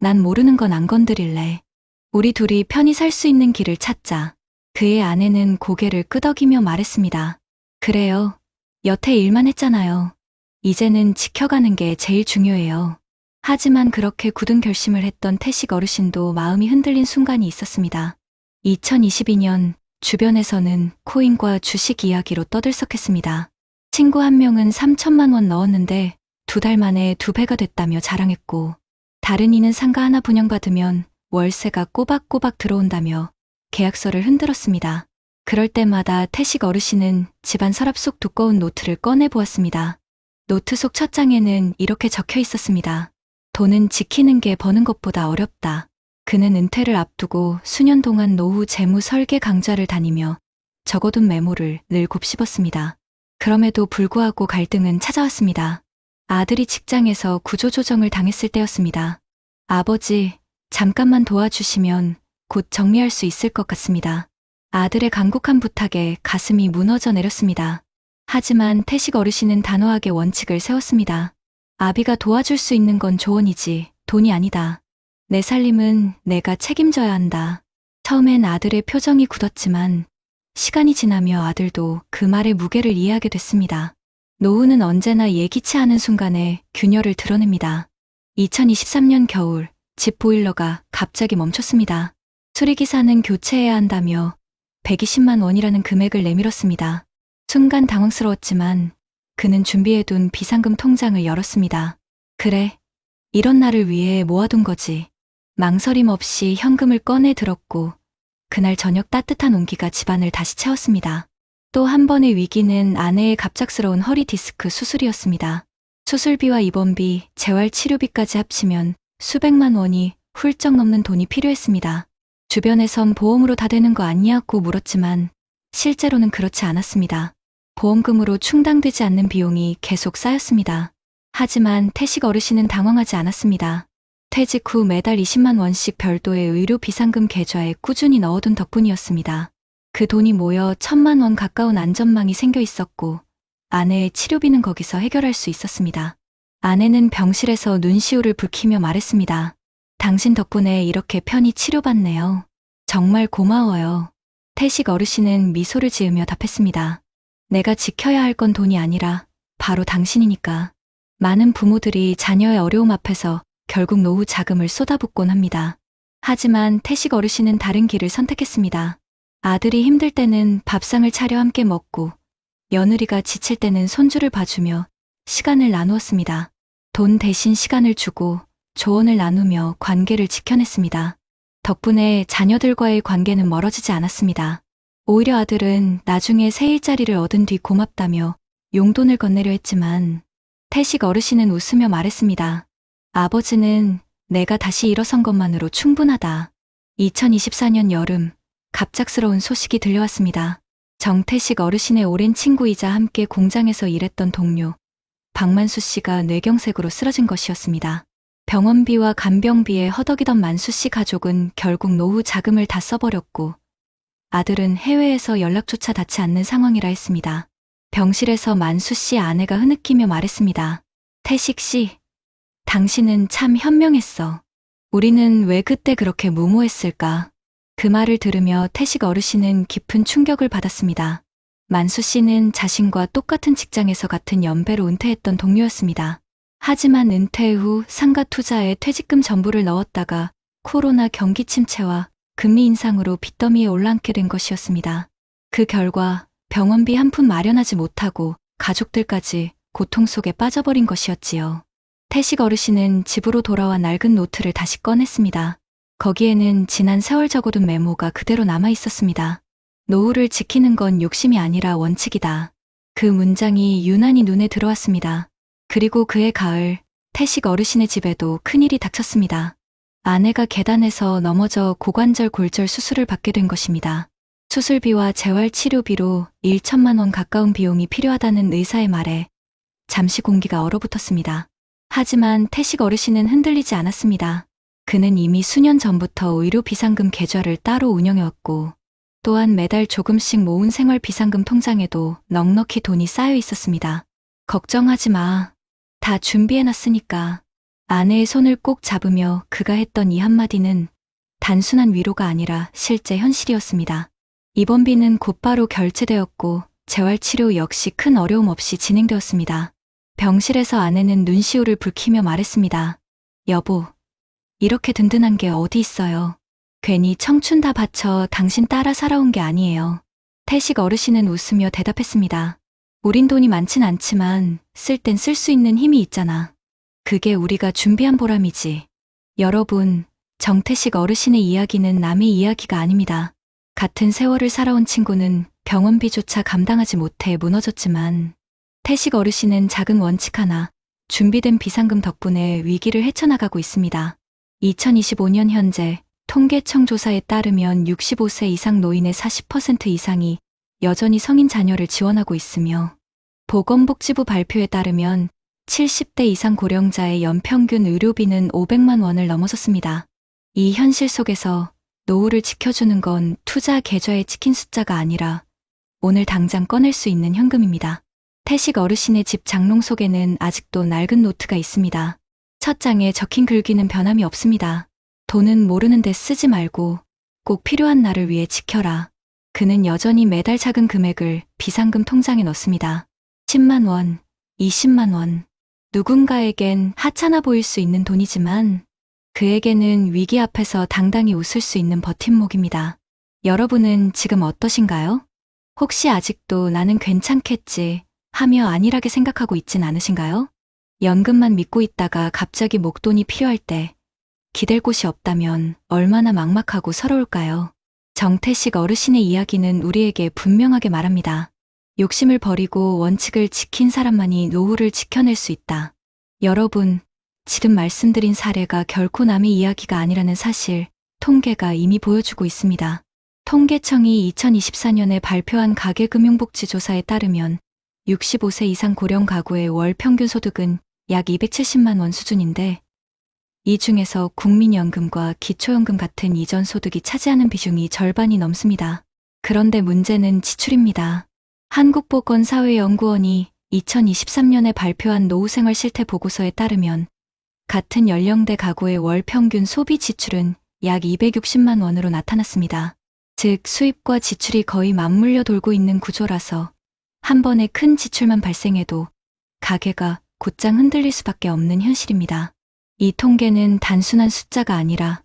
난 모르는 건 안 건드릴래. 우리 둘이 편히 살 수 있는 길을 찾자. 그의 아내는 고개를 끄덕이며 말했습니다. 그래요. 여태 일만 했잖아요. 이제는 지켜가는 게 제일 중요해요. 하지만 그렇게 굳은 결심을 했던 태식 어르신도 마음이 흔들린 순간이 있었습니다. 2022년 주변에서는 코인과 주식 이야기로 떠들썩했습니다. 친구 한 명은 3천만 원 넣었는데 2달 만에 2배가 됐다며 자랑했고, 다른 이는 상가 하나 분양받으면 월세가 꼬박꼬박 들어온다며 계약서를 흔들었습니다. 그럴 때마다 태식 어르신은 집안 서랍 속 두꺼운 노트를 꺼내 보았습니다. 노트 속 첫 장에는 이렇게 적혀 있었습니다. 돈은 지키는 게 버는 것보다 어렵다. 그는 은퇴를 앞두고 수년 동안 노후 재무 설계 강좌를 다니며 적어둔 메모를 늘 곱씹었습니다. 그럼에도 불구하고 갈등은 찾아왔습니다. 아들이 직장에서 구조조정을 당했을 때였습니다. 아버지, 잠깐만 도와주시면 곧 정리할 수 있을 것 같습니다. 아들의 간곡한 부탁에 가슴이 무너져 내렸습니다. 하지만 태식 어르신은 단호하게 원칙을 세웠습니다. 아비가 도와줄 수 있는 건 조언이지 돈이 아니다. 내 살림은 내가 책임져야 한다. 처음엔 아들의 표정이 굳었지만 시간이 지나며 아들도 그 말의 무게를 이해하게 됐습니다. 노후는 언제나 예기치 않은 순간에 균열을 드러냅니다. 2023년 겨울 집 보일러가 갑자기 멈췄습니다. 수리기사는 교체해야 한다며 120만 원이라는 금액을 내밀었습니다. 순간 당황스러웠지만 그는 준비해둔 비상금 통장을 열었습니다. 그래, 이런 날을 위해 모아둔 거지. 망설임 없이 현금을 꺼내 들었고 그날 저녁 따뜻한 온기가 집안을 다시 채웠습니다. 또 한 번의 위기는 아내의 갑작스러운 허리 디스크 수술이었습니다. 수술비와 입원비, 재활치료비까지 합치면 수백만 원이 훌쩍 넘는 돈이 필요했습니다. 주변에선 보험으로 다 되는 거 아니냐고 물었지만 실제로는 그렇지 않았습니다. 보험금으로 충당되지 않는 비용이 계속 쌓였습니다. 하지만 태식 어르신은 당황하지 않았습니다. 퇴직 후 매달 20만 원씩 별도의 의료 비상금 계좌에 꾸준히 넣어둔 덕분이었습니다. 그 돈이 모여 1,000만 원 가까운 안전망이 생겨 있었고 아내의 치료비는 거기서 해결할 수 있었습니다. 아내는 병실에서 눈시울을 붉히며 말했습니다. 당신 덕분에 이렇게 편히 치료받네요. 정말 고마워요. 태식 어르신은 미소를 지으며 답했습니다. 내가 지켜야 할 건 돈이 아니라 바로 당신이니까. 많은 부모들이 자녀의 어려움 앞에서 결국 노후 자금을 쏟아붓곤 합니다. 하지만 태식 어르신은 다른 길을 선택했습니다. 아들이 힘들 때는 밥상을 차려 함께 먹고 며느리가 지칠 때는 손주를 봐주며 시간을 나누었습니다. 돈 대신 시간을 주고 조언을 나누며 관계를 지켜냈습니다. 덕분에 자녀들과의 관계는 멀어지지 않았습니다. 오히려 아들은 나중에 새 일자리를 얻은 뒤 고맙다며 용돈을 건네려 했지만 태식 어르신은 웃으며 말했습니다. 아버지는 내가 다시 일어선 것만으로 충분하다. 2024년 여름 갑작스러운 소식이 들려왔습니다. 정태식 어르신의 오랜 친구이자 함께 공장에서 일했던 동료 박만수 씨가 뇌경색으로 쓰러진 것이었습니다. 병원비와 간병비에 허덕이던 만수 씨 가족은 결국 노후 자금을 다 써버렸고 아들은 해외에서 연락조차 닿지 않는 상황이라 했습니다. 병실에서 만수 씨 아내가 흐느끼며 말했습니다. 태식 씨, 당신은 참 현명했어. 우리는 왜 그때 그렇게 무모했을까? 그 말을 들으며 태식 어르신은 깊은 충격을 받았습니다. 만수 씨는 자신과 똑같은 직장에서 같은 연배로 은퇴했던 동료였습니다. 하지만 은퇴 후 상가 투자에 퇴직금 전부를 넣었다가 코로나 경기 침체와 금리 인상으로 빚더미에 올라앉게 된 것이었습니다. 그 결과 병원비 한 푼 마련하지 못하고 가족들까지 고통 속에 빠져버린 것이었지요. 태식 어르신은 집으로 돌아와 낡은 노트를 다시 꺼냈습니다. 거기에는 지난 세월 적어둔 메모가 그대로 남아 있었습니다. 노후를 지키는 건 욕심이 아니라 원칙이다. 그 문장이 유난히 눈에 들어왔습니다. 그리고 그해 가을, 태식 어르신의 집에도 큰일이 닥쳤습니다. 아내가 계단에서 넘어져 고관절 골절 수술을 받게 된 것입니다. 수술비와 재활치료비로 1,000만 원 가까운 비용이 필요하다는 의사의 말에 잠시 공기가 얼어붙었습니다. 하지만 태식 어르신은 흔들리지 않았습니다. 그는 이미 수년 전부터 의료 비상금 계좌를 따로 운영해왔고 또한 매달 조금씩 모은 생활 비상금 통장에도 넉넉히 돈이 쌓여 있었습니다. 걱정하지 마. 다 준비해놨으니까. 아내의 손을 꼭 잡으며 그가 했던 이 한마디는 단순한 위로가 아니라 실제 현실이었습니다. 입원비는 곧바로 결제되었고 재활치료 역시 큰 어려움 없이 진행되었습니다. 병실에서 아내는 눈시울을 붉히며 말했습니다. 여보, 이렇게 든든한 게 어디 있어요. 괜히 청춘 다 바쳐 당신 따라 살아온 게 아니에요. 태식 어르신은 웃으며 대답했습니다. 우린 돈이 많진 않지만 쓸 땐 쓸 수 있는 힘이 있잖아. 그게 우리가 준비한 보람이지. 여러분, 정태식 어르신의 이야기는 남의 이야기가 아닙니다. 같은 세월을 살아온 친구는 병원비조차 감당하지 못해 무너졌지만 태식 어르신은 작은 원칙 하나, 준비된 비상금 덕분에 위기를 헤쳐나가고 있습니다. 2025년 현재 통계청 조사에 따르면 65세 이상 노인의 40% 이상이 여전히 성인 자녀를 지원하고 있으며 보건복지부 발표에 따르면 70대 이상 고령자의 연평균 의료비는 500만 원을 넘어섰습니다. 이 현실 속에서 노후를 지켜주는 건 투자 계좌에 찍힌 숫자가 아니라 오늘 당장 꺼낼 수 있는 현금입니다. 태식 어르신의 집 장롱 속에는 아직도 낡은 노트가 있습니다. 첫 장에 적힌 글귀는 변함이 없습니다. 돈은 모르는데 쓰지 말고 꼭 필요한 날을 위해 지켜라. 그는 여전히 매달 작은 금액을 비상금 통장에 넣습니다. 10만 원, 20만 원. 누군가에겐 하찮아 보일 수 있는 돈이지만 그에게는 위기 앞에서 당당히 웃을 수 있는 버팀목입니다. 여러분은 지금 어떠신가요? 혹시 아직도 나는 괜찮겠지 하며 안일하게 생각하고 있진 않으신가요? 연금만 믿고 있다가 갑자기 목돈이 필요할 때 기댈 곳이 없다면 얼마나 막막하고 서러울까요? 정태식 어르신의 이야기는 우리에게 분명하게 말합니다. 욕심을 버리고 원칙을 지킨 사람만이 노후를 지켜낼 수 있다. 여러분, 지금 말씀드린 사례가 결코 남의 이야기가 아니라는 사실, 통계가 이미 보여주고 있습니다. 통계청이 2024년에 발표한 가계금융복지조사에 따르면 65세 이상 고령 가구의 월 평균 소득은 약 270만 원 수준인데 이 중에서 국민연금과 기초연금 같은 이전 소득이 차지하는 비중이 절반이 넘습니다. 그런데 문제는 지출입니다. 한국보건사회연구원이 2023년에 발표한 노후생활 실태 보고서에 따르면 같은 연령대 가구의 월 평균 소비 지출은 약 260만 원으로 나타났습니다. 즉 수입과 지출이 거의 맞물려 돌고 있는 구조라서 한 번에 큰 지출만 발생해도 가계가 곧장 흔들릴 수밖에 없는 현실입니다. 이 통계는 단순한 숫자가 아니라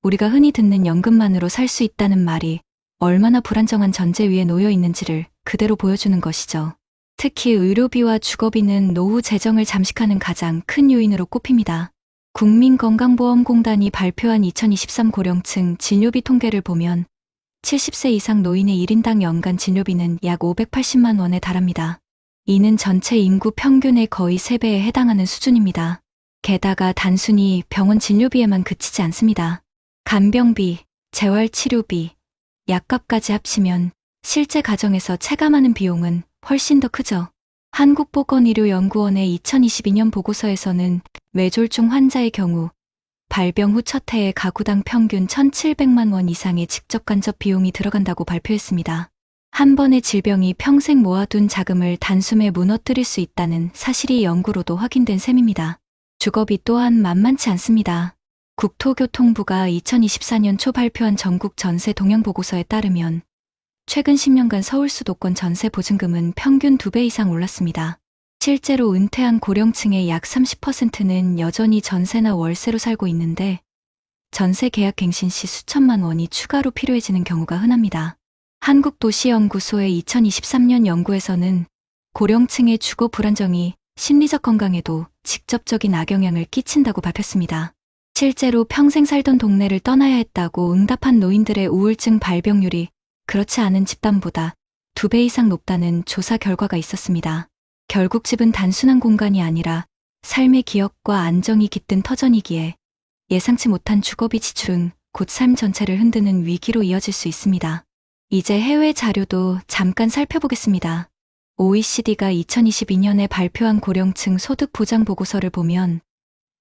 우리가 흔히 듣는 연금만으로 살 수 있다는 말이 얼마나 불안정한 전제 위에 놓여 있는지를 그대로 보여주는 것이죠. 특히 의료비와 주거비는 노후 재정을 잠식하는 가장 큰 요인으로 꼽힙니다. 국민건강보험공단이 발표한 2023 고령층 진료비 통계를 보면 70세 이상 노인의 1인당 연간 진료비는 약 580만 원에 달합니다. 이는 전체 인구 평균의 거의 3배에 해당하는 수준입니다. 게다가 단순히 병원 진료비에만 그치지 않습니다. 간병비, 재활치료비, 약값까지 합치면 실제 가정에서 체감하는 비용은 훨씬 더 크죠. 한국보건의료연구원의 2022년 보고서에서는 뇌졸중 환자의 경우 발병 후 첫 해에 가구당 평균 1,700만 원 이상의 직접 간접 비용이 들어간다고 발표했습니다. 한 번의 질병이 평생 모아둔 자금을 단숨에 무너뜨릴 수 있다는 사실이 연구로도 확인된 셈입니다. 주거비 또한 만만치 않습니다. 국토교통부가 2024년 초 발표한 전국 전세 동향 보고서에 따르면 최근 10년간 서울 수도권 전세 보증금은 평균 2배 이상 올랐습니다. 실제로 은퇴한 고령층의 약 30%는 여전히 전세나 월세로 살고 있는데 전세 계약 갱신 시 수천만 원이 추가로 필요해지는 경우가 흔합니다. 한국도시연구소의 2023년 연구에서는 고령층의 주거 불안정이 심리적 건강에도 직접적인 악영향을 끼친다고 밝혔습니다. 실제로 평생 살던 동네를 떠나야 했다고 응답한 노인들의 우울증 발병률이 그렇지 않은 집단보다 2배 이상 높다는 조사 결과가 있었습니다. 결국 집은 단순한 공간이 아니라 삶의 기억과 안정이 깃든 터전이기에 예상치 못한 주거비 지출은 곧 삶 전체를 흔드는 위기로 이어질 수 있습니다. 이제 해외 자료도 잠깐 살펴보겠습니다. OECD가 2022년에 발표한 고령층 소득 보장 보고서를 보면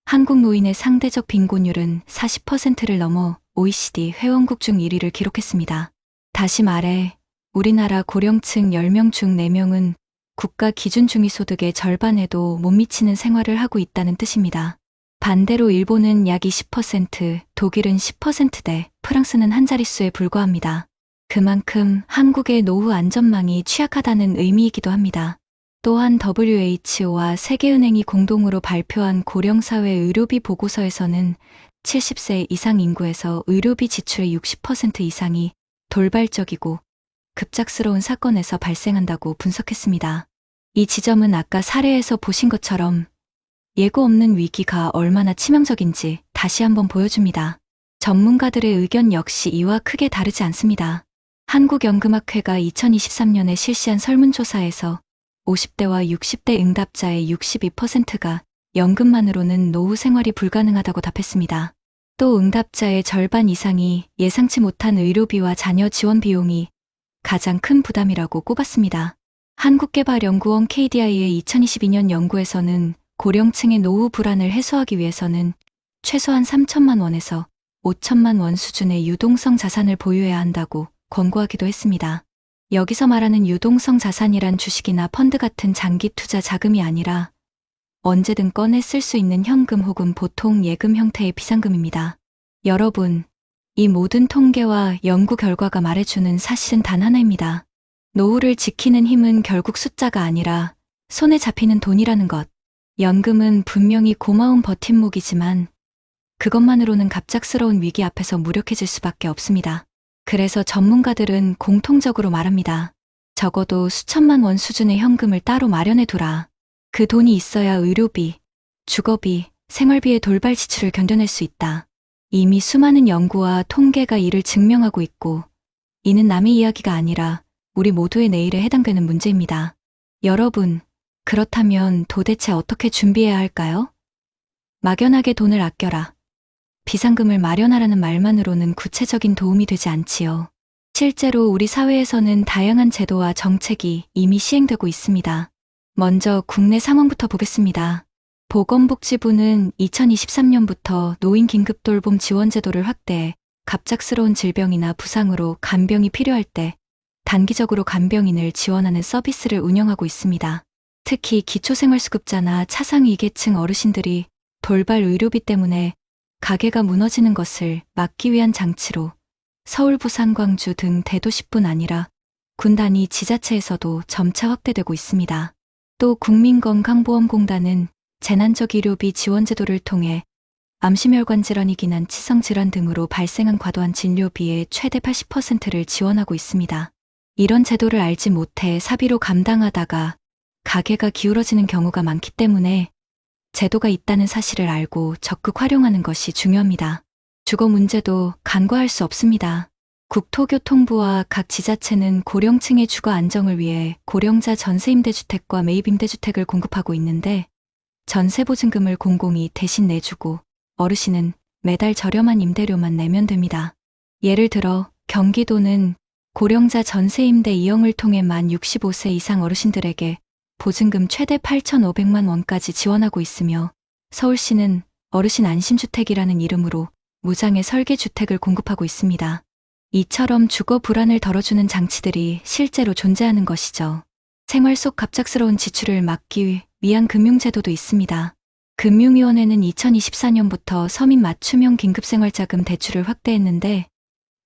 한국 노인의 상대적 빈곤율은 40%를 넘어 OECD 회원국 중 1위를 기록했습니다. 다시 말해 우리나라 고령층 10명 중 4명은 국가 기준 중위소득의 절반에도 못 미치는 생활을 하고 있다는 뜻입니다. 반대로 일본은 약 20%, 독일은 10%대, 프랑스는 한 자릿수에 불과합니다. 그만큼 한국의 노후 안전망이 취약하다는 의미이기도 합니다. 또한 WHO와 세계은행이 공동으로 발표한 고령사회 의료비 보고서에서는 70세 이상 인구에서 의료비 지출의 60% 이상이 돌발적이고 급작스러운 사건에서 발생한다고 분석했습니다. 이 지점은 아까 사례에서 보신 것처럼 예고 없는 위기가 얼마나 치명적인지 다시 한번 보여줍니다. 전문가들의 의견 역시 이와 크게 다르지 않습니다. 한국연금학회가 2023년에 실시한 설문조사에서 50대와 60대 응답자의 62%가 연금만으로는 노후 생활이 불가능하다고 답했습니다. 또 응답자의 절반 이상이 예상치 못한 의료비와 자녀 지원 비용이 가장 큰 부담이라고 꼽았습니다. 한국개발연구원 KDI의 2022년 연구에서는 고령층의 노후 불안을 해소하기 위해서는 최소한 3천만 원에서 5천만 원 수준의 유동성 자산을 보유해야 한다고 권고하기도 했습니다. 여기서 말하는 유동성 자산이란 주식이나 펀드 같은 장기 투자 자금이 아니라 언제든 꺼내 쓸 수 있는 현금 혹은 보통 예금 형태의 비상금입니다. 여러분, 이 모든 통계와 연구 결과가 말해주는 사실은 단 하나입니다. 노후를 지키는 힘은 결국 숫자가 아니라 손에 잡히는 돈이라는 것. 연금은 분명히 고마운 버팀목이지만 그것만으로는 갑작스러운 위기 앞에서 무력해질 수밖에 없습니다. 그래서 전문가들은 공통적으로 말합니다. 적어도 수천만 원 수준의 현금을 따로 마련해 두라. 그 돈이 있어야 의료비, 주거비, 생활비의 돌발 지출을 견뎌낼 수 있다. 이미 수많은 연구와 통계가 이를 증명하고 있고, 이는 남의 이야기가 아니라 우리 모두의 내일에 해당되는 문제입니다. 여러분, 그렇다면 도대체 어떻게 준비해야 할까요? 막연하게 돈을 아껴라. 비상금을 마련하라는 말만으로는 구체적인 도움이 되지 않지요. 실제로 우리 사회에서는 다양한 제도와 정책이 이미 시행되고 있습니다. 먼저 국내 상황부터 보겠습니다. 보건복지부는 2023년부터 노인 긴급돌봄 지원제도를 확대해 갑작스러운 질병이나 부상으로 간병이 필요할 때 단기적으로 간병인을 지원하는 서비스를 운영하고 있습니다. 특히 기초생활수급자나 차상위계층 어르신들이 돌발 의료비 때문에 가게가 무너지는 것을 막기 위한 장치로 서울, 부산, 광주 등 대도시뿐 아니라 군 단위 지자체에서도 점차 확대되고 있습니다. 또 국민건강보험공단은 재난적 의료비 지원제도를 통해 암심혈관 질환이 기난 치성질환 등으로 발생한 과도한 진료비의 최대 80%를 지원하고 있습니다. 이런 제도를 알지 못해 사비로 감당하다가 가게가 기울어지는 경우가 많기 때문에 제도가 있다는 사실을 알고 적극 활용하는 것이 중요합니다. 주거 문제도 간과할 수 없습니다. 국토교통부와 각 지자체는 고령층의 주거 안정을 위해 고령자 전세임대주택과 매입임대주택을 공급하고 있는데 전세보증금을 공공이 대신 내주고 어르신은 매달 저렴한 임대료만 내면 됩니다. 예를 들어 경기도는 고령자 전세임대 이용을 통해 만 65세 이상 어르신들에게 보증금 최대 8,500만 원까지 지원하고 있으며 서울시는 어르신 안심주택이라는 이름으로 무장의 설계주택을 공급하고 있습니다. 이처럼 주거 불안을 덜어주는 장치들이 실제로 존재하는 것이죠. 생활 속 갑작스러운 지출을 막기 위한 금융제도도 있습니다. 금융위원회는 2024년부터 서민 맞춤형 긴급생활자금 대출을 확대했는데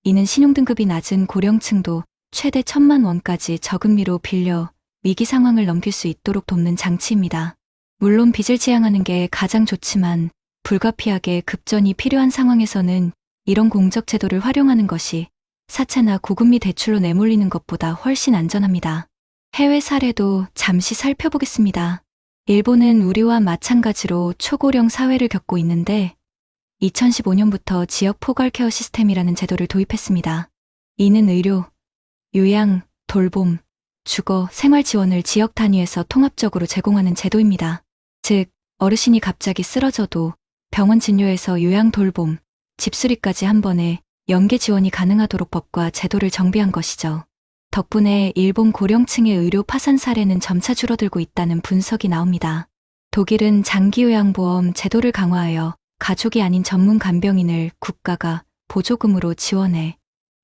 이는 신용등급이 낮은 고령층도 최대 1,000만 원까지 저금리로 빌려 위기 상황을 넘길 수 있도록 돕는 장치입니다. 물론 빚을 지양하는 게 가장 좋지만 불가피하게 급전이 필요한 상황에서는 이런 공적 제도를 활용하는 것이 사채나 고금리 대출로 내몰리는 것보다 훨씬 안전합니다. 해외 사례도 잠시 살펴보겠습니다. 일본은 우리와 마찬가지로 초고령 사회를 겪고 있는데 2015년부터 지역 포괄 케어 시스템이라는 제도를 도입했습니다. 이는 의료, 요양, 돌봄, 주거, 생활 지원을 지역 단위에서 통합적으로 제공하는 제도입니다. 즉, 어르신이 갑자기 쓰러져도 병원 진료에서 요양 돌봄, 집수리까지 한 번에 연계 지원이 가능하도록 법과 제도를 정비한 것이죠. 덕분에 일본 고령층의 의료 파산 사례는 점차 줄어들고 있다는 분석이 나옵니다. 독일은 장기요양보험 제도를 강화하여 가족이 아닌 전문 간병인을 국가가 보조금으로 지원해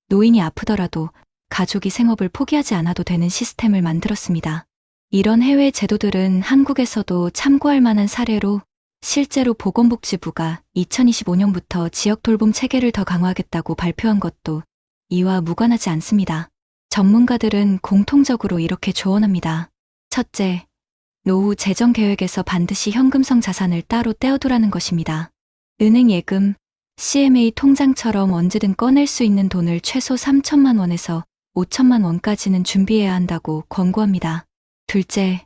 노인이 아프더라도 가족이 생업을 포기하지 않아도 되는 시스템을 만들었습니다. 이런 해외 제도들은 한국에서도 참고할 만한 사례로 실제로 보건복지부가 2025년부터 지역 돌봄 체계를 더 강화하겠다고 발표한 것도 이와 무관하지 않습니다. 전문가들은 공통적으로 이렇게 조언합니다. 첫째, 노후 재정 계획에서 반드시 현금성 자산을 따로 떼어두라는 것입니다. 은행 예금, CMA 통장처럼 언제든 꺼낼 수 있는 돈을 최소 3천만 원에서 5천만 원까지는 준비해야 한다고 권고합니다. 둘째,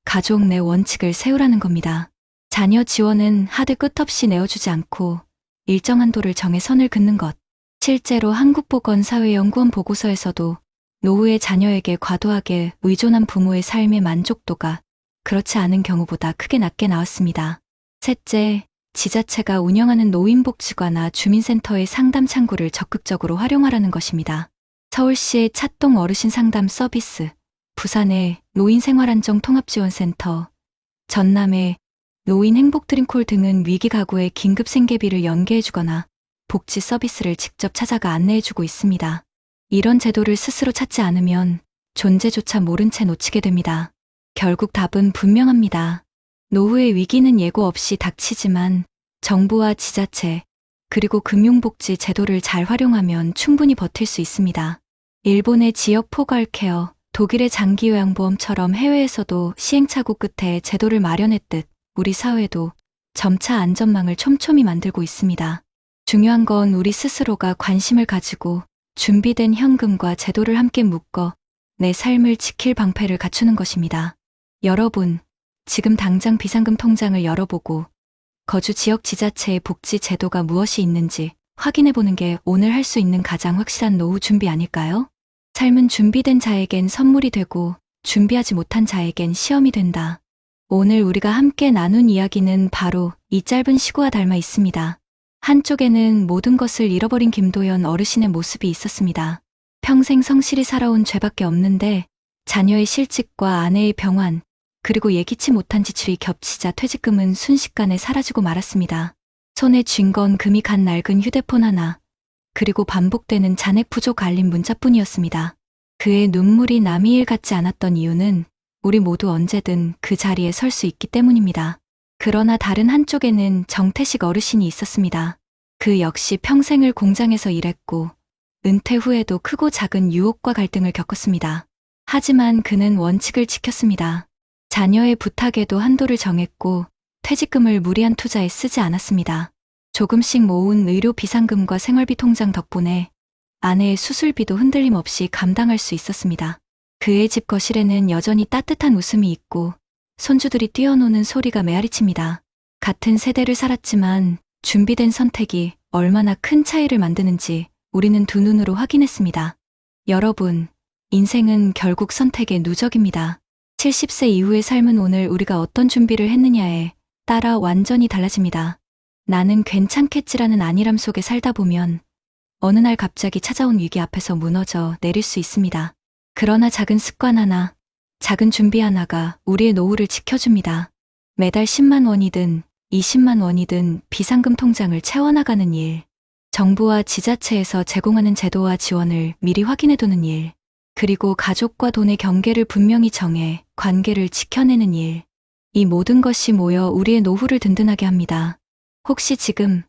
가족 내 원칙을 세우라는 겁니다. 자녀 지원은 하드 끝없이 내어주지 않고 일정 한도를 정해 선을 긋는 것. 실제로 한국보건사회연구원 보고서에서도 노후의 자녀에게 과도하게 의존한 부모의 삶의 만족도가 그렇지 않은 경우보다 크게 낮게 나왔습니다. 셋째, 지자체가 운영하는 노인복지관이나 주민센터의 상담 창구를 적극적으로 활용하라는 것입니다. 서울시의 찻동 어르신 상담 서비스, 부산의 노인생활안정통합지원센터, 전남의 노인 행복드림콜 등은 위기 가구의 긴급 생계비를 연계해주거나 복지 서비스를 직접 찾아가 안내해주고 있습니다. 이런 제도를 스스로 찾지 않으면 존재조차 모른 채 놓치게 됩니다. 결국 답은 분명합니다. 노후의 위기는 예고 없이 닥치지만 정부와 지자체, 그리고 금융복지 제도를 잘 활용하면 충분히 버틸 수 있습니다. 일본의 지역 포괄케어, 독일의 장기요양보험처럼 해외에서도 시행착오 끝에 제도를 마련했듯 우리 사회도 점차 안전망을 촘촘히 만들고 있습니다. 중요한 건 우리 스스로가 관심을 가지고 준비된 현금과 제도를 함께 묶어 내 삶을 지킬 방패를 갖추는 것입니다. 여러분, 지금 당장 비상금 통장을 열어보고 거주 지역 지자체의 복지 제도가 무엇이 있는지 확인해보는 게 오늘 할 수 있는 가장 확실한 노후 준비 아닐까요? 삶은 준비된 자에겐 선물이 되고 준비하지 못한 자에겐 시험이 된다. 오늘 우리가 함께 나눈 이야기는 바로 이 짧은 시구와 닮아 있습니다. 한쪽에는 모든 것을 잃어버린 김도연 어르신의 모습이 있었습니다. 평생 성실히 살아온 죄밖에 없는데 자녀의 실직과 아내의 병환, 그리고 예기치 못한 지출이 겹치자 퇴직금은 순식간에 사라지고 말았습니다. 손에 쥔 건 금이 간 낡은 휴대폰 하나, 그리고 반복되는 잔액 부족 알림 문자뿐이었습니다. 그의 눈물이 남의 일 같지 않았던 이유는 우리 모두 언제든 그 자리에 설 수 있기 때문입니다. 그러나 다른 한쪽에는 정태식 어르신이 있었습니다. 그 역시 평생을 공장에서 일했고 은퇴 후에도 크고 작은 유혹과 갈등을 겪었습니다. 하지만 그는 원칙을 지켰습니다. 자녀의 부탁에도 한도를 정했고 퇴직금을 무리한 투자에 쓰지 않았습니다. 조금씩 모은 의료 비상금과 생활비 통장 덕분에 아내의 수술비도 흔들림 없이 감당할 수 있었습니다. 그의 집 거실에는 여전히 따뜻한 웃음이 있고 손주들이 뛰어노는 소리가 메아리칩니다. 같은 세대를 살았지만 준비된 선택이 얼마나 큰 차이를 만드는지 우리는 두 눈으로 확인했습니다. 여러분, 인생은 결국 선택의 누적입니다. 70세 이후의 삶은 오늘 우리가 어떤 준비를 했느냐에 따라 완전히 달라집니다. 나는 괜찮겠지라는 안일함 속에 살다 보면 어느 날 갑자기 찾아온 위기 앞에서 무너져 내릴 수 있습니다. 그러나 작은 습관 하나, 작은 준비 하나가 우리의 노후를 지켜줍니다. 매달 10만 원이든 20만 원이든 비상금 통장을 채워나가는 일, 정부와 지자체에서 제공하는 제도와 지원을 미리 확인해두는 일, 그리고 가족과 돈의 경계를 분명히 정해 관계를 지켜내는 일. 이 모든 것이 모여 우리의 노후를 든든하게 합니다. 혹시 지금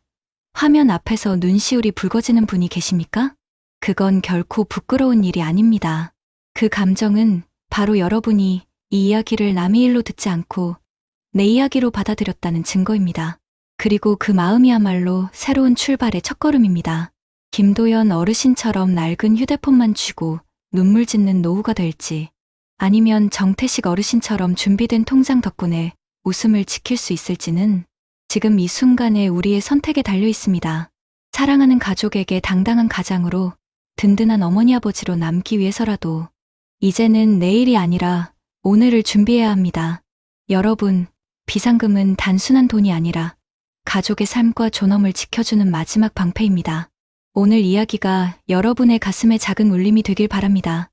화면 앞에서 눈시울이 붉어지는 분이 계십니까? 그건 결코 부끄러운 일이 아닙니다. 그 감정은 바로 여러분이 이 이야기를 남의 일로 듣지 않고 내 이야기로 받아들였다는 증거입니다. 그리고 그 마음이야말로 새로운 출발의 첫걸음입니다. 김도연 어르신처럼 낡은 휴대폰만 쥐고 눈물 짓는 노후가 될지, 아니면 정태식 어르신처럼 준비된 통장 덕분에 웃음을 지킬 수 있을지는 지금 이 순간에 우리의 선택에 달려 있습니다. 사랑하는 가족에게 당당한 가장으로, 든든한 어머니 아버지로 남기 위해서라도 이제는 내일이 아니라 오늘을 준비해야 합니다. 여러분, 비상금은 단순한 돈이 아니라 가족의 삶과 존엄을 지켜주는 마지막 방패입니다. 오늘 이야기가 여러분의 가슴에 작은 울림이 되길 바랍니다.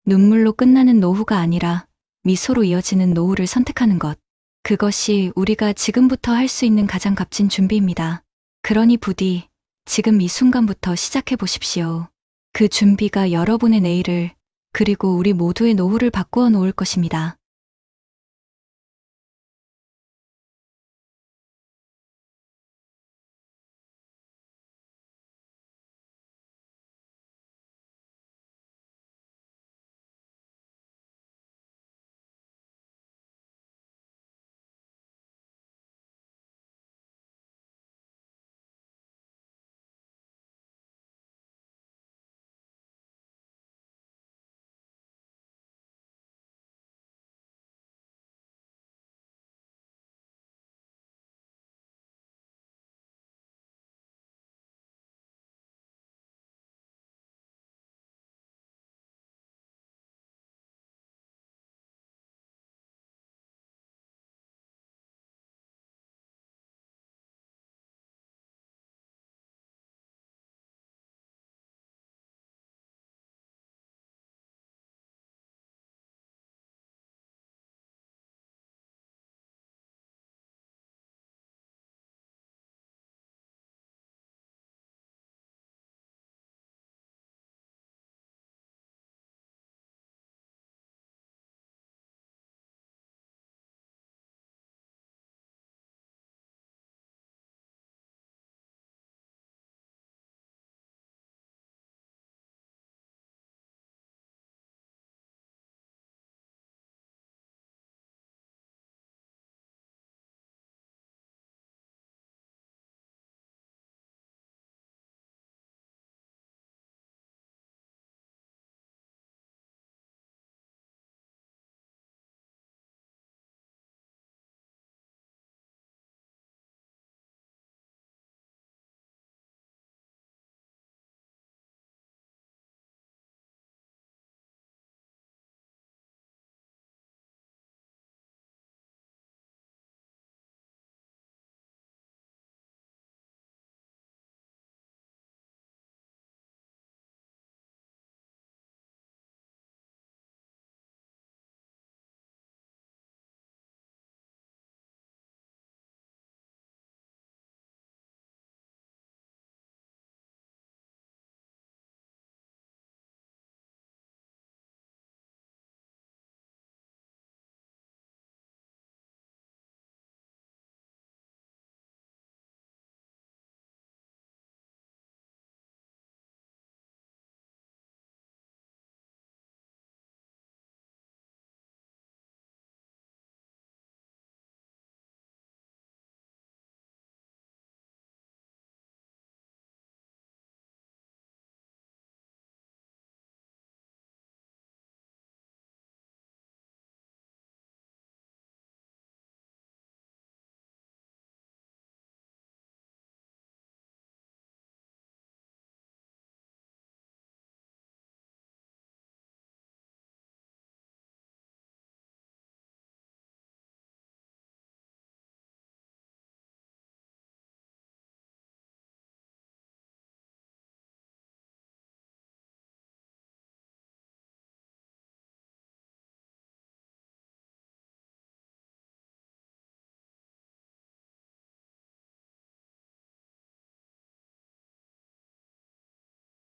눈물로 끝나는 노후가 아니라 미소로 이어지는 노후를 선택하는 것. 그것이 우리가 지금부터 할 수 있는 가장 값진 준비입니다. 그러니 부디 지금 이 순간부터 시작해 보십시오. 그 준비가 여러분의 내일을, 그리고 우리 모두의 노후를 바꾸어 놓을 것입니다.